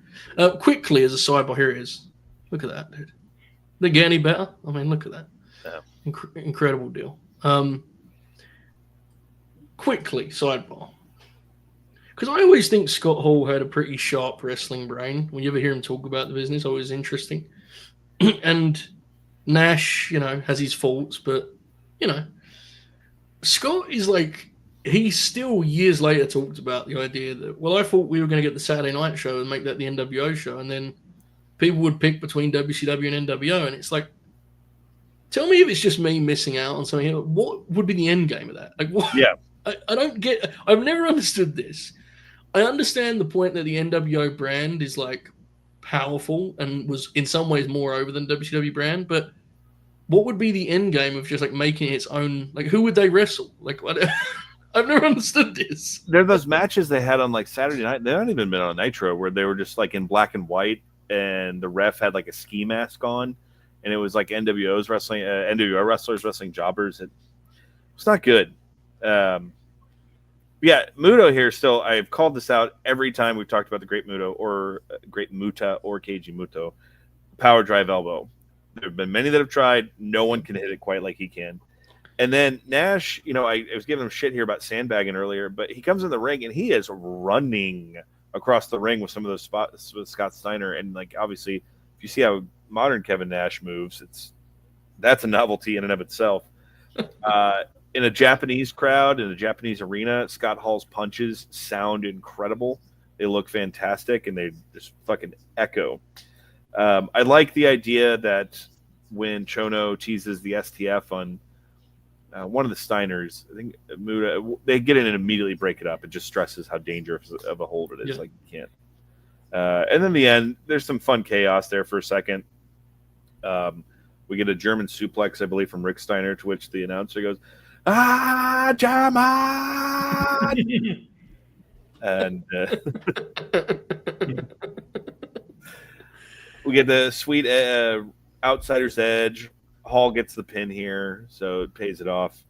Speaker 1: quickly as a sidebar. Here it is. Look at that, dude. Did they get any better? I mean, look at that. Yeah. Incredible deal. Quickly, sidebar. Because I always think Scott Hall had a pretty sharp wrestling brain. When you ever hear him talk about the business, always interesting. And Nash, has his faults, but, Scott is he still years later talked about the idea that, I thought we were going to get the Saturday night show and make that the NWO show, and then people would pick between WCW and NWO, and it's like, tell me if it's just me missing out on something. What would be the end game of that? What?
Speaker 3: Yeah.
Speaker 1: I don't get. I've never understood this. I understand the point that the NWO brand is powerful and was in some ways more over than WCW brand, but what would be the end game of just making its own? Who would they wrestle? I've never understood this.
Speaker 3: There are those matches they had on Saturday night. They haven't even been on Nitro, where they were just in black and white, and the ref had a ski mask on, and it was NWO wrestlers wrestling jobbers. It's not good. Yeah, Muto here still. I've called this out every time we've talked about the Great Muto or Great Muta or Keiji Muto. Power drive elbow. There have been many that have tried. No one can hit it quite like he can. And then Nash, I was giving him shit here about sandbagging earlier, but he comes in the ring and he is running across the ring with some of those spots with Scott Steiner. And obviously, if you see how modern Kevin Nash moves, that's a novelty in and of itself. In a Japanese crowd, in a Japanese arena, Scott Hall's punches sound incredible. They look fantastic, and they just fucking echo. I like the idea that when Chono teases the STF on one of the Steiners, I think Muta, they get in and immediately break it up. It just stresses how dangerous of a hold it is.
Speaker 1: Yeah.
Speaker 3: You can't. And then the end, there's some fun chaos there for a second. We get a German suplex, I believe, from Rick Steiner, to which the announcer goes, German! And we get the sweet outsider's edge. Hall gets the pin here, so it pays it off.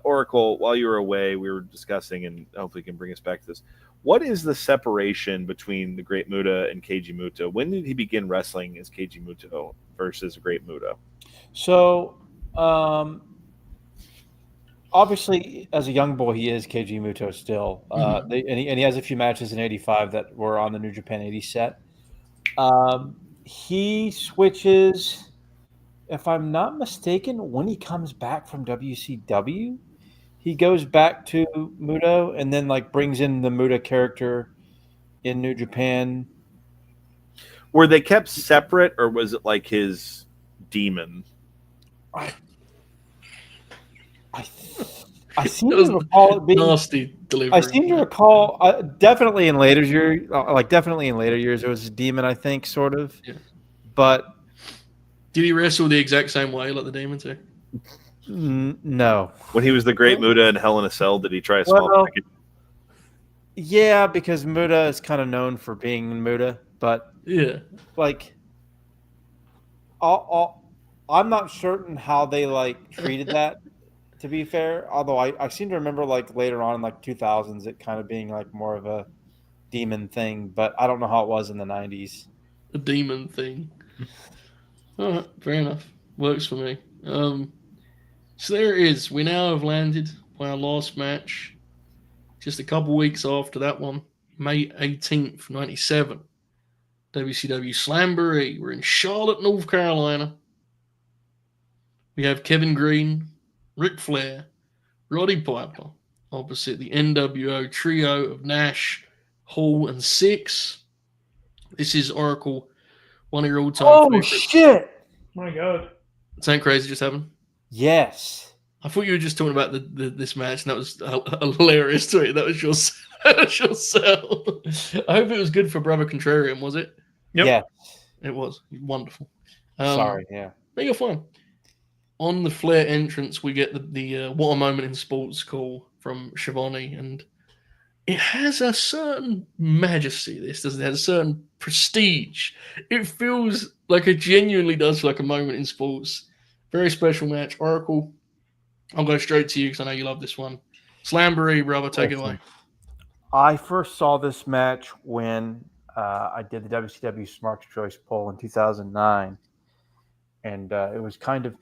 Speaker 3: Oracle, while you were away, we were discussing, and hopefully can bring us back to this. What is the separation between the Great Muta and Keiji Muto? When did he begin wrestling as Keiji Muto versus Great Muta?
Speaker 4: So, obviously, as a young boy, he is Keiji Muto still. And he has a few matches in '85 that were on the New Japan '80 set. He switches, if I'm not mistaken, when he comes back from WCW, he goes back to Muto and then like brings in the Muta character in New Japan.
Speaker 3: Were they kept separate, or was it like his demon?
Speaker 4: I seem to recall it being
Speaker 1: nasty delivery.
Speaker 4: I seem to recall definitely in later years, it was a demon, I think, sort of.
Speaker 1: Yeah.
Speaker 4: But
Speaker 1: did he wrestle the exact same way like the demon too?
Speaker 4: No.
Speaker 3: When he was the Great Muta in Hell in a Cell, did he try a small package?
Speaker 4: Yeah, because Muta is kind of known for being Muta, but
Speaker 1: yeah,
Speaker 4: like, I'm not certain how they like treated that. To be fair, although I seem to remember like later on in like 2000s it kind of being like more of a demon thing, but I don't know how it was in the 90s.
Speaker 1: A demon thing. All right, fair enough. Works for me. So there it is. We now have landed by our last match. Just a couple weeks after that one, May 18th, 97. WCW Slamboree. We're in Charlotte, North Carolina. We have Kevin Greene, Ric Flair, Roddy Piper, opposite the NWO trio of Nash, Hall, and Six. This is Oracle, one of your all-time favorites.
Speaker 4: Oh, shit!
Speaker 2: My God.
Speaker 1: Something crazy just happened?
Speaker 4: Yes.
Speaker 1: I thought you were just talking about this match, and that was hilarious to me. That was your sell. I hope it was good for Brother Contrarian, was it?
Speaker 2: Yep.
Speaker 4: Yeah.
Speaker 1: It was. Wonderful.
Speaker 4: Sorry, yeah.
Speaker 1: But you're fine. On the Flair entrance, we get the What a Moment in Sports call from Schiavone, and it has a certain majesty, this, doesn't it? It has a certain prestige. It feels like it genuinely does feel like a moment in sports. Very special match. Oracle, I'll go straight to you because I know you love this one. Slamboree, brother, take it away.
Speaker 4: I first saw this match when I did the WCW Smart's Choice poll in 2009. And it was kind of,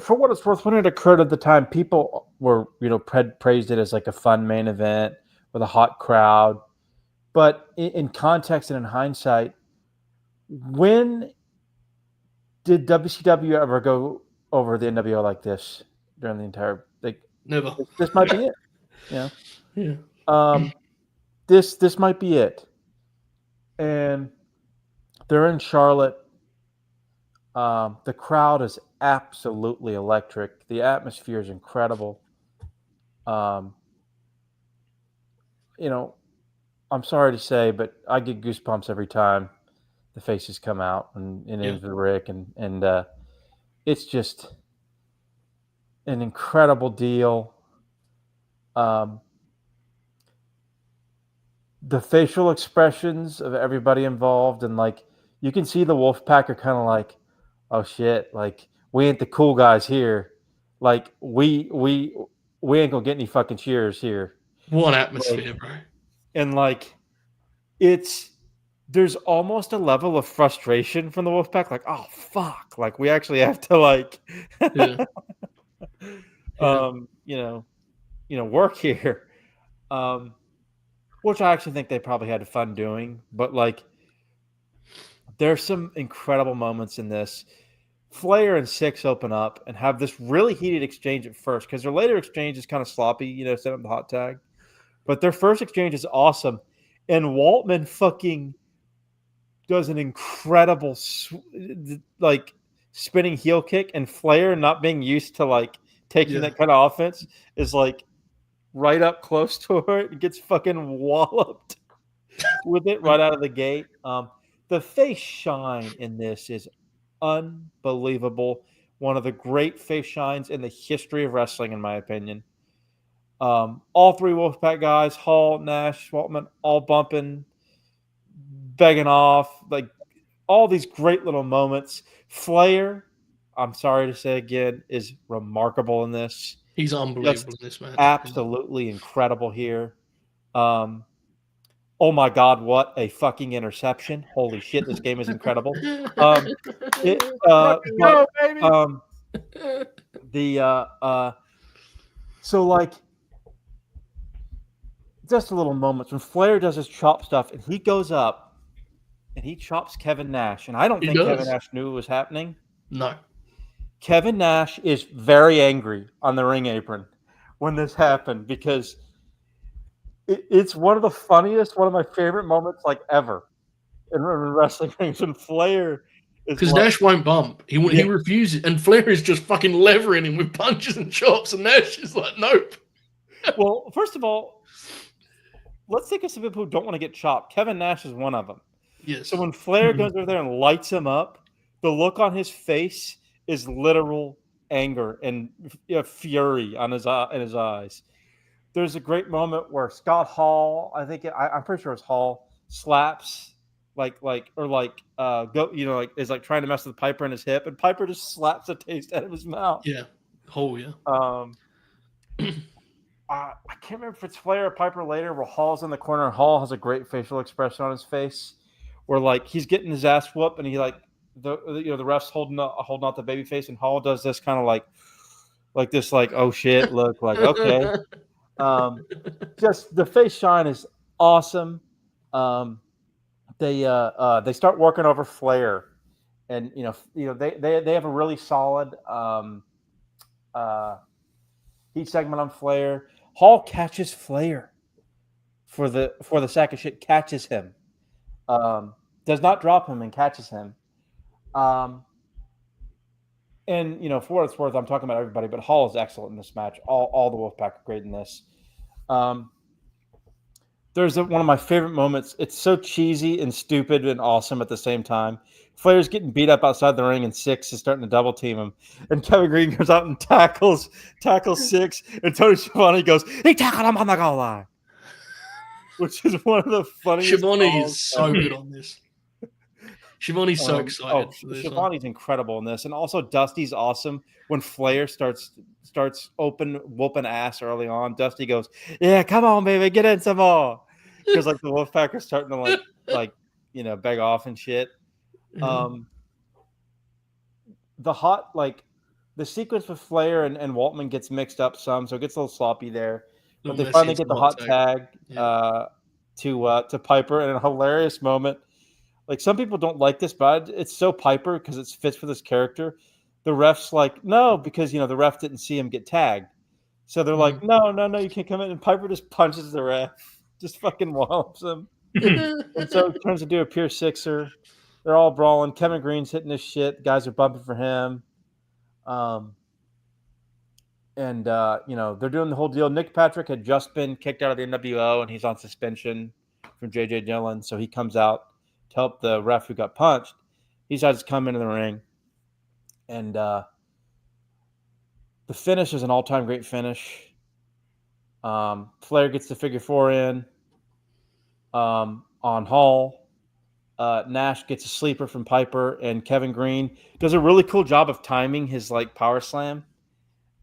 Speaker 4: for what it's worth, when it occurred at the time, people were, praised it as like a fun main event with a hot crowd. But in context and in hindsight, when did WCW ever go over the NWO like this during the entire?
Speaker 1: Never.
Speaker 4: This might be it. Yeah.
Speaker 1: Yeah.
Speaker 4: This might be it. And they're in Charlotte. The crowd is absolutely electric. The atmosphere is incredible. I'm sorry to say, but I get goosebumps every time the faces come out and into Rick, and it's just an incredible deal. The facial expressions of everybody involved, and like you can see the Wolfpack are kind of like, oh shit, like we ain't the cool guys here. Like we ain't gonna get any fucking cheers here.
Speaker 1: What atmosphere, bro.
Speaker 4: And like there's almost a level of frustration from the Wolfpack, like, oh fuck, like we actually have to like work here. Which I actually think they probably had fun doing, but like there's some incredible moments in this. Flair and Six open up and have this really heated exchange at first, because their later exchange is kind of sloppy, set up the hot tag. But their first exchange is awesome. And Waltman fucking does an incredible like spinning heel kick, and Flair, not being used to like taking that kind of offense, is like right up close to her and gets fucking walloped with it right out of the gate. The face shine in this is unbelievable. one of the great face shines in the history of wrestling, in my opinion. All three Wolfpack guys, Hall, Nash, Waltman, all bumping, begging off, like all these great little moments. Flair, I'm sorry to say again, is remarkable in this.
Speaker 1: He's unbelievable
Speaker 4: Just
Speaker 1: in this match.
Speaker 4: absolutely incredible here. Oh my God, what a fucking interception. Holy shit, this game is incredible. So like just a little moment when Flair does his chop stuff and he goes up and he chops Kevin Nash, and I don't think Kevin Nash knew it was happening.
Speaker 1: No.
Speaker 4: Kevin Nash is very angry on the ring apron when this happened because it's one of the funniest, one of my favorite moments like ever in wrestling rings when Flair is
Speaker 1: because Nash won't bump. He refuses, and Flair is just fucking levering him with punches and chops, and Nash is like, nope.
Speaker 4: Well, first of all, let's think of some people who don't want to get chopped. Kevin Nash is one of them.
Speaker 1: Yes.
Speaker 4: So when Flair goes over there and lights him up, the look on his face is literal anger and fury on his in his eyes. There's a great moment where Scott Hall, I'm pretty sure it's Hall, slaps is like trying to mess with Piper in his hip, and Piper just slaps a taste out of his mouth.
Speaker 1: Yeah. Oh yeah.
Speaker 4: I can't remember if it's Flair or Piper later where Hall's in the corner and Hall has a great facial expression on his face where like he's getting his ass whooped and he like the ref's holding out the baby face and Hall does this kind of like this like oh shit look like okay. Just the face shine is awesome. They start working over Flair and they have a really solid heat segment on Flair. Hall catches Flair for the sack of shit, catches him. Does not drop him and catches him. And for what it's worth, I'm talking about everybody, but Hall is excellent in this match. All the Wolfpack are great in this. There's one of my favorite moments. It's so cheesy and stupid and awesome at the same time. Flair's getting beat up outside the ring, and Six is starting to double team him. And Kevin Greene comes out and tackles Six, and Tony Schiavone goes, he tackled him on the goal line. Which is one of the funniest.
Speaker 1: Schiavone is so good on this. Schiavone's so excited.
Speaker 4: Schiavone's incredible in this. And also Dusty's awesome. When Flair starts open whooping ass early on, Dusty goes, yeah, come on, baby, get in some more. Because like the Wolfpack are starting to beg off and shit. The sequence with Flair and Waltman gets mixed up some, so it gets a little sloppy there. But they finally get the hot tag to Piper in a hilarious moment. Like some people don't like this, but it's so Piper because it fits for this character. The ref's like, no, because the ref didn't see him get tagged. So they're like, no, you can't come in. And Piper just punches the ref, just fucking wallops him. And so it turns into a pure sixer. They're all brawling. Kevin Greene's hitting this shit. The guys are bumping for him. They're doing the whole deal. Nick Patrick had just been kicked out of the NWO, and he's on suspension from J.J. Dillon. So he comes out to help the ref who got punched. He decides to come into the ring. And the finish is an all-time great finish. Flair gets the figure four in on Hall. Nash gets a sleeper from Piper, and Kevin Greene does a really cool job of timing his power slam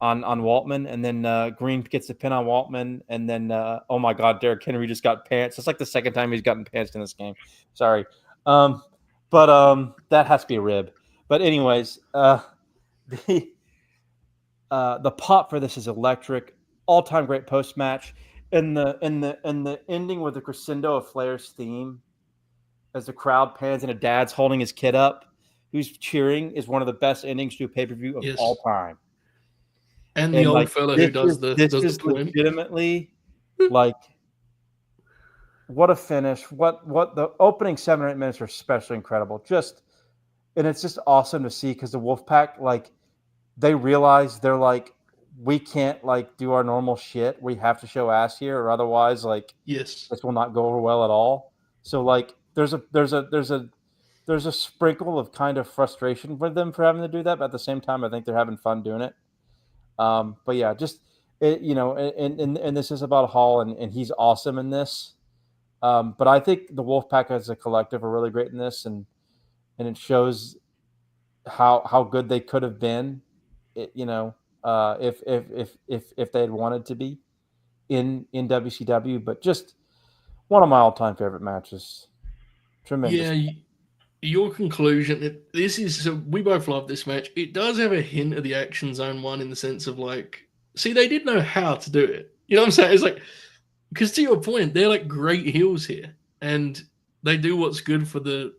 Speaker 4: on Waltman, and then Greene gets the pin on Waltman, and then oh my God, Derrick Henry just got pants. It's like the second time he's gotten pants in this game. Sorry, but that has to be a rib. But anyways, the pop for this is electric. All-time great post match, and the ending with the crescendo of Flair's theme as the crowd pans and a dad's holding his kid up who's cheering is one of the best endings to a pay-per-view of all time.
Speaker 1: And the old fella who does the
Speaker 4: legitimately what a finish. What the opening 7 or 8 minutes are especially incredible. And it's just awesome to see because the Wolfpack, they realize they're we can't do our normal shit. We have to show ass here, or otherwise this will not go over well at all. So there's there's a sprinkle of kind of frustration with them for having to do that, but at the same time, I think they're having fun doing it. But yeah, just and this is about Hall, and he's awesome in this. But I think the Wolfpack as a collective are really great in this, and it shows how good they could have been, if they had wanted to be in WCW. But just one of my all-time favorite matches. Tremendous.
Speaker 1: Yeah, your conclusion. This is so. We both love this match. It does have a hint of the Action Zone one in the sense of like, see, they did know how to do it. You know what I'm saying? It's like, because to your point, they're like great heels here, and they do what's good for the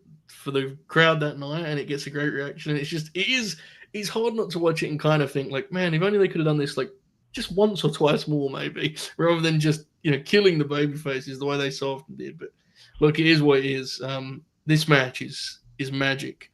Speaker 1: crowd that night, and it gets a great reaction. And it's hard not to watch it and kind of think like, man, if only they could have done this like just once or twice more, maybe, rather than just killing the baby faces the way they so often did. But look, it is what it is. This match is magic.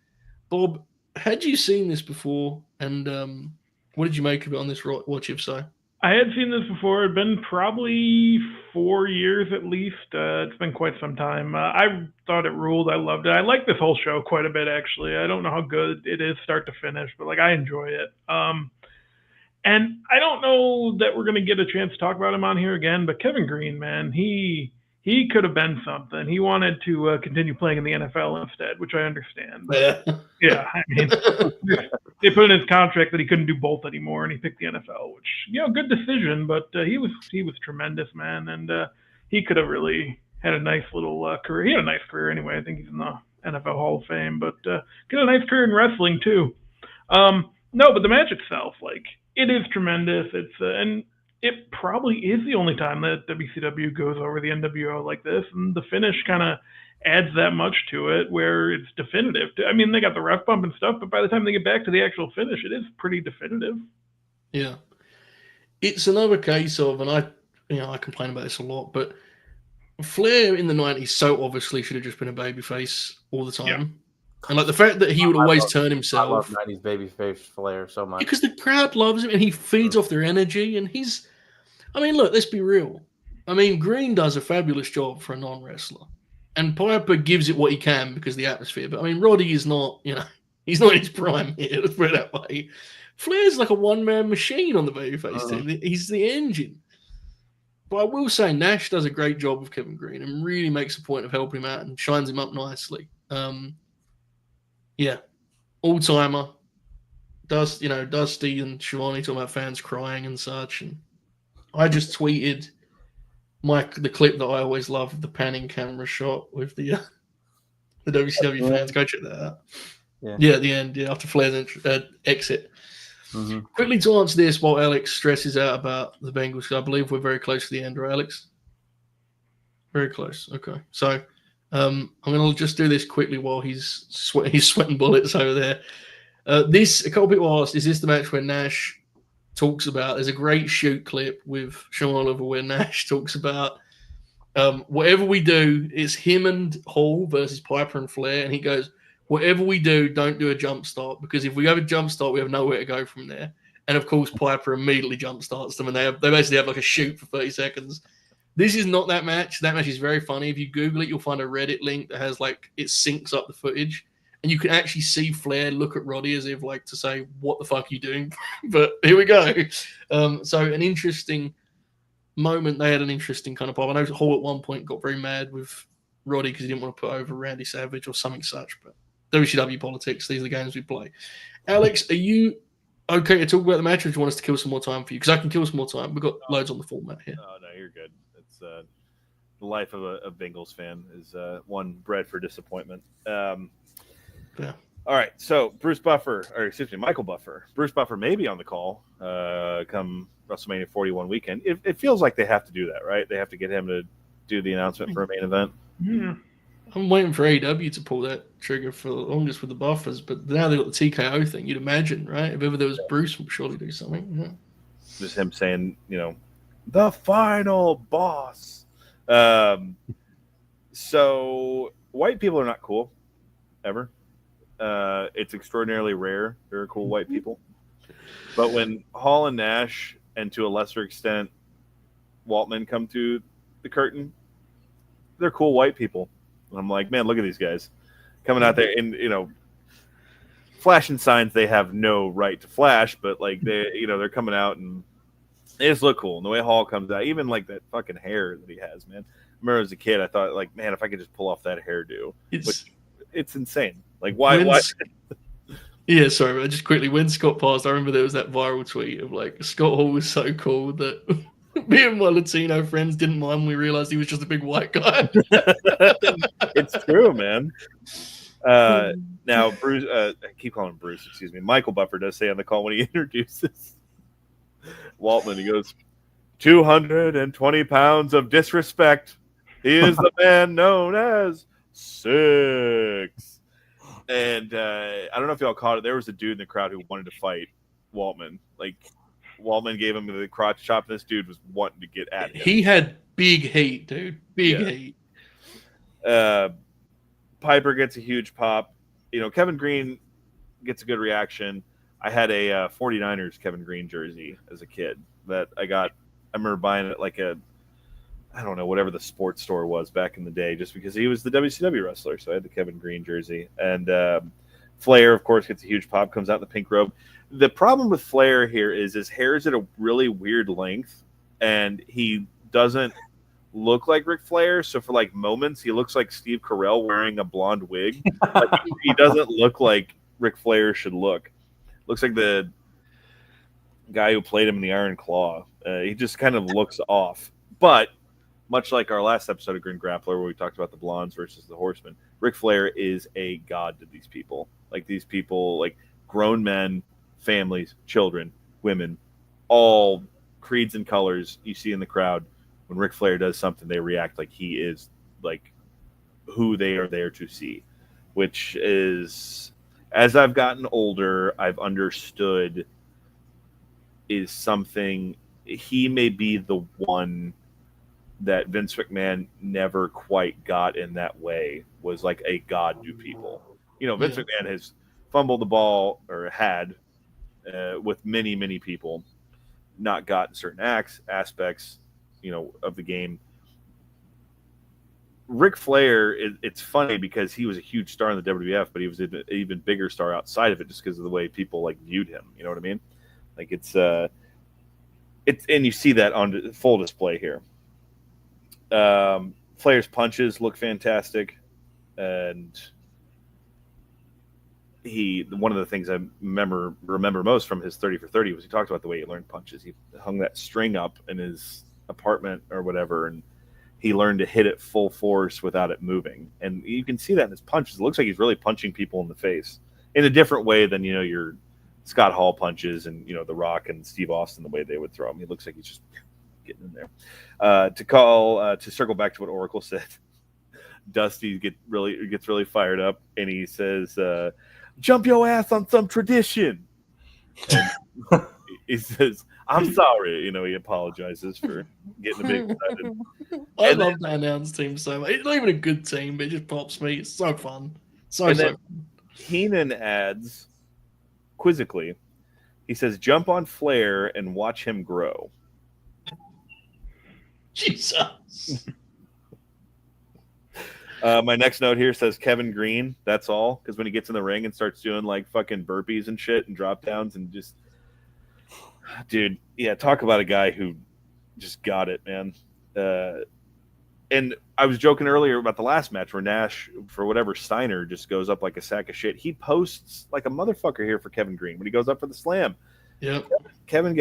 Speaker 1: Bob, had you seen this before, and what did you make of it on this watch, if so?
Speaker 2: I had seen this before. It'd been probably 4 years at least. It's been quite some time. I thought it ruled. I loved it. I like this whole show quite a bit, actually. I don't know how good it is start to finish, but like I enjoy it. And I don't know that we're going to get a chance to talk about him on here again, but Kevin Greene, man, he could have been something. He wanted to continue playing in the NFL instead, which I understand. But, yeah, I mean, they put in his contract that he couldn't do both anymore, and he picked the NFL, which, good decision. But he was tremendous, man, and he could have really had a nice little career. He had a nice career anyway. I think he's in the NFL Hall of Fame, but he had a nice career in wrestling too. No, but the match itself, like, it is tremendous. It's and it probably is the only time that WCW goes over the NWO like this, and the finish kind of adds that much to it where it's definitive. I mean, they got the ref bump and stuff, but by the time they get back to the actual finish, it is pretty definitive.
Speaker 1: Yeah. It's another case of, and I complain about this a lot, but Flair in the 90s so obviously should have just been a babyface all the time. Yeah. And like the fact that he would always turn himself.
Speaker 4: I love 90s babyface Flair so much.
Speaker 1: Because the crowd loves him and he feeds off their energy. And look, let's be real. I mean, Greene does a fabulous job for a non-wrestler. And Piper gives it what he can because of the atmosphere. But I mean, Roddy is not, he's not in his prime here, let's put it that way. Flair's like a one-man machine on the babyface team. He's the engine. But I will say Nash does a great job with Kevin Greene and really makes a point of helping him out and shines him up nicely. Yeah, all-timer. Dusty and Shivani talking about fans crying and such. And I just tweeted the clip that I always love, the panning camera shot with the WCW fans. Go check that out. Yeah, at the end, after Flair's exit. Mm-hmm. Quickly to answer this while Alex stresses out about the Bengals, I believe we're very close to the end, right, Alex? Very close. Okay. So I'm going to just do this quickly while he's sweating bullets over there. A couple of people asked, is this the match where Nash talks about, there's a great shoot clip with Shawn Oliver where Nash talks about whatever we do, it's him and Hall versus Piper and Flair, and he goes, whatever we do, don't do a jump start, because if we have a jump start, we have nowhere to go from there. And of course, Piper immediately jump starts them, and they basically have like a shoot for 30 seconds. This is not that match. That match is very funny. If you Google it, you'll find a Reddit link that has it syncs up the footage, and you can actually see Flair look at Roddy as if to say, "What the fuck are you doing?" But here we go. So an interesting moment. They had an interesting kind of pop. I know Hall at one point got very mad with Roddy because he didn't want to put over Randy Savage or something such, but. WCW politics, these are the games we play. Alex, are you okay to talk about the match, or do you want us to kill some more time for you? Because I can kill some more time. We've got loads on the format here.
Speaker 3: No, you're good. It's the life of a Bengals fan is one bred for disappointment. Yeah. All right, so Michael Buffer. Bruce Buffer may be on the call come WrestleMania 41 weekend. It feels like they have to do that, right? They have to get him to do the announcement for a main event.
Speaker 2: Yeah.
Speaker 1: I'm waiting for AEW to pull that trigger for the longest with the Buffers, but now they've got the TKO thing. You'd imagine, right? If ever there was Bruce, would surely do something. Yeah.
Speaker 3: Just him saying, the final boss. So white people are not cool, ever. It's extraordinarily rare. There are cool white people. But when Hall and Nash, and to a lesser extent, Waltman come to the curtain, they're cool white people. And I'm like, man, look at these guys. coming out there and flashing signs they have no right to flash, but like they're coming out and they just look cool. And the way Hall comes out, even like that fucking hair that he has, man. I remember as a kid, I thought like, man, if I could just pull off that hairdo, it's insane. Like why?
Speaker 1: Yeah, sorry, but just quickly, when Scott passed, I remember there was that viral tweet of like Scott Hall was so cool that me and my Latino friends didn't mind when we realized he was just a big white guy.
Speaker 3: It's true, man. Now, Bruce, I keep calling him Bruce, excuse me. Michael Buffer does say on the call when he introduces Waltman, he goes, 220 pounds of disrespect. He is the man known as Six. And I don't know if y'all caught it. There was a dude in the crowd who wanted to fight Waltman. Like, Waltman gave him the crotch chop, and this dude was wanting to get at him.
Speaker 1: He had big heat, dude. Big heat.
Speaker 3: Piper gets a huge pop. Kevin Greene gets a good reaction. I had a 49ers Kevin Greene jersey as a kid that I got. I remember buying it like I don't know, whatever the sports store was back in the day, just because he was the WCW wrestler. So I had the Kevin Greene jersey. And Flair, of course, gets a huge pop, comes out in the pink robe. The problem with Flair here is his hair is at a really weird length, and he doesn't look like Ric Flair. So for like moments, he looks like Steve Carell wearing a blonde wig. Like, he doesn't look like Ric Flair should look. Looks like the guy who played him in the Iron Claw. He just kind of looks off. But much like our last episode of Grin Grappler, where we talked about the blondes versus the horsemen, Ric Flair is a god to these people. Like these people, like grown men, families, children, women, all creeds and colors you see in the crowd. When Ric Flair does something, they react like he is like who they are there to see, which is, as I've gotten older, I've understood is something he may be the one that Vince McMahon never quite got in that way, was like a god to people. Vince McMahon has fumbled the ball, or had, with many, many people, not gotten certain aspects, of the game. Ric Flair, it's funny because he was a huge star in the WWF, but he was an even bigger star outside of it just because of the way people like viewed him. You know what I mean? Like it's and you see that on full display here. Flair's punches look fantastic, and one of the things I remember most from his 30 for 30 was he talked about the way he learned punches. He hung that string up in his apartment or whatever, and he learned to hit it full force without it moving. And you can see that in his punches. It looks like he's really punching people in the face in a different way than your Scott Hall punches and The Rock and Steve Austin, the way they would throw him. He looks like he's just getting in there. To circle back to what Oracle said, Dusty gets really fired up, and he says, "Jump your ass on some tradition." And he says, "I'm sorry." He apologizes for getting a bit excited.
Speaker 1: I love that announce team so much. It's not even a good team, but it just pops me. It's so fun. So fun.
Speaker 3: Heenan adds quizzically, he says, "Jump on Flair and watch him grow."
Speaker 1: Jesus.
Speaker 3: My next note here says Kevin Greene. That's all, because when he gets in the ring and starts doing like fucking burpees and shit and drop downs and just, dude, yeah, talk about a guy who just got it, man. And I was joking earlier about the last match where Nash, for whatever, Steiner just goes up like a sack of shit. He posts like a motherfucker here for Kevin Greene when he goes up for the slam.
Speaker 1: Yep.
Speaker 3: Kevin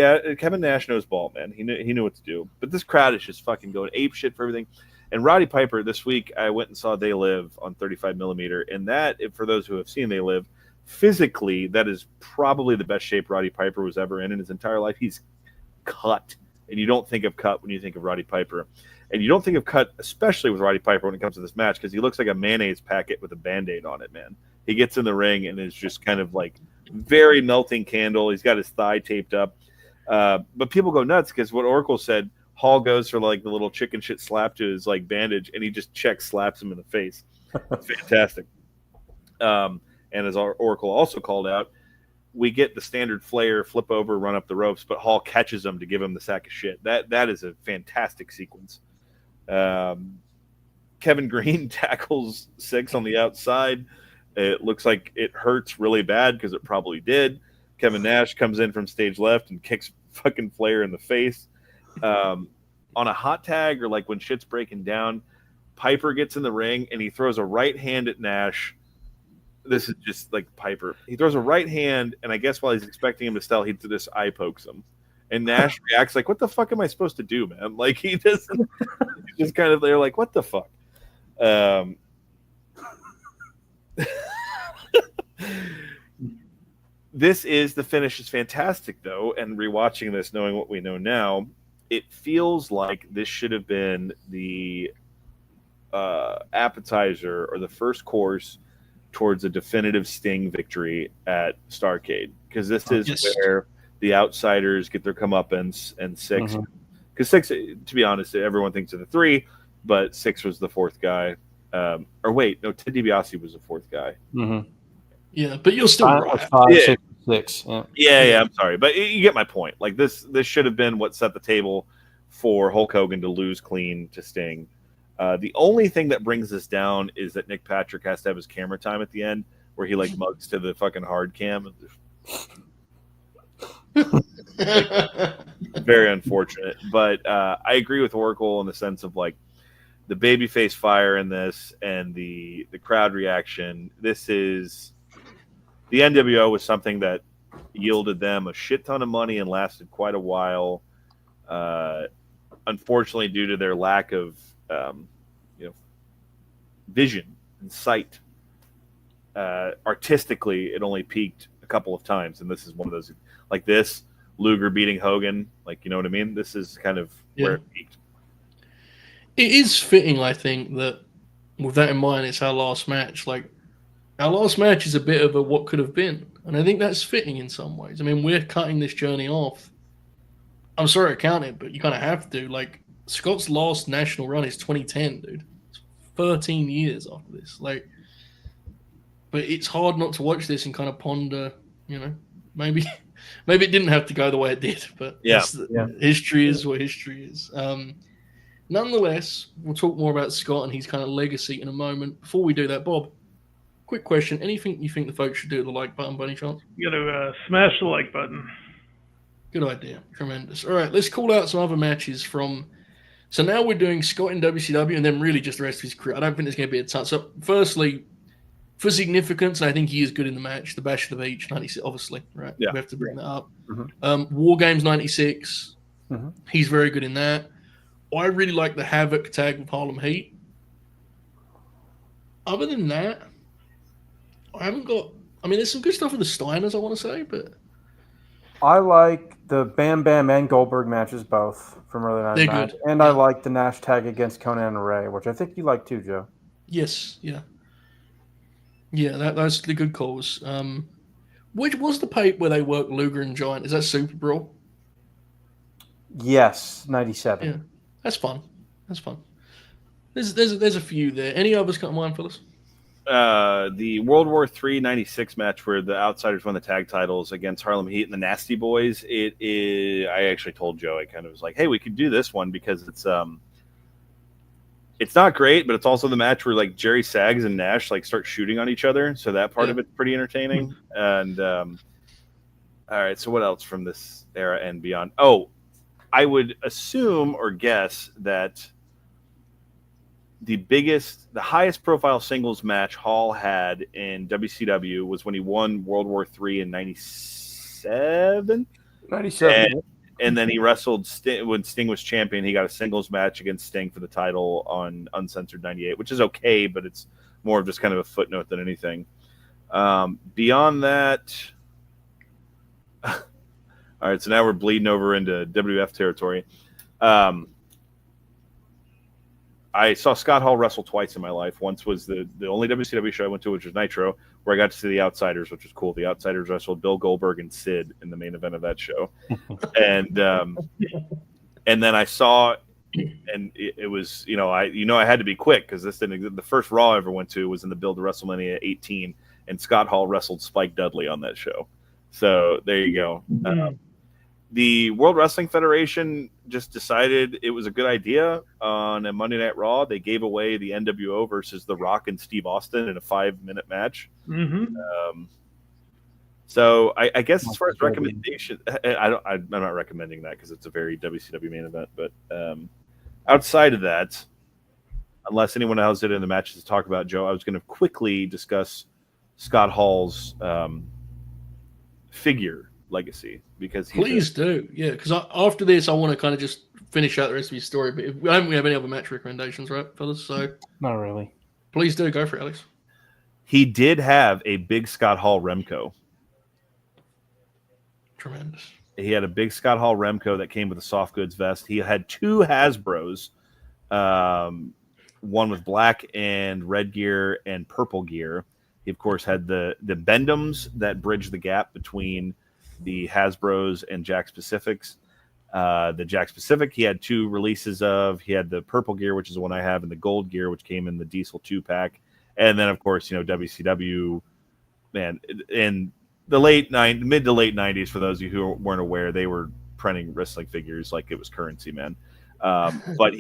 Speaker 3: Nash knows ball, man. He knew what to do. But this crowd is just fucking going ape shit for everything. And Roddy Piper, this week, I went and saw They Live on 35 millimeter. And that, for those who have seen They Live, physically, that is probably the best shape Roddy Piper was ever in his entire life. He's cut. And you don't think of cut when you think of Roddy Piper. And you don't think of cut, especially with Roddy Piper when it comes to this match, because he looks like a mayonnaise packet with a Band-Aid on it, man. He gets in the ring and is just kind of like very melting candle. He's got his thigh taped up. But people go nuts because what Oracle said, Hall goes for like the little chicken shit slap to his like bandage, and he just slaps him in the face. Fantastic. And as our Oracle also called out, we get the standard Flair flip over, run up the ropes, but Hall catches him to give him the sack of shit. That is a fantastic sequence. Kevin Greene tackles Six on the outside. It looks like it hurts really bad because it probably did. Kevin Nash comes in from stage left and kicks fucking Flair in the face. On a hot tag or like when shit's breaking down, Piper gets in the ring and he throws a right hand at Nash. This is just like Piper. He throws a right hand, and I guess while he's expecting him to sell, he just eye pokes him. And Nash reacts like, "What the fuck am I supposed to do, man?" Like he doesn't. He's just kind of there, like, "What the fuck." The finish is fantastic though, and rewatching this, knowing what we know now, it feels like this should have been the appetizer or the first course towards a definitive Sting victory at Starrcade, because this is where the outsiders get their comeuppance, and Six, because Six, to be honest, everyone thinks of the three, but Six was the fourth guy. Or wait, no, Ted DiBiase was the fourth guy.
Speaker 1: Yeah, but you're still right.
Speaker 4: 5, 6.
Speaker 3: Yeah, I'm sorry, but you get my point. Like this should have been what set the table for Hulk Hogan to lose clean to Sting. The only thing that brings this down is that Nick Patrick has to have his camera time at the end, where he like mugs to the fucking hard cam. Very unfortunate, but I agree with Oracle in the sense of like the babyface fire in this and the crowd reaction. This is the NWO was something that yielded them a shit ton of money and lasted quite a while. Unfortunately, due to their lack of vision and sight, artistically, it only peaked a couple of times, and this is one of those like this Luger beating Hogan, like, you know what I mean? This is kind of where it peaked.
Speaker 1: It is fitting, I think, that with that in mind, it's our last match. Like, our last match is a bit of a what could have been, and I think that's fitting in some ways. I mean, we're cutting this journey off. I'm sorry I count it, but you kind of have to. Like, Scott's last national run is 2010, dude. It's 13 years after this. Like, but it's hard not to watch this and kind of ponder, maybe it didn't have to go the way it did, but history is what history is. Nonetheless, we'll talk more about Scott and his kind of legacy in a moment. Before we do that, Bob, quick question. Anything you think the folks should do with the like button by any chance?
Speaker 2: You got to smash the like button.
Speaker 1: Good idea. Tremendous. All right, let's call out some other matches from... So now we're doing Scott in WCW and then really just the rest of his career. I don't think there's going to be a ton. So firstly, for significance, I think he is good in the match. The Bash of the Beach, 96, obviously, right?
Speaker 3: Yeah.
Speaker 1: We have to bring that up. War Games, 96. He's very good in that. I really like the Havoc tag with Harlem Heat. Other than that, I haven't got... I mean, there's some good stuff with the Steiners, I want to say, but...
Speaker 4: I like the Bam Bam and Goldberg matches both from early 99.
Speaker 1: They're good.
Speaker 4: And I like the Nash tag against Conan and Ray, which I think you like too, Joe.
Speaker 1: Yes, yeah. Yeah, that's the good calls. Which was the tape where they worked Luger and Giant? Is that Super Brawl?
Speaker 4: Yes, 97.
Speaker 1: Yeah, that's fun. That's fun. There's a few there. Any others come to mind, Phyllis?
Speaker 3: The World War III 96 match where the Outsiders won the tag titles against Harlem Heat and the Nasty Boys. It is. I actually told Joe, I kind of was like, "Hey, we could do this one because it's not great, but it's also the match where like Jerry Saggs and Nash like start shooting on each other, so that part of it's pretty entertaining." And all right, so what else from this era and beyond? Oh, I would assume or guess that the highest profile singles match Hall had in WCW was when he won World War III in 97.
Speaker 4: 97.
Speaker 3: And then he wrestled Sting, when Sting was champion. He got a singles match against Sting for the title on Uncensored 98, which is okay, but it's more of just kind of a footnote than anything. Beyond that, all right, so now we're bleeding over into WF territory. I saw Scott Hall wrestle twice in my life. Once was the only WCW show I went to, which was Nitro, where I got to see the Outsiders, which was cool. The Outsiders wrestled Bill Goldberg and Sid in the main event of that show. And then I saw, and it was, I had to be quick because the first Raw I ever went to was in the build to WrestleMania 18, and Scott Hall wrestled Spike Dudley on that show. So there you go. The World Wrestling Federation just decided it was a good idea on a Monday Night Raw. They gave away the NWO versus The Rock and Steve Austin in a 5-minute match.
Speaker 2: Mm-hmm.
Speaker 3: So I guess as far as recommendation, I'm not recommending that because it's a very WCW main event. But outside of that, unless anyone else did in the matches to talk about, Joe, I was going to quickly discuss Scott Hall's figure legacy because
Speaker 1: please do, yeah. Because after this, I want to kind of just finish out the rest of your story. But I don't have any other match recommendations, right, fellas? So
Speaker 4: not really.
Speaker 1: Please do go for it, Alex.
Speaker 3: He did have a big Scott Hall Remco.
Speaker 1: Tremendous.
Speaker 3: He had a big Scott Hall Remco that came with a soft goods vest. He had 2 Hasbros, one with black and red gear and purple gear. He, of course, had the Bendums that bridge the gap between the Hasbros and Jakks Pacifics. The Jakks Pacific, he had 2 releases of. He had the purple gear, which is the one I have, and the gold gear, which came in the Diesel 2-pack. And then, of course, WCW, man, in the mid to late 90s, for those of you who weren't aware, they were printing wrestling figures like it was currency, man. But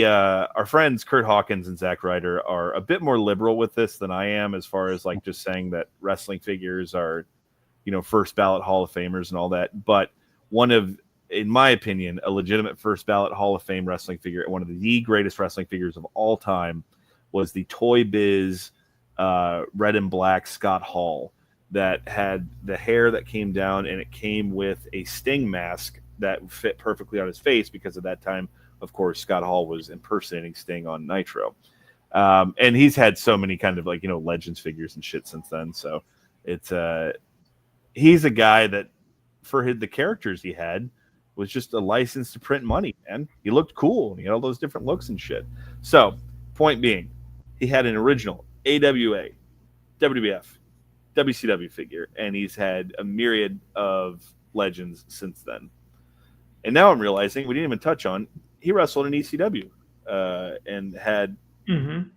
Speaker 3: our friends Curt Hawkins and Zack Ryder are a bit more liberal with this than I am, as far as like just saying that wrestling figures are, first ballot Hall of Famers and all that. But one of, in my opinion, a legitimate first ballot Hall of Fame wrestling figure, one of the greatest wrestling figures of all time, was the Toy Biz red and black Scott Hall that had the hair that came down, and it came with a Sting mask that fit perfectly on his face because at that time, of course, Scott Hall was impersonating Sting on Nitro. And he's had so many kind of Legends figures and shit since then. So it's he's a guy that for the characters he had was just a license to print money, man. He looked cool. He had all those different looks and shit. So point being, he had an original AWA, WWF, WCW figure, and he's had a myriad of Legends since then. And now I'm realizing we didn't even touch on, he wrestled in ECW and had, in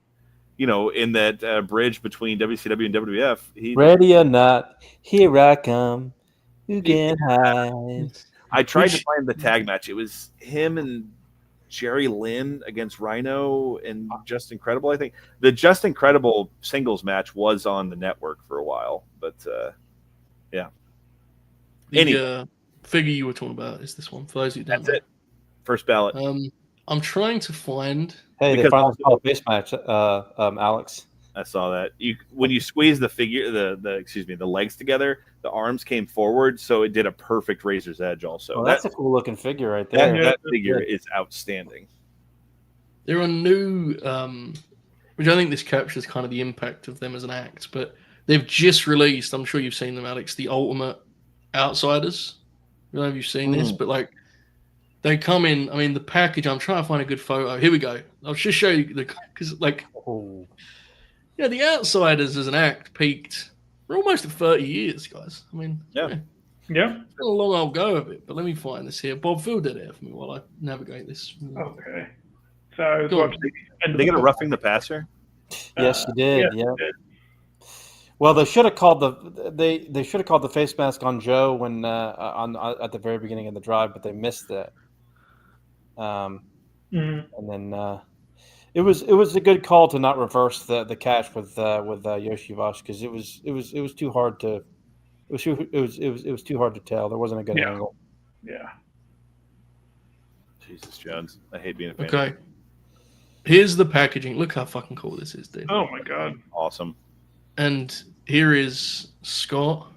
Speaker 3: that bridge between WCW and WWF.
Speaker 4: Ready or not, here I come. You can hide.
Speaker 3: I tried to find the tag match. It was him and Jerry Lynn against Rhino and Just Incredible, I think. The Just Incredible singles match was on the network for a while, but yeah.
Speaker 1: The figure you were talking about is this one. For those who don't know.
Speaker 3: It. First ballot.
Speaker 1: I'm trying to find.
Speaker 4: Hey, they finally called a face match, Alex.
Speaker 3: I saw that. When you squeeze the figure, the legs together, the arms came forward, so it did a perfect razor's edge. Also,
Speaker 4: well, that's a cool looking figure right there.
Speaker 3: That figure is outstanding.
Speaker 1: There are new, which I think this captures kind of the impact of them as an act. But they've just released. I'm sure you've seen them, Alex. The Ultimate Outsiders. I don't know if you've seen this, but like they come in. I mean, the package. I'm trying to find a good photo. Here we go. I'll just show you because like. Oh. Yeah, the Outsiders as an act peaked. We're almost at 30 years, guys. I mean,
Speaker 2: yeah.
Speaker 1: It's been a long old go of it, but let me find this here. Bob, fill that out for me while I navigate this.
Speaker 2: Okay. So I was watching.
Speaker 3: They get a Roughing the Passer?
Speaker 4: Yes, you did. Yeah. Well, they should have called they should have called the face mask on Joe when at the very beginning of the drive, but they missed it. And then. It was a good call to not reverse the catch with Yoshivash because it was too hard to it was too hard to tell. There wasn't a good angle.
Speaker 2: Yeah.
Speaker 3: Jesus Jones, I hate being a fan.
Speaker 1: Okay. Here's the packaging. Look how fucking cool this is, dude.
Speaker 2: Oh my god.
Speaker 3: Awesome.
Speaker 1: And here is Scott.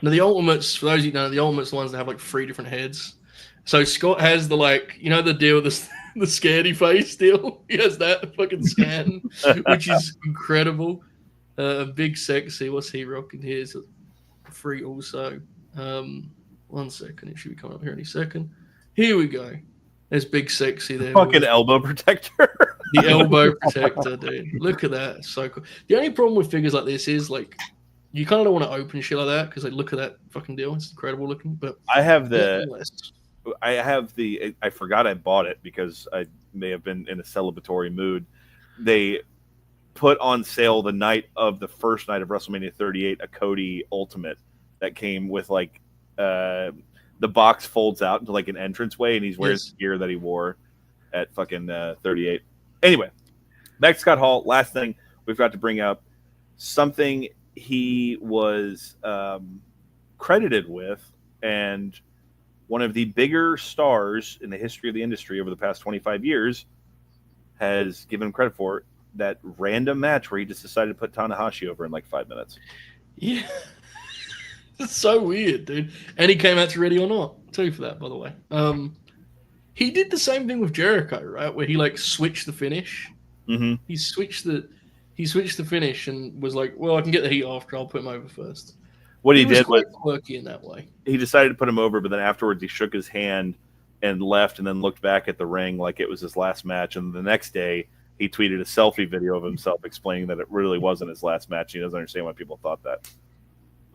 Speaker 1: Now the Ultimates, for those of you who don't know, the Ultimates are the ones that have like 3 different heads. So Scott has the the deal with the scaredy face deal. He has that fucking scan, which is incredible. Big Sexy. What's he rocking here? Is free also. 1 second. It should be coming up here any second. Here we go. There's Big Sexy there.
Speaker 3: Fucking elbow protector.
Speaker 1: The elbow protector, dude. Look at that. It's so cool. The only problem with figures like this is like you kind of don't want to open shit like that because like look at that fucking deal. It's incredible looking. But
Speaker 3: I forgot I bought it because I may have been in a celebratory mood. They put on sale the night of the first night of WrestleMania 38 a Cody Ultimate that came with like the box folds out into like an entranceway, and he's wearing
Speaker 1: Yes.
Speaker 3: the gear that he wore at fucking 38. Anyway, back to Scott Hall. Last thing we've got to bring up, something he was credited with, and one of the bigger stars in the history of the industry over the past 25 years has given him credit for, that random match where he just decided to put Tanahashi over in like 5 minutes.
Speaker 1: Yeah. It's so weird, dude. And he came out to Ready or Not, too, for that, by the way. He did the same thing with Jericho, right? Where he like switched the finish.
Speaker 3: Mm-hmm.
Speaker 1: He switched the finish and was like, well, I can get the heat after, I'll put him over first.
Speaker 3: What he
Speaker 1: was
Speaker 3: did
Speaker 1: quite
Speaker 3: was
Speaker 1: quirky in that way.
Speaker 3: he decided to put him over, but then afterwards he shook his hand and left, and then looked back at the ring like it was his last match. And the next day he tweeted a selfie video of himself explaining that it really wasn't his last match. He doesn't understand why people thought that.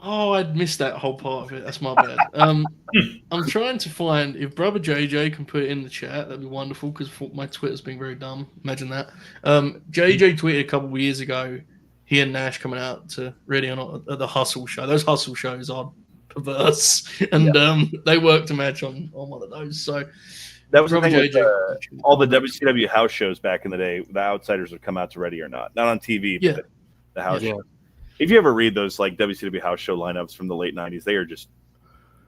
Speaker 1: Oh, I'd missed that whole part of it. That's my bad. I'm trying to find, if Brother JJ can put it in the chat, that'd be wonderful, because my Twitter's being very dumb. Imagine that. JJ tweeted a couple of years ago, he and Nash coming out to Ready or Not at the Hustle show. Those Hustle shows are perverse, and they worked a match on one of those. So
Speaker 3: that was the
Speaker 1: Brother
Speaker 3: thing with, all the WCW house shows back in the day. The outsiders would come out to Ready or Not on TV, but the house show. If you ever read those like WCW house show lineups from the late 90s, they are just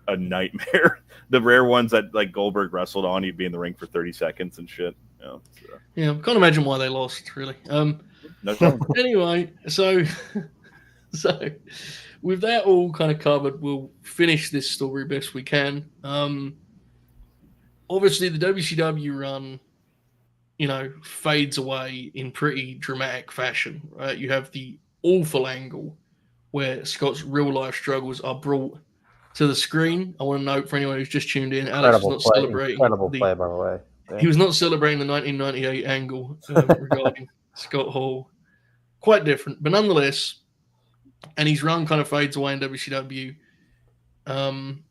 Speaker 3: a nightmare. The rare ones that like Goldberg wrestled on, he'd be in the ring for 30 seconds and shit.
Speaker 1: Yeah, can't imagine why they lost, really.
Speaker 3: No
Speaker 1: anyway, so with that all kind of covered, we'll finish this story best we can. Obviously, the WCW run, fades away in pretty dramatic fashion, right? You have the awful angle where Scott's real life struggles are brought to the screen. I want to note for anyone who's just tuned in, Alex was not celebrating.
Speaker 5: Incredible play, by the way.
Speaker 1: He was not celebrating the 1998 angle regarding Scott Hall. Quite different, but nonetheless, and his run kind of fades away in WCW. And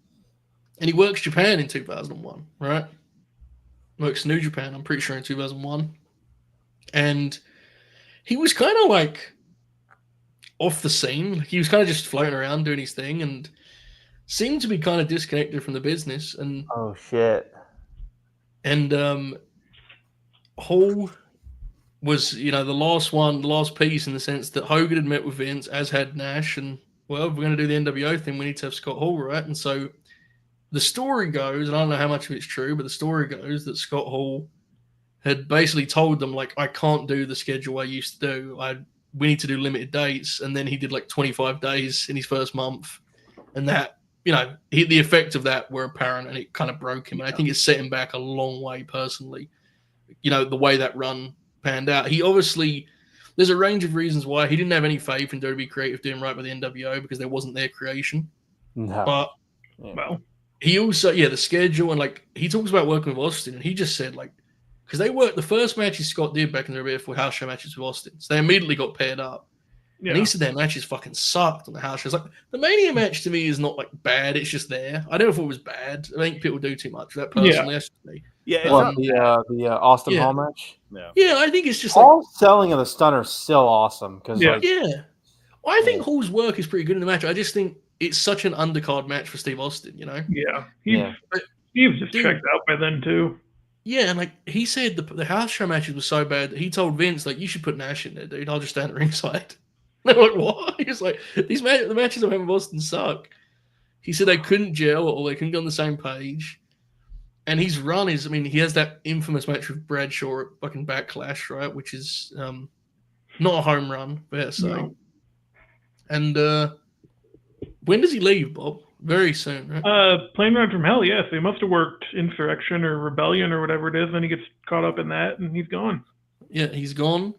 Speaker 1: he works Japan in 2001, right? Works New Japan, I'm pretty sure, in 2001. And he was kind of like off the scene. He was kind of just floating around doing his thing and seemed to be kind of disconnected from the business. And
Speaker 5: oh, shit.
Speaker 1: And Hall was, the last piece, in the sense that Hogan had met with Vince, as had Nash, and, well, if we're going to do the NWO thing, we need to have Scott Hall, right? And so the story goes, and I don't know how much of it's true, but the story goes that Scott Hall had basically told them, like, I can't do the schedule I used to do. We need to do limited dates. And then he did like 25 days in his first month. And that, the effect of that were apparent, and it kind of broke him. And I think it set him back a long way personally, the way that run panned out. He obviously, there's a range of reasons why he didn't have any faith in WWE Creative doing right by the NWO, because there wasn't their creation.
Speaker 5: No.
Speaker 1: But, well, he also, the schedule, and like, he talks about working with Austin, and he just said, like, because they worked, the first matches Scott did back in the before house show matches with Austin, so they immediately got paired up. Yeah. And he said their matches fucking sucked on the house shows. Like, the Mania match to me is not like bad, it's just there. I don't know if it was bad. I think people do too much of that personally.
Speaker 5: The Austin Hall match?
Speaker 1: Yeah, I think it's just
Speaker 5: Hall's selling of the stunner is still awesome.
Speaker 1: I think Hall's work is pretty good in the match. I just think it's such an undercard match for Steve Austin,
Speaker 2: Yeah. He was just checked out by then, too.
Speaker 1: Yeah, and like he said, the house show matches were so bad that he told Vince, like, you should put Nash in there, dude. I'll just stand at ringside. They're like, what? He's like, the matches I'm having with Austin suck. He said they couldn't gel, or they couldn't get on the same page. And his run is, he has that infamous match with Bradshaw at fucking Backlash, right? Which is not a home run, fair to say. No. And when does he leave, Bob? Very soon, right?
Speaker 2: Plane Ride from Hell, yes. He must have worked Insurrection or Rebellion or whatever it is, then he gets caught up in that, and he's gone.
Speaker 1: Yeah, he's gone.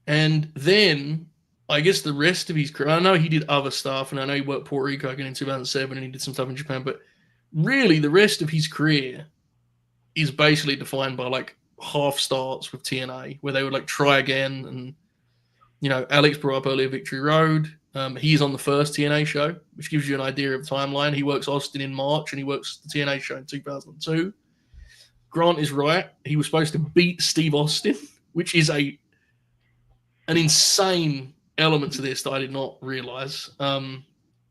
Speaker 1: And then, I guess the rest of his career, I know he did other stuff, and I know he worked Puerto Rico again in 2007, and he did some stuff in Japan, but really, the rest of his career is basically defined by, like, half starts with TNA, where they would, like, try again, and, Alex brought up earlier Victory Road. He's on the first TNA show, which gives you an idea of the timeline. He works Austin in March, and he works the TNA show in 2002. Grant is right. He was supposed to beat Steve Austin, which is an insane element to this that I did not realize.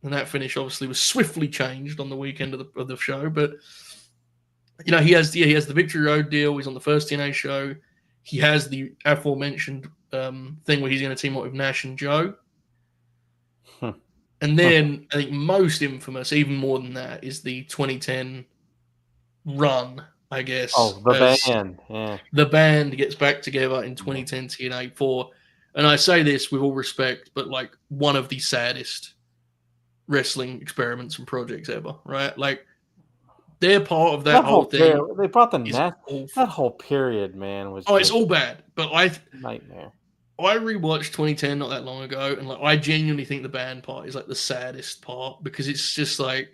Speaker 1: And that finish obviously was swiftly changed on the weekend of the show. But he has the Victory Road deal. He's on the first TNA show. He has the aforementioned thing where he's going to team up with Nash and Joe. And then I think most infamous, even more than that, is the 2010 run, I guess.
Speaker 5: Oh, the band. Yeah.
Speaker 1: The band gets back together in 2010 TNA for, and I say this with all respect, but like one of the saddest wrestling experiments and projects ever, right? Like they're part of that whole thing.
Speaker 5: They brought that whole period, man, was
Speaker 1: it's all bad. But
Speaker 5: nightmare.
Speaker 1: I rewatched 2010 not that long ago, and like I genuinely think the band part is like the saddest part because it's just like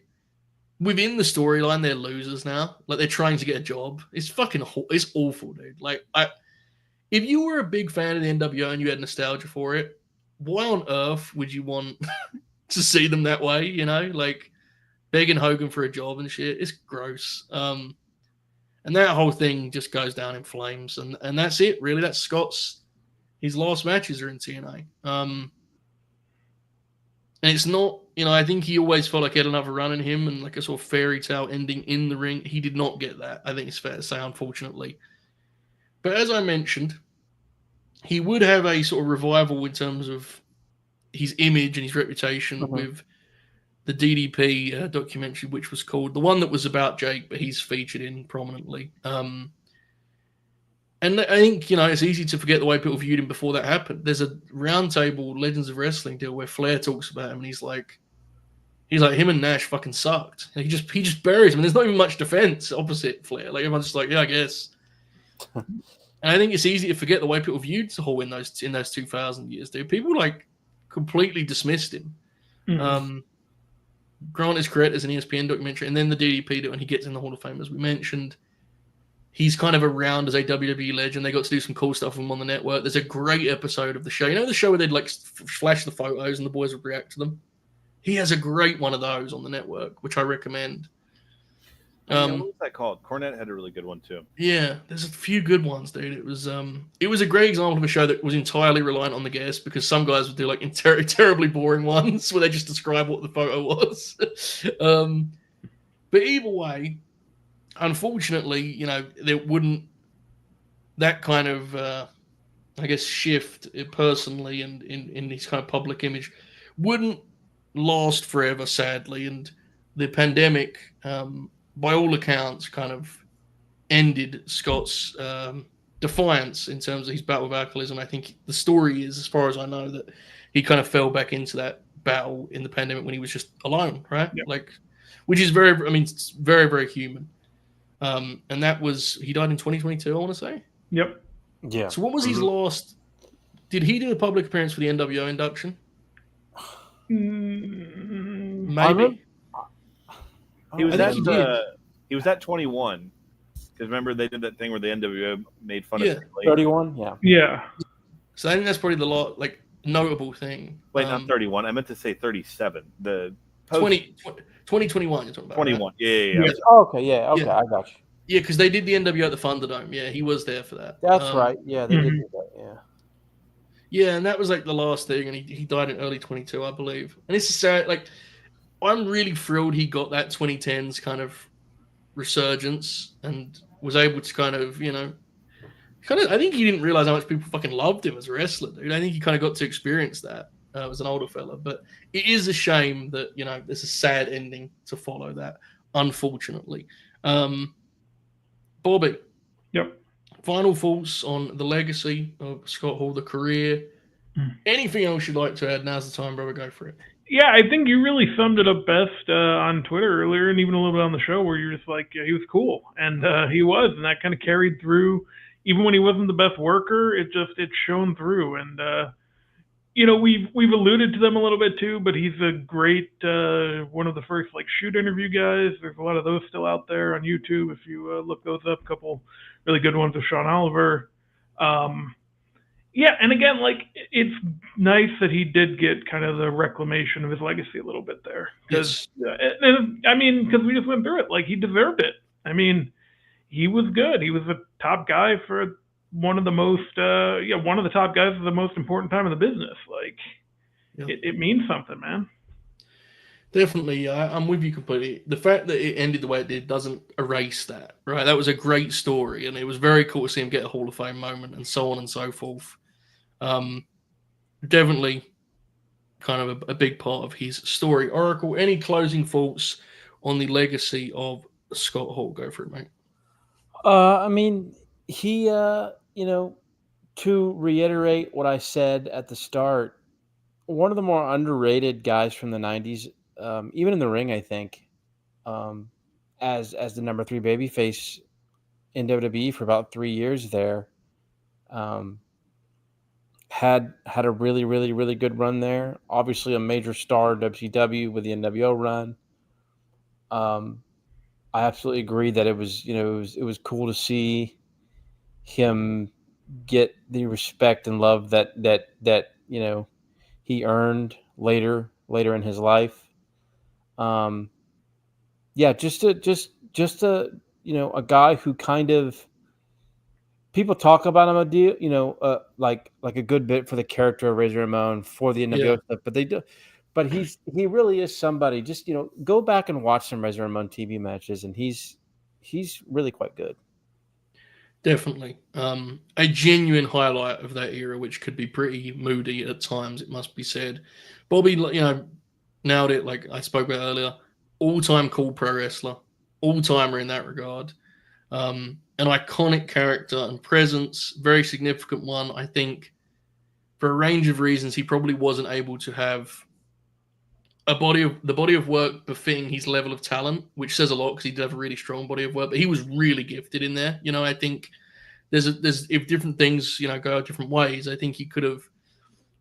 Speaker 1: within the storyline they're losers now. Like they're trying to get a job. It's it's awful, dude. Like if you were a big fan of the NWO and you had nostalgia for it, why on earth would you want to see them that way? Like begging Hogan for a job and shit. It's gross. And that whole thing just goes down in flames, and that's it. Really, that's Scott's. His last matches are in TNA. And it's not, I think he always felt like he had another run in him and like a sort of fairy tale ending in the ring. He did not get that. I think it's fair to say, unfortunately. But as I mentioned, he would have a sort of revival in terms of his image and his reputation with the DDP documentary, which was called, the one that was about Jake, but he's featured in prominently. And I think, it's easy to forget the way people viewed him before that happened. There's a roundtable Legends of Wrestling deal where Flair talks about him, and he's like, him and Nash fucking sucked. And he just buries him. And there's not even much defense opposite Flair. Like everyone's just like, yeah, I guess. And I think it's easy to forget the way people viewed Hall in those 2000 years, dude. People like completely dismissed him. Grant is correct as an ESPN documentary, and then the DDP deal, and he gets in the Hall of Fame as we mentioned. He's kind of around as a WWE legend. They got to do some cool stuff with him on the network. There's a great episode of the show. The show where they'd like flash the photos and the boys would react to them? He has a great one of those on the network, which I recommend.
Speaker 3: What was that called? Cornette had a really good one too.
Speaker 1: Yeah, there's a few good ones, dude. It was a great example of a show that was entirely reliant on the guests because some guys would do like terribly boring ones where they just describe what the photo was. But either way, unfortunately, there wouldn't that kind of, I guess, shift personally and in his kind of public image wouldn't last forever, sadly. And the pandemic, by all accounts, kind of ended Scott's defiance in terms of his battle with alcoholism. I think the story is, as far as I know, that he kind of fell back into that battle in the pandemic when he was just alone, right? Yeah. Which is very, very human. And that was, he died in 2022, I want to say.
Speaker 2: Yep.
Speaker 5: Yeah.
Speaker 1: So what was his last, did he do a public appearance for the NWO induction? Maybe.
Speaker 3: He was at 21. Because remember they did that thing where the NWO made fun of him.
Speaker 5: 31, yeah.
Speaker 2: Yeah.
Speaker 1: So I think that's probably the notable thing.
Speaker 3: Wait, not 31. I meant to say 37. The
Speaker 1: 2021 you're talking about.
Speaker 3: 21.
Speaker 1: Right?
Speaker 3: Yeah.
Speaker 5: Oh, okay, yeah, okay, yeah. I got you.
Speaker 1: Yeah, because they did the NWO at the Thunderdome. Yeah, he was there for that.
Speaker 5: That's right. Yeah, they did do that, yeah.
Speaker 1: Yeah, and that was like the last thing, and he died in early 22, I believe. And it's sad, I'm really thrilled he got that 2010s kind of resurgence and was able to kind of, I think he didn't realize how much people fucking loved him as a wrestler, dude. I think he kind of got to experience that as an older fella. But it is a shame that, there's a sad ending to follow that, unfortunately. Bobby.
Speaker 2: Yep.
Speaker 1: Final thoughts on the legacy of Scott Hall, the career. Anything else you'd like to add? Now's the time, brother. Go for it.
Speaker 2: Yeah, I think you really summed it up best on Twitter earlier and even a little bit on the show where you're just like, yeah, he was cool. And he was. And that kind of carried through. Even when he wasn't the best worker, it shone through. And, we've alluded to them a little bit too, but he's a great, one of the first shoot interview guys. There's a lot of those still out there on YouTube. If you look those up, a couple really good ones with Sean Oliver. Yeah, and again, it's nice that he did get kind of the reclamation of his legacy a little bit there. Because, because we just went through it. He deserved it. I mean, he was good. He was a top guy for one of the top guys at the most important time in the business. It means something, man.
Speaker 1: Definitely, I'm with you completely. The fact that it ended the way it did doesn't erase that, right? That was a great story, and it was very cool to see him get a Hall of Fame moment, and so on and so forth. Definitely, kind of a big part of his story. Oracle, any closing thoughts on the legacy of Scott Hall? Go for it, mate.
Speaker 4: I mean, he, to reiterate what I said at the start, one of the more underrated guys from the '90s, even in the ring, I think, as the number 3 babyface in WWE for about 3 years there, had a really, really, really good run there. Obviously, a major star in WCW with the NWO run. I absolutely agree that it was, it was cool to see him get the respect and love that he earned later in his life. Yeah, just a a guy who kind of, people talk about him a deal, like a good bit for the character of Razor Ramon for the NWO
Speaker 1: Yeah,
Speaker 4: stuff, but they do. But he really is somebody. Just go back and watch some Razor Ramon TV matches, and he's really quite good.
Speaker 1: definitely. A genuine highlight of that era, which could be pretty moody at times, it must be said. Bobby, nailed it. Like I spoke about earlier, all-time cool pro wrestler, all-timer in that regard. An iconic character and presence, very significant one. I think for a range of reasons, he probably wasn't able to have the body of work befitting his level of talent, which says a lot because he did have a really strong body of work. But he was really gifted in there. I think there's if different things go different ways. I think he could have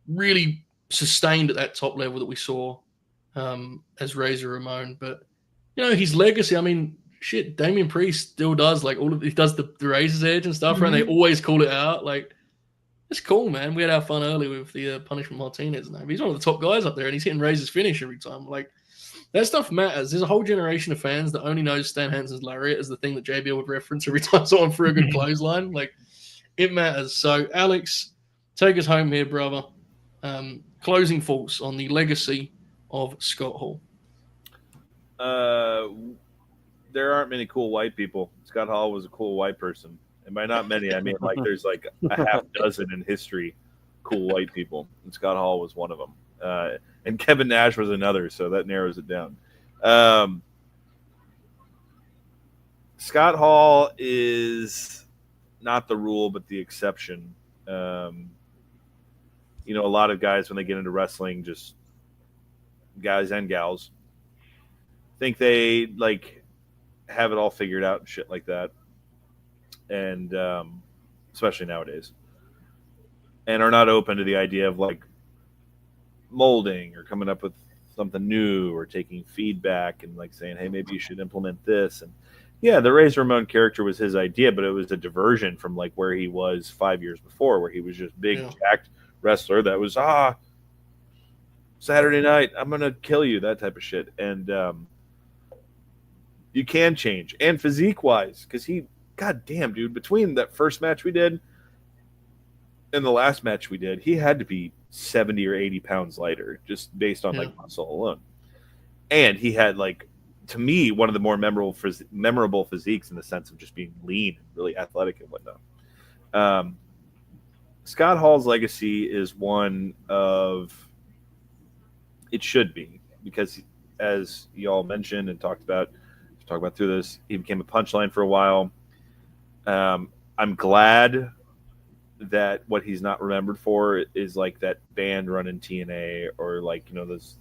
Speaker 1: really sustained at that top level that we saw as Razor Ramon. But his legacy. I mean, shit, Damian Priest still does like all of he does the Razor's Edge and stuff, right? And they always call it out. Like, it's cool, man. We had our fun early with the Punishment Martinez name. He's one of the top guys up there, and he's hitting Razor's finish every time. Like, that stuff matters. There's a whole generation of fans that only knows Stan Hansen's lariat as the thing that JBL would reference every time someone threw a good clothesline. Like, it matters. So, Alex, take us home here, brother. Closing thoughts on the legacy of Scott Hall.
Speaker 3: There aren't many cool white people. Scott Hall was a cool white person. And by not many, I mean like there's like a half dozen in history cool white people. And Scott Hall was one of them. And Kevin Nash was another, so that narrows it down. Scott Hall is not the rule, but the exception. A lot of guys, when they get into wrestling, just guys and gals, think they like have it all figured out and shit like that. And especially nowadays, and are not open to the idea of like molding or coming up with something new or taking feedback and like saying, hey, maybe you should implement this. And yeah, the Razor Ramon character was his idea, but it was a diversion from like where he was 5 years before, where he was just big, jacked wrestler that was Saturday night, I'm gonna kill you, that type of shit. And you can change, and physique wise, because God damn, dude, between that first match we did and the last match we did, he had to be 70 or 80 pounds lighter just based on like muscle alone. And he had like, to me, one of the more memorable physiques in the sense of just being lean and really athletic and whatnot. Scott Hall's legacy is one of, it should be, because as you all mentioned and talked about through this, he became a punchline for a while. I'm glad that what he's not remembered for is like that band run in TNA, or like those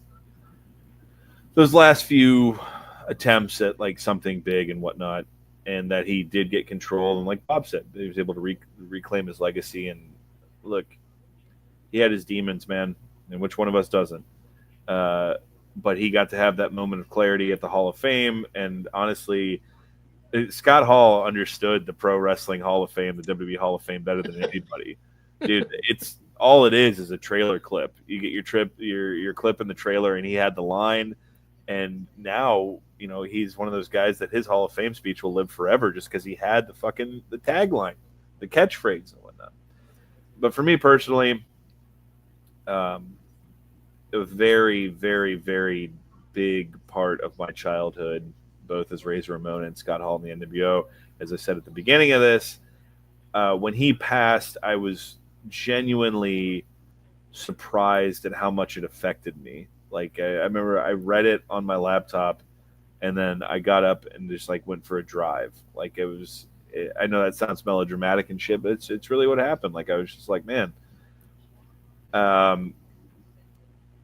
Speaker 3: last few attempts at like something big and whatnot, and that he did get control, and like Bob said, he was able to reclaim his legacy. And look, he had his demons, man, and which one of us doesn't? But he got to have that moment of clarity at the Hall of Fame, and honestly, Scott Hall understood the Pro Wrestling Hall of Fame, the WWE Hall of Fame, better than anybody. Dude, it's all it is a trailer clip. You get your clip in the trailer, and he had the line, and now he's one of those guys that his Hall of Fame speech will live forever just because he had the tagline, the catchphrase, and whatnot. But for me personally, a very, very, very big part of my childhood, both as Razor Ramon and Scott Hall in the NWO. As I said at the beginning of this, when he passed, I was genuinely surprised at how much it affected me. Like I remember I read it on my laptop, and then I got up and just like went for a drive. Like it was. I know that sounds melodramatic and shit, but it's really what happened. Like I was just like, man,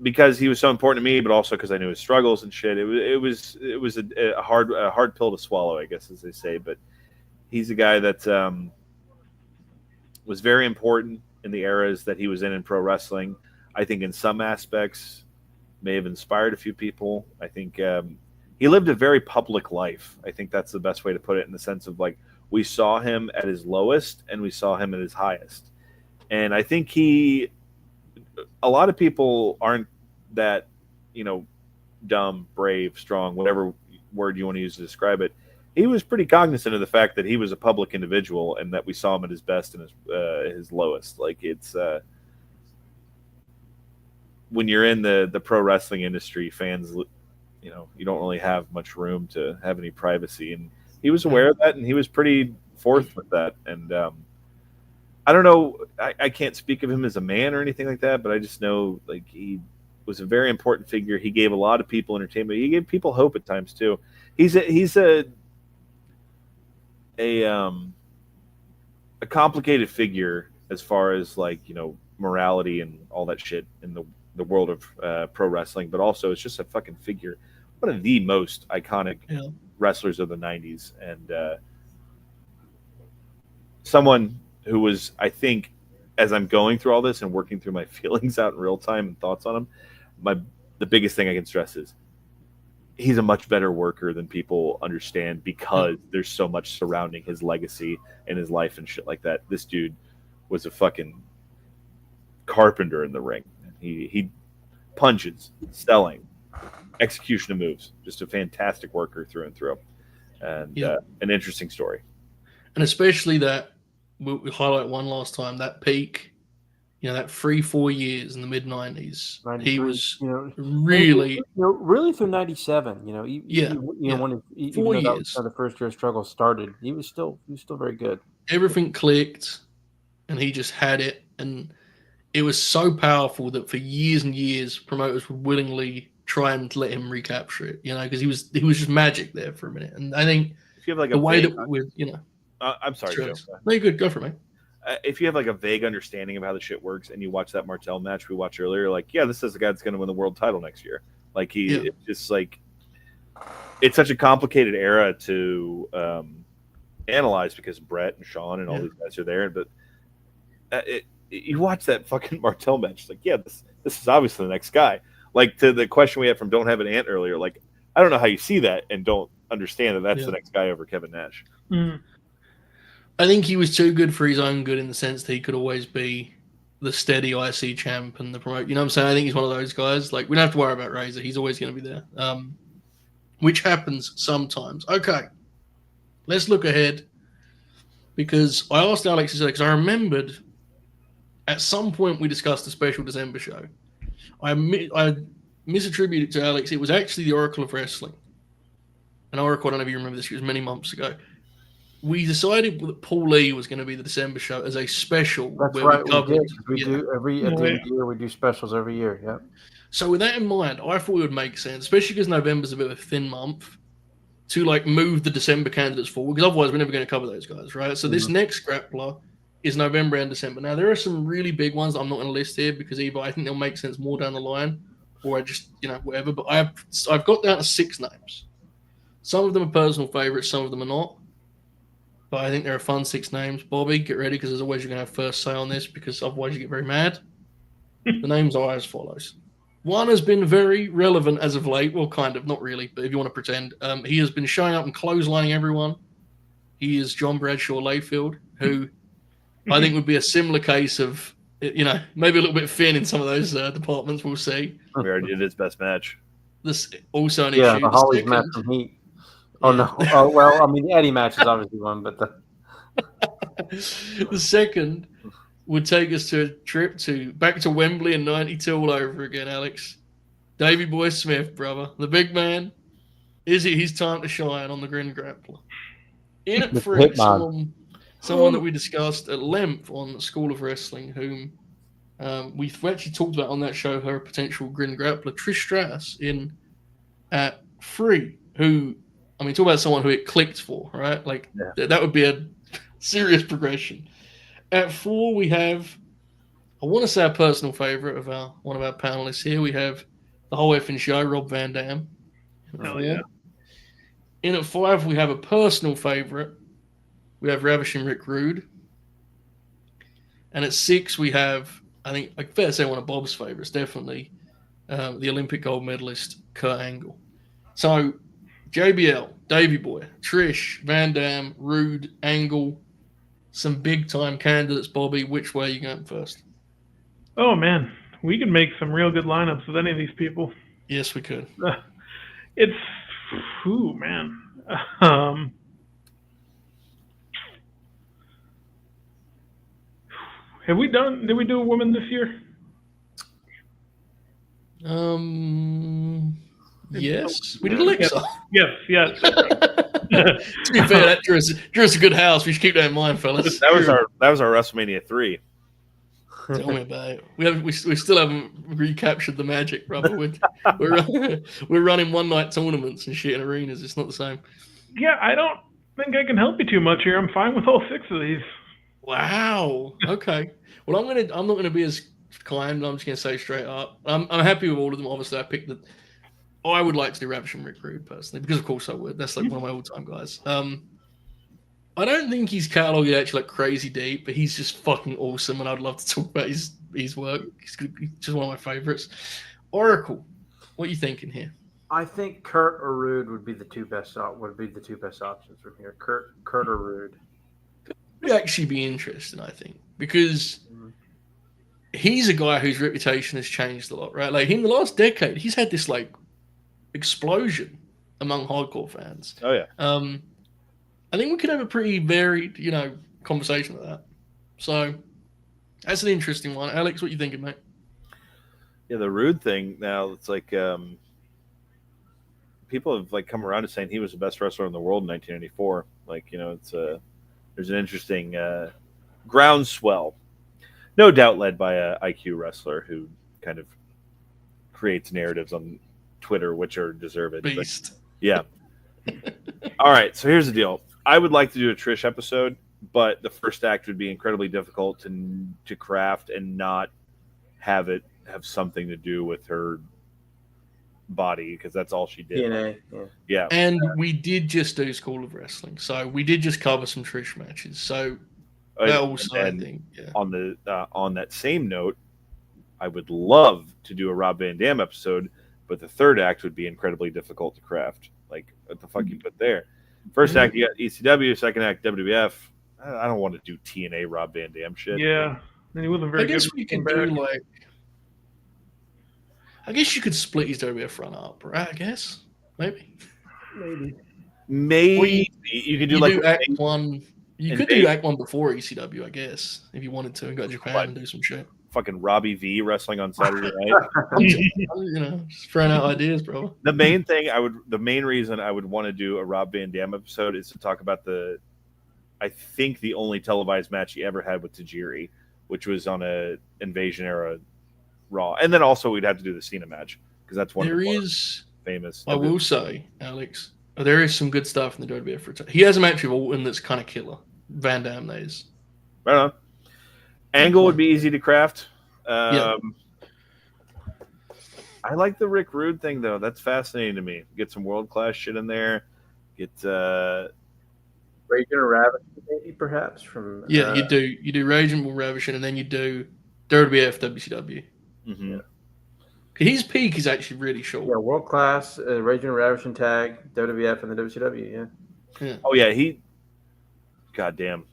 Speaker 3: because he was so important to me, but also because I knew his struggles and shit. It was a hard pill to swallow, I guess, as they say. But he's a guy that was very important in the eras that he was in pro wrestling. I think in some aspects may have inspired a few people. I think he lived a very public life. I think that's the best way to put it, in the sense of like, we saw him at his lowest and we saw him at his highest. And I think a lot of people aren't that, dumb, brave, strong, whatever word you want to use to describe it. He was pretty cognizant of the fact that he was a public individual and that we saw him at his best and his lowest. Like it's, when you're in the pro wrestling industry, fans, you don't really have much room to have any privacy. And he was aware of that, and he was pretty forth with that. And I don't know, I can't speak of him as a man or anything like that, but I just know like he was a very important figure. He gave a lot of people entertainment. He gave people hope at times too. He's a complicated figure as far as like morality and all that shit in the world of pro wrestling, but also it's just a fucking figure. One of the most iconic wrestlers of the 90s, and someone who was, I think, as I'm going through all this and working through my feelings out in real time and thoughts on him, the biggest thing I can stress is he's a much better worker than people understand, because there's so much surrounding his legacy and his life and shit like that. This dude was a fucking carpenter in the ring. He punches, selling, execution of moves, just a fantastic worker through and through, and an interesting story.
Speaker 1: And especially that we highlight one last time, that peak, that 3-4 years in the mid 90s, he was really
Speaker 5: through 97. When even
Speaker 1: 4
Speaker 5: though
Speaker 1: years,
Speaker 5: the first year struggle started, he was still very good.
Speaker 1: Everything clicked, and he just had it, and it was so powerful that for years and years, promoters would willingly try and let him recapture it, because he was just magic there for a minute. And I think
Speaker 3: if you have like
Speaker 1: the way that with
Speaker 3: I'm sorry, Joe.
Speaker 1: No, you're good. Go for it, mate.
Speaker 3: If you have like a vague understanding of how the shit works, and you watch that Martel match we watched earlier, like, yeah, this is the guy that's going to win the world title next year. Like it's just like, it's such a complicated era to analyze, because Brett and Shawn and all these guys are there. But you watch that fucking Martel match, like, yeah, this is obviously the next guy. Like, to the question we had from Don't Have an Ant earlier, like, I don't know how you see that and don't understand that that's the next guy over Kevin Nash.
Speaker 2: Mm.
Speaker 1: I think he was too good for his own good, in the sense that he could always be the steady IC champ and the promote. You know what I'm saying? I think he's one of those guys. Like, we don't have to worry about Razor. He's always going to be there, which happens sometimes. Okay, let's look ahead, because I asked Alex to say, because I remembered at some point we discussed a special December show. I misattributed to Alex. It was actually the Oracle of Wrestling. And Oracle, I don't know if you remember this, it was many months ago. We decided that Paul Lee was going to be the December show as a special.
Speaker 5: That's right. We do every at the end of the year. We do specials every year. Yeah.
Speaker 1: So with that in mind, I thought it would make sense, especially because November's a bit of a thin month, to like move the December candidates forward, because otherwise we're never going to cover those guys, right? So this next Grappler is November and December. Now there are some really big ones that I'm not going to list here, because either I think they'll make sense more down the line, or I just whatever. But I've got down to 6 names. Some of them are personal favorites, some of them are not. But I think there are fun 6 names. Bobby, get ready, because as always you're going to have first say on this, because otherwise you get very mad. The names are as follows. One has been very relevant as of late. Well, kind of, not really, but if you want to pretend. He has been showing up and clotheslining everyone. He is John Bradshaw Layfield, who I think would be a similar case of, maybe a little bit thin in some of those departments. We'll see.
Speaker 3: We already did his best match.
Speaker 1: This also an
Speaker 5: issue.
Speaker 1: Yeah,
Speaker 5: the Holly's match from Heat. Oh, no. Oh, well, I mean, the Eddie match is obviously one, but
Speaker 1: the second would take us to a trip back to Wembley in '92 all over again, Alex. Davey Boy Smith, brother, the big man. Is it his time to shine on the Grin Grappler? In at
Speaker 5: Mr.
Speaker 1: 3,
Speaker 5: Hitman.
Speaker 1: someone that we discussed at length on School of Wrestling, whom we've actually talked about on that show, her potential Grin Grappler, Trish Stratus, in at 3, who, I mean, talk about someone who it clicked for, right? Like, that would be a serious progression. At 4, we have, I want to say, our personal favorite of one of our panelists here. We have the whole effing show, Rob Van Dam.
Speaker 2: Hell yeah.
Speaker 1: In at 5, we have a personal favorite. We have Ravishing Rick Rude. And at 6, we have, I think, I fair to say, one of Bob's favorites, definitely, the Olympic gold medalist, Kurt Angle. So, JBL, Davey Boy, Trish, Van Dam, Rude, Angle, some big-time candidates, Bobby. Which way are you going first?
Speaker 2: Oh, man. We could make some real good lineups with any of these people.
Speaker 1: Yes, we could.
Speaker 2: It's, man. Did we do a woman this year?
Speaker 1: Yes. We did Alexa.
Speaker 2: Yes.
Speaker 1: To be fair, that drew us a good house. We should keep that in mind, fellas.
Speaker 3: That was our WrestleMania 3.
Speaker 1: Tell me about it. We still haven't recaptured the magic, brother. We're running one night tournaments and shit in arenas. It's not the same.
Speaker 2: Yeah, I don't think I can help you too much here. I'm fine with all 6 of these.
Speaker 1: Wow. Okay. Well, I'm not gonna be as kind. I'm just gonna say straight up. I'm happy with all of them. Obviously, I picked I would like to do Ravishing Rick Rude personally, because of course I would. That's like one of my all-time guys. I don't think his catalog is actually like crazy deep, but he's just fucking awesome, and I'd love to talk about his work. He's just one of my favorites. Oracle, what are you thinking here?
Speaker 4: I think Curt or Rude would be the two best options from here. Curt or Rude.
Speaker 1: Would actually be interesting, I think, because he's a guy whose reputation has changed a lot, right? Like in the last decade, he's had this like explosion among hardcore fans.
Speaker 3: Oh yeah.
Speaker 1: I think we could have a pretty varied, conversation with that. So that's an interesting one. Alex, what you thinking, mate?
Speaker 3: Yeah, the Rude thing now, it's like people have like come around to saying he was the best wrestler in the world in 1994. Like, it's there's an interesting groundswell, no doubt led by a IQ wrestler who kind of creates narratives on Twitter which are deserved.
Speaker 1: Beast.
Speaker 3: But, yeah. All right, so here's the deal. I would like to do a Trish episode, but the first act would be incredibly difficult to craft and not have it have something to do with her body, because that's all she did.
Speaker 4: DNA,
Speaker 3: yeah.
Speaker 1: And we did just do School of Wrestling, so we did just cover some Trish matches. So that also, I think,
Speaker 3: on that same note, I would love to do a Rob Van Dam episode, but the third act would be incredibly difficult to craft. Like, what the fuck you put there? First act, you got ECW. Second act, WWF. I don't want to do TNA Rob Van Dam shit.
Speaker 2: Yeah, and he wasn't very good.
Speaker 1: I guess we could do like. I guess you could split his WWF run up, right? I guess maybe.
Speaker 3: You could do like
Speaker 1: Act 1. You could do Act 1 before ECW, I guess, if you wanted to, and go to Japan and do some shit.
Speaker 3: Fucking Robbie V wrestling on Saturday night.
Speaker 1: Just throwing out ideas, bro.
Speaker 3: The main reason I would want to do a Rob Van Dam episode is to talk about I think the only televised match he ever had with Tajiri, which was on a Invasion era Raw, and then also we'd have to do the Cena match, because that's one of the more famous.
Speaker 1: I will say, Alex, there is some good stuff in the WWF return. He has a match with Orton that's kind of killer. Van Dam, that is.
Speaker 3: Right on. Angle would be easy to craft.
Speaker 1: Yeah.
Speaker 3: I like the Rick Rude thing, though. That's fascinating to me. Get some world-class shit in there. Get
Speaker 4: Raging or Ravishing, maybe, perhaps, from...
Speaker 1: Yeah, you do Raging or Ravishing, and then you do WWF, WCW.
Speaker 3: Mm-hmm.
Speaker 4: Yeah.
Speaker 1: His peak is actually really short.
Speaker 4: Yeah, world-class, Raging or Ravishing tag, WWF, and the WCW,
Speaker 1: yeah.
Speaker 3: Oh, yeah, goddamn.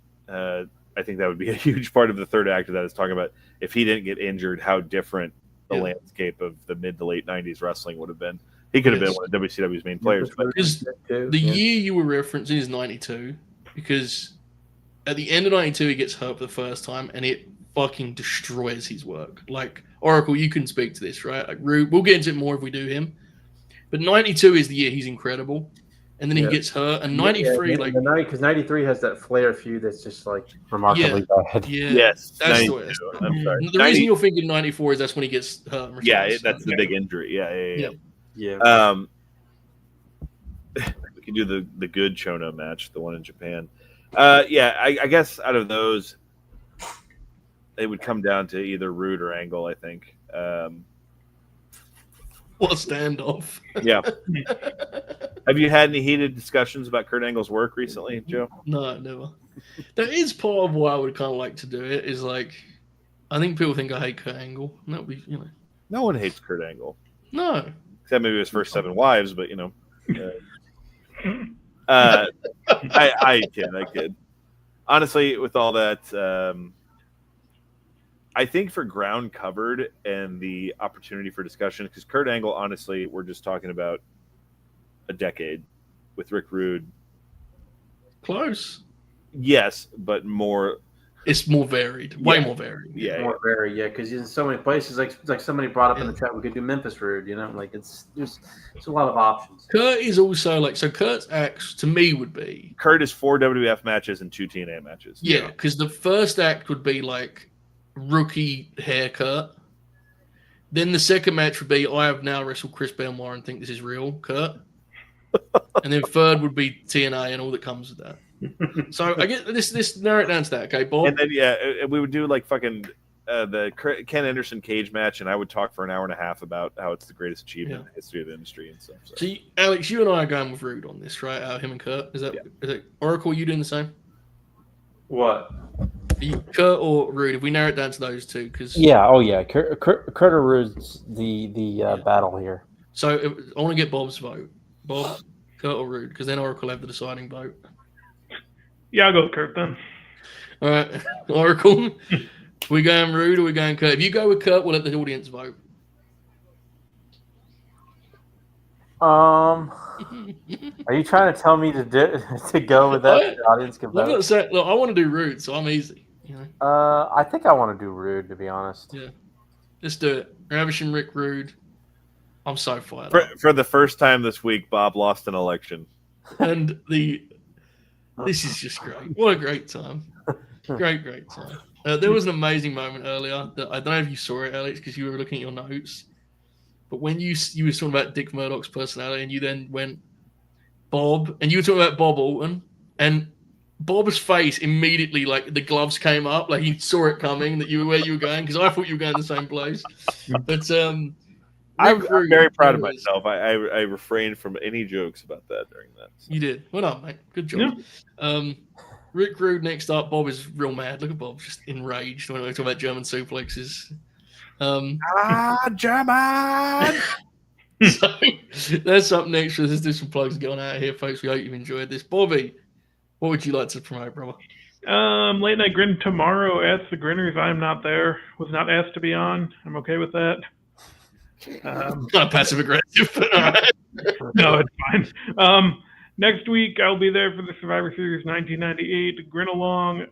Speaker 3: I think that would be a huge part of the third act of that, is talking about if he didn't get injured, how different the landscape of the mid to late 90s wrestling would have been. He could have been one of WCW's main players.
Speaker 1: Because the year you were referencing is 92, because at the end of 92, he gets hurt for the first time, and it fucking destroys his work. Like, Oracle, you can speak to this, right? Like Rude, we'll get into it more if we do him. But 92 is the year he's incredible. And then he gets hurt. And 93,
Speaker 5: because 93 has that Flair feud that's just like remarkably bad.
Speaker 1: Yeah.
Speaker 3: Yes.
Speaker 1: That's
Speaker 3: 92.
Speaker 1: the way.
Speaker 3: I'm sorry.
Speaker 1: The reason you're thinking 94 is that's when he gets hurt. And
Speaker 3: Yeah, that's the big injury. Yeah. We can do the good Chono match, the one in Japan. I guess out of those, it would come down to either Rude or Angle, I think.
Speaker 1: What a standoff.
Speaker 3: Yeah. Have you had any heated discussions about Kurt Angle's work recently, Joe?
Speaker 1: No, never. That is part of why I would kind of like to do it, is like, I think people think I hate Kurt Angle. And that would be,
Speaker 3: No one hates Kurt Angle.
Speaker 1: No.
Speaker 3: Except maybe his first 7 wives, but, I kid. Honestly, with all that, I think for ground covered and the opportunity for discussion, because Kurt Angle, honestly, we're just talking about a decade with Rick Rude.
Speaker 1: Close.
Speaker 3: Yes, but more.
Speaker 1: It's more varied. Way more varied.
Speaker 3: Yeah.
Speaker 5: More varied, because he's in so many places. Like somebody brought up in the chat, we could do Memphis Rude, like it's a lot of options.
Speaker 1: Kurt is also so Kurt's acts to me would be.
Speaker 3: Kurt is 4 WWF matches and 2 TNA matches.
Speaker 1: Yeah, because the first act would be like rookie haircut. Then the second match would be I have now wrestled Chris Benoit and think this is real, Kurt. And then third would be TNA and all that comes with that. So I get this narrow it down to that, okay, Bob?
Speaker 3: And then we would do like fucking the Ken Anderson cage match, and I would talk for an hour and a half about how it's the greatest achievement in the history of the industry and stuff. So
Speaker 1: Alex, you and I are going with Rude on this, right? Him and Kurt. Is it Oracle? You doing the same?
Speaker 5: What?
Speaker 1: Kurt or Rude? If we narrow it down to those two, because
Speaker 4: Kurt or Rude's the battle here.
Speaker 1: So I want to get Bob's vote. Bob, Kurt or Rude, because then Oracle have the deciding vote.
Speaker 2: Yeah, I'll go with Kurt then.
Speaker 1: All right, Oracle. We going Rude or we going Kurt? If you go with Kurt, we'll let the audience vote.
Speaker 4: Are you trying to tell me to go with that? The audience can vote.
Speaker 1: Look, I want to do Rude, so I'm easy.
Speaker 4: I think I want to do Rude, to be honest.
Speaker 1: Yeah, let's do it. Ravishing Rick Rude. I'm so fired up.
Speaker 3: For the first time this week, Bob lost an election,
Speaker 1: and this is just great. What a great time! Great time. There was an amazing moment earlier that I don't know if you saw it, Alex, because you were looking at your notes. But when you were talking about Dick Murdoch's personality, and you then went Bob, and you were talking about Bob Orton, and Bob's face immediately, like the gloves came up, like he saw it coming that you were where you were going, because I thought you were going the same place. But
Speaker 3: I'm very proud of myself. I refrained from any jokes about that during that. So.
Speaker 1: You did. Well done, mate. Good job. Yeah. Rick Rude next up. Bob is real mad. Look at Bob, just enraged when we talk about German suplexes.
Speaker 3: German!
Speaker 1: So that's up next. Let's do some plugs going out here, folks. We hope you've enjoyed this. Bobby, what would you like to promote, brother?
Speaker 2: Late Night Grin tomorrow. Ask the Grinners. I'm not there. Was not asked to be on. I'm okay with that.
Speaker 1: Not passive aggressive, but all right.
Speaker 2: No, it's fine. Next week, I'll be there for the Survivor Series 1998 Grin Along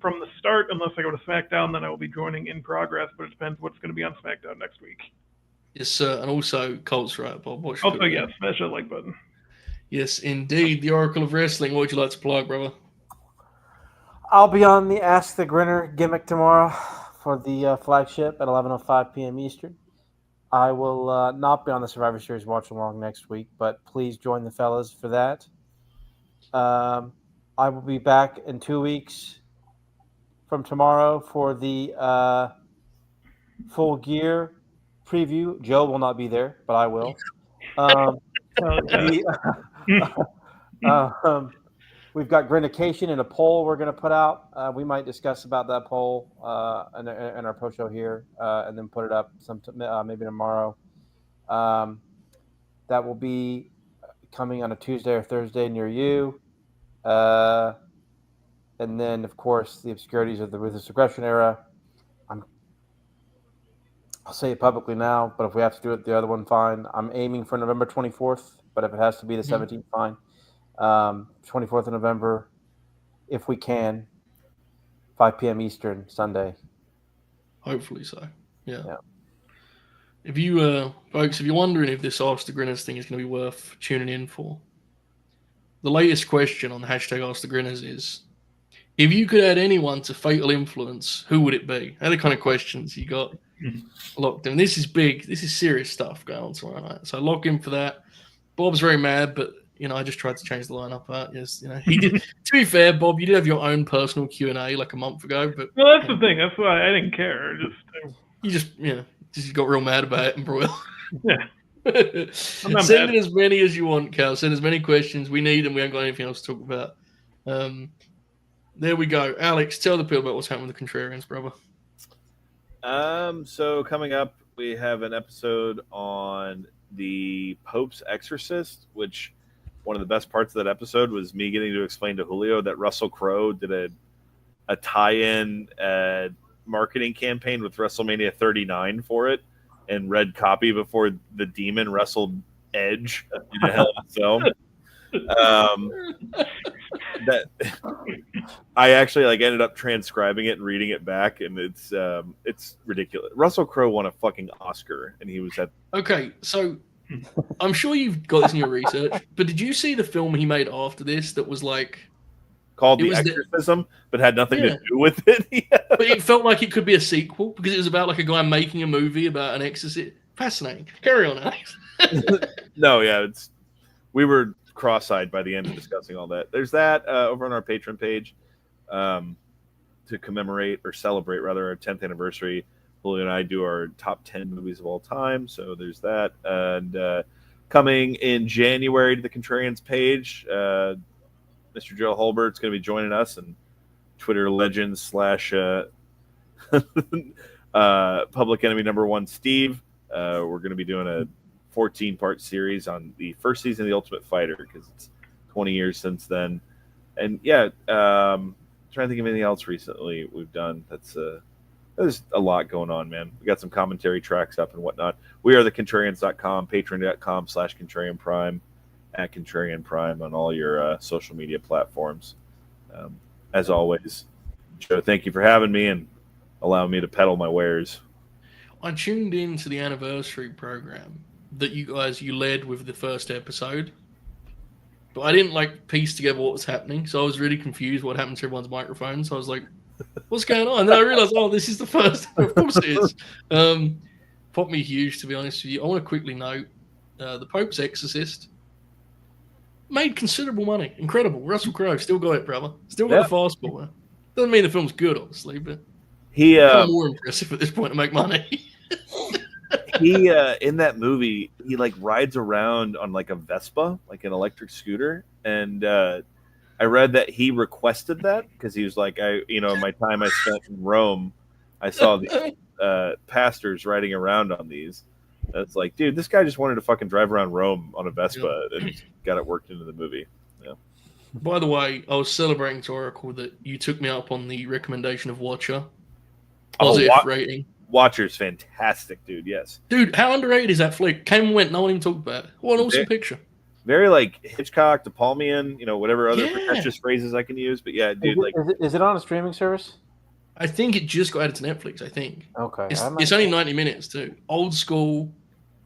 Speaker 2: from the start, unless I go to SmackDown, then I will be joining in progress, but it depends what's going to be on SmackDown next week.
Speaker 1: Yes, sir. And also, Colt's right, Bob.
Speaker 2: Also, yes, smash that like button.
Speaker 1: Yes, indeed. The Oracle of Wrestling. What would you like to plug, brother?
Speaker 4: I'll be on the Ask the Grinner gimmick tomorrow for the flagship at 11:05 p.m. Eastern. I will not be on the Survivor Series watch along next week, but please join the fellas for that. I will be back in 2 weeks from tomorrow for the Full Gear preview. Joe will not be there, but I will. We've got Grinication and a poll we're going to put out. We might discuss about that poll in our post show here, and then put it up maybe tomorrow. That will be coming on a Tuesday or Thursday near you. And then, of course, the obscurities of the Ruthless Aggression era. I'll say it publicly now, but if we have to do it the other one, fine. I'm aiming for November 24th, but if it has to be the 17th, fine. 24th of November, if we can, 5 p.m. Eastern, Sunday.
Speaker 1: Hopefully so. Yeah.
Speaker 4: Yeah.
Speaker 1: If you, folks, if you're wondering if this Ask the Grinners thing is going to be worth tuning in for, the latest question on the hashtag Ask the Grinners is, if you could add anyone to Fatal Influence, who would it be? They're the kind of questions you got locked in. This is big. This is serious stuff going on tomorrow night. So lock in for that. Bob's very mad, but I just tried to change the lineup. Yes, he did. To be fair, Bob, you did have your own personal Q&A like a month ago, but
Speaker 2: well, that's the thing. That's why I didn't care.
Speaker 1: You just got real mad about it and broiled.
Speaker 2: Yeah.
Speaker 1: Send in as many as you want, Cal. Send as many questions. We need them. We haven't got anything else to talk about. There we go. Alex, tell the people about what's happening with the Contrarians, brother.
Speaker 3: So coming up, we have an episode on the Pope's Exorcist, which one of the best parts of that episode was me getting to explain to Julio that Russell Crowe did a tie-in marketing campaign with WrestleMania 39 for it, and read copy before the Demon wrestled Edge in a Hell in a Cell. That I actually ended up transcribing it and reading it back, and it's ridiculous. Russell Crowe won a fucking Oscar, and he was at.
Speaker 1: Okay, so I'm sure you've got this in your research, but did you see the film he made after this that was
Speaker 3: called The Exorcism, but had nothing to do with it?
Speaker 1: But it felt like it could be a sequel because it was about a guy making a movie about an exorcist. Fascinating. Carry on, Alex.
Speaker 3: No, yeah, we were cross-eyed by the end of discussing all that. There's that over on our Patreon page to commemorate or celebrate rather our 10th anniversary. Julio and I do our top 10 movies of all time, so there's that. And coming in January to the Contrarians page, Mr. Joe Holbert's going to be joining us, and Twitter legend / Public Enemy #1 Steve. We're going to be doing a 14-part series on the first season of The Ultimate Fighter because it's 20 years since then. And trying to think of anything else recently we've done. There's a lot going on, man. We got some commentary tracks up and whatnot. We are thecontrarians.com, patreon.com/Contrarian Prime, at Contrarian Prime on all your social media platforms. As always, Joe, thank you for having me and allowing me to peddle my wares.
Speaker 1: I tuned in to the anniversary program that you led with the first episode, but I didn't piece together what was happening, so I was really confused what happened to everyone's microphone. So I was like, what's going on? And then I realized, this is the first. Of course it is. Popped me huge, to be honest with you. I want to quickly note the Pope's Exorcist made considerable money. Incredible. Russell Crowe still got it, brother. Still got the fastball. Doesn't mean the film's good, obviously, but
Speaker 3: he
Speaker 1: more impressive at this point to make money.
Speaker 3: He in that movie, he rides around on a Vespa, an electric scooter, and I read that he requested that because he was like, my time I spent in Rome, I saw the pastors riding around on these. It's like, dude, this guy just wanted to fucking drive around Rome on a Vespa and got it worked into the movie. Yeah.
Speaker 1: By the way, I was celebrating to Oracle that you took me up on the recommendation of Watcher. Positive rating.
Speaker 3: Watcher's fantastic, dude. Yes.
Speaker 1: Dude, how underrated is that flick? Came and went, no one even talked about it. What an awesome picture.
Speaker 3: Very Hitchcock, De Palmian, whatever other pretentious phrases I can use. But yeah, dude,
Speaker 4: is it on a streaming service?
Speaker 1: I think it just got added to Netflix, I think.
Speaker 4: Okay.
Speaker 1: It's only 90 minutes, too. Old school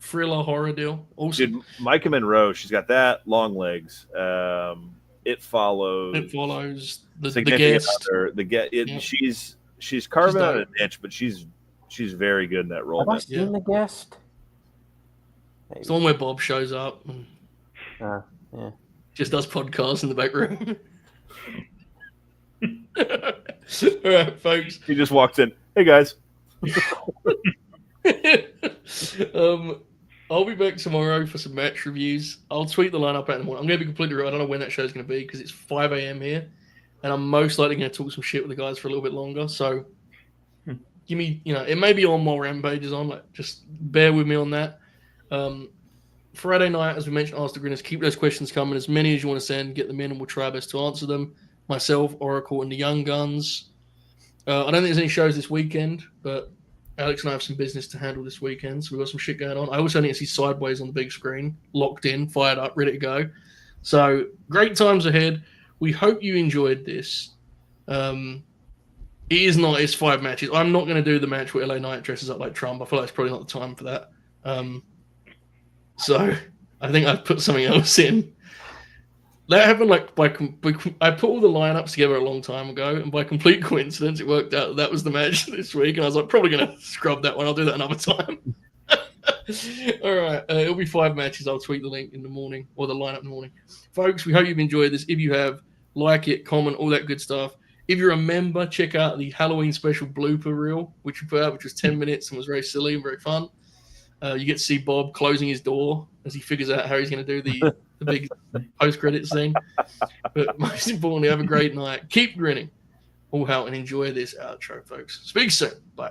Speaker 1: thriller horror deal. Awesome.
Speaker 3: Dude, Micah Monroe, she's got that, Long Legs. It Follows.
Speaker 1: It Follows. The
Speaker 3: Guest. She's carving out a niche, but she's very good in that role.
Speaker 4: Have I seen The Guest?
Speaker 1: Maybe. It's the one where Bob shows up and just does podcasts in the back room. All right, folks.
Speaker 3: He just walks in. Hey, guys.
Speaker 1: I'll be back tomorrow for some match reviews. I'll tweet the lineup out in the morning. I'm going to be completely right. I don't know when that show's going to be because it's 5 a.m. here, and I'm most likely going to talk some shit with the guys for a little bit longer. So give me, it may be on while Rampage is on. Just bear with me on that. Friday night, as we mentioned, Ask the Grinners, keep those questions coming. As many as you want to send, get them in, and we'll try our best to answer them. Myself, Oracle, and the Young Guns. I don't think there's any shows this weekend, but Alex and I have some business to handle this weekend, so we've got some shit going on. I also need to see Sideways on the big screen, locked in, fired up, ready to go. So great times ahead. We hope you enjoyed this. It is not. It's 5 matches. I'm not going to do the match where LA Knight dresses up like Trump. I feel like it's probably not the time for that. So I think I've put something else in. That happened I put all the lineups together a long time ago, and by complete coincidence, it worked out that was the match this week. And I was like, probably going to scrub that one. I'll do that another time. All right, it'll be 5 matches. I'll tweet the link in the morning or the lineup in the morning, folks. We hope you've enjoyed this. If you have, like it, comment, all that good stuff. If you're a member, check out the Halloween special blooper reel, which we put out, which was 10 minutes and was very silly and very fun. You get to see Bob closing his door as he figures out how he's going to do the big post-credit scene. But most importantly, have a great night. Keep grinning. All out and enjoy this outro, folks. Speak soon. Bye.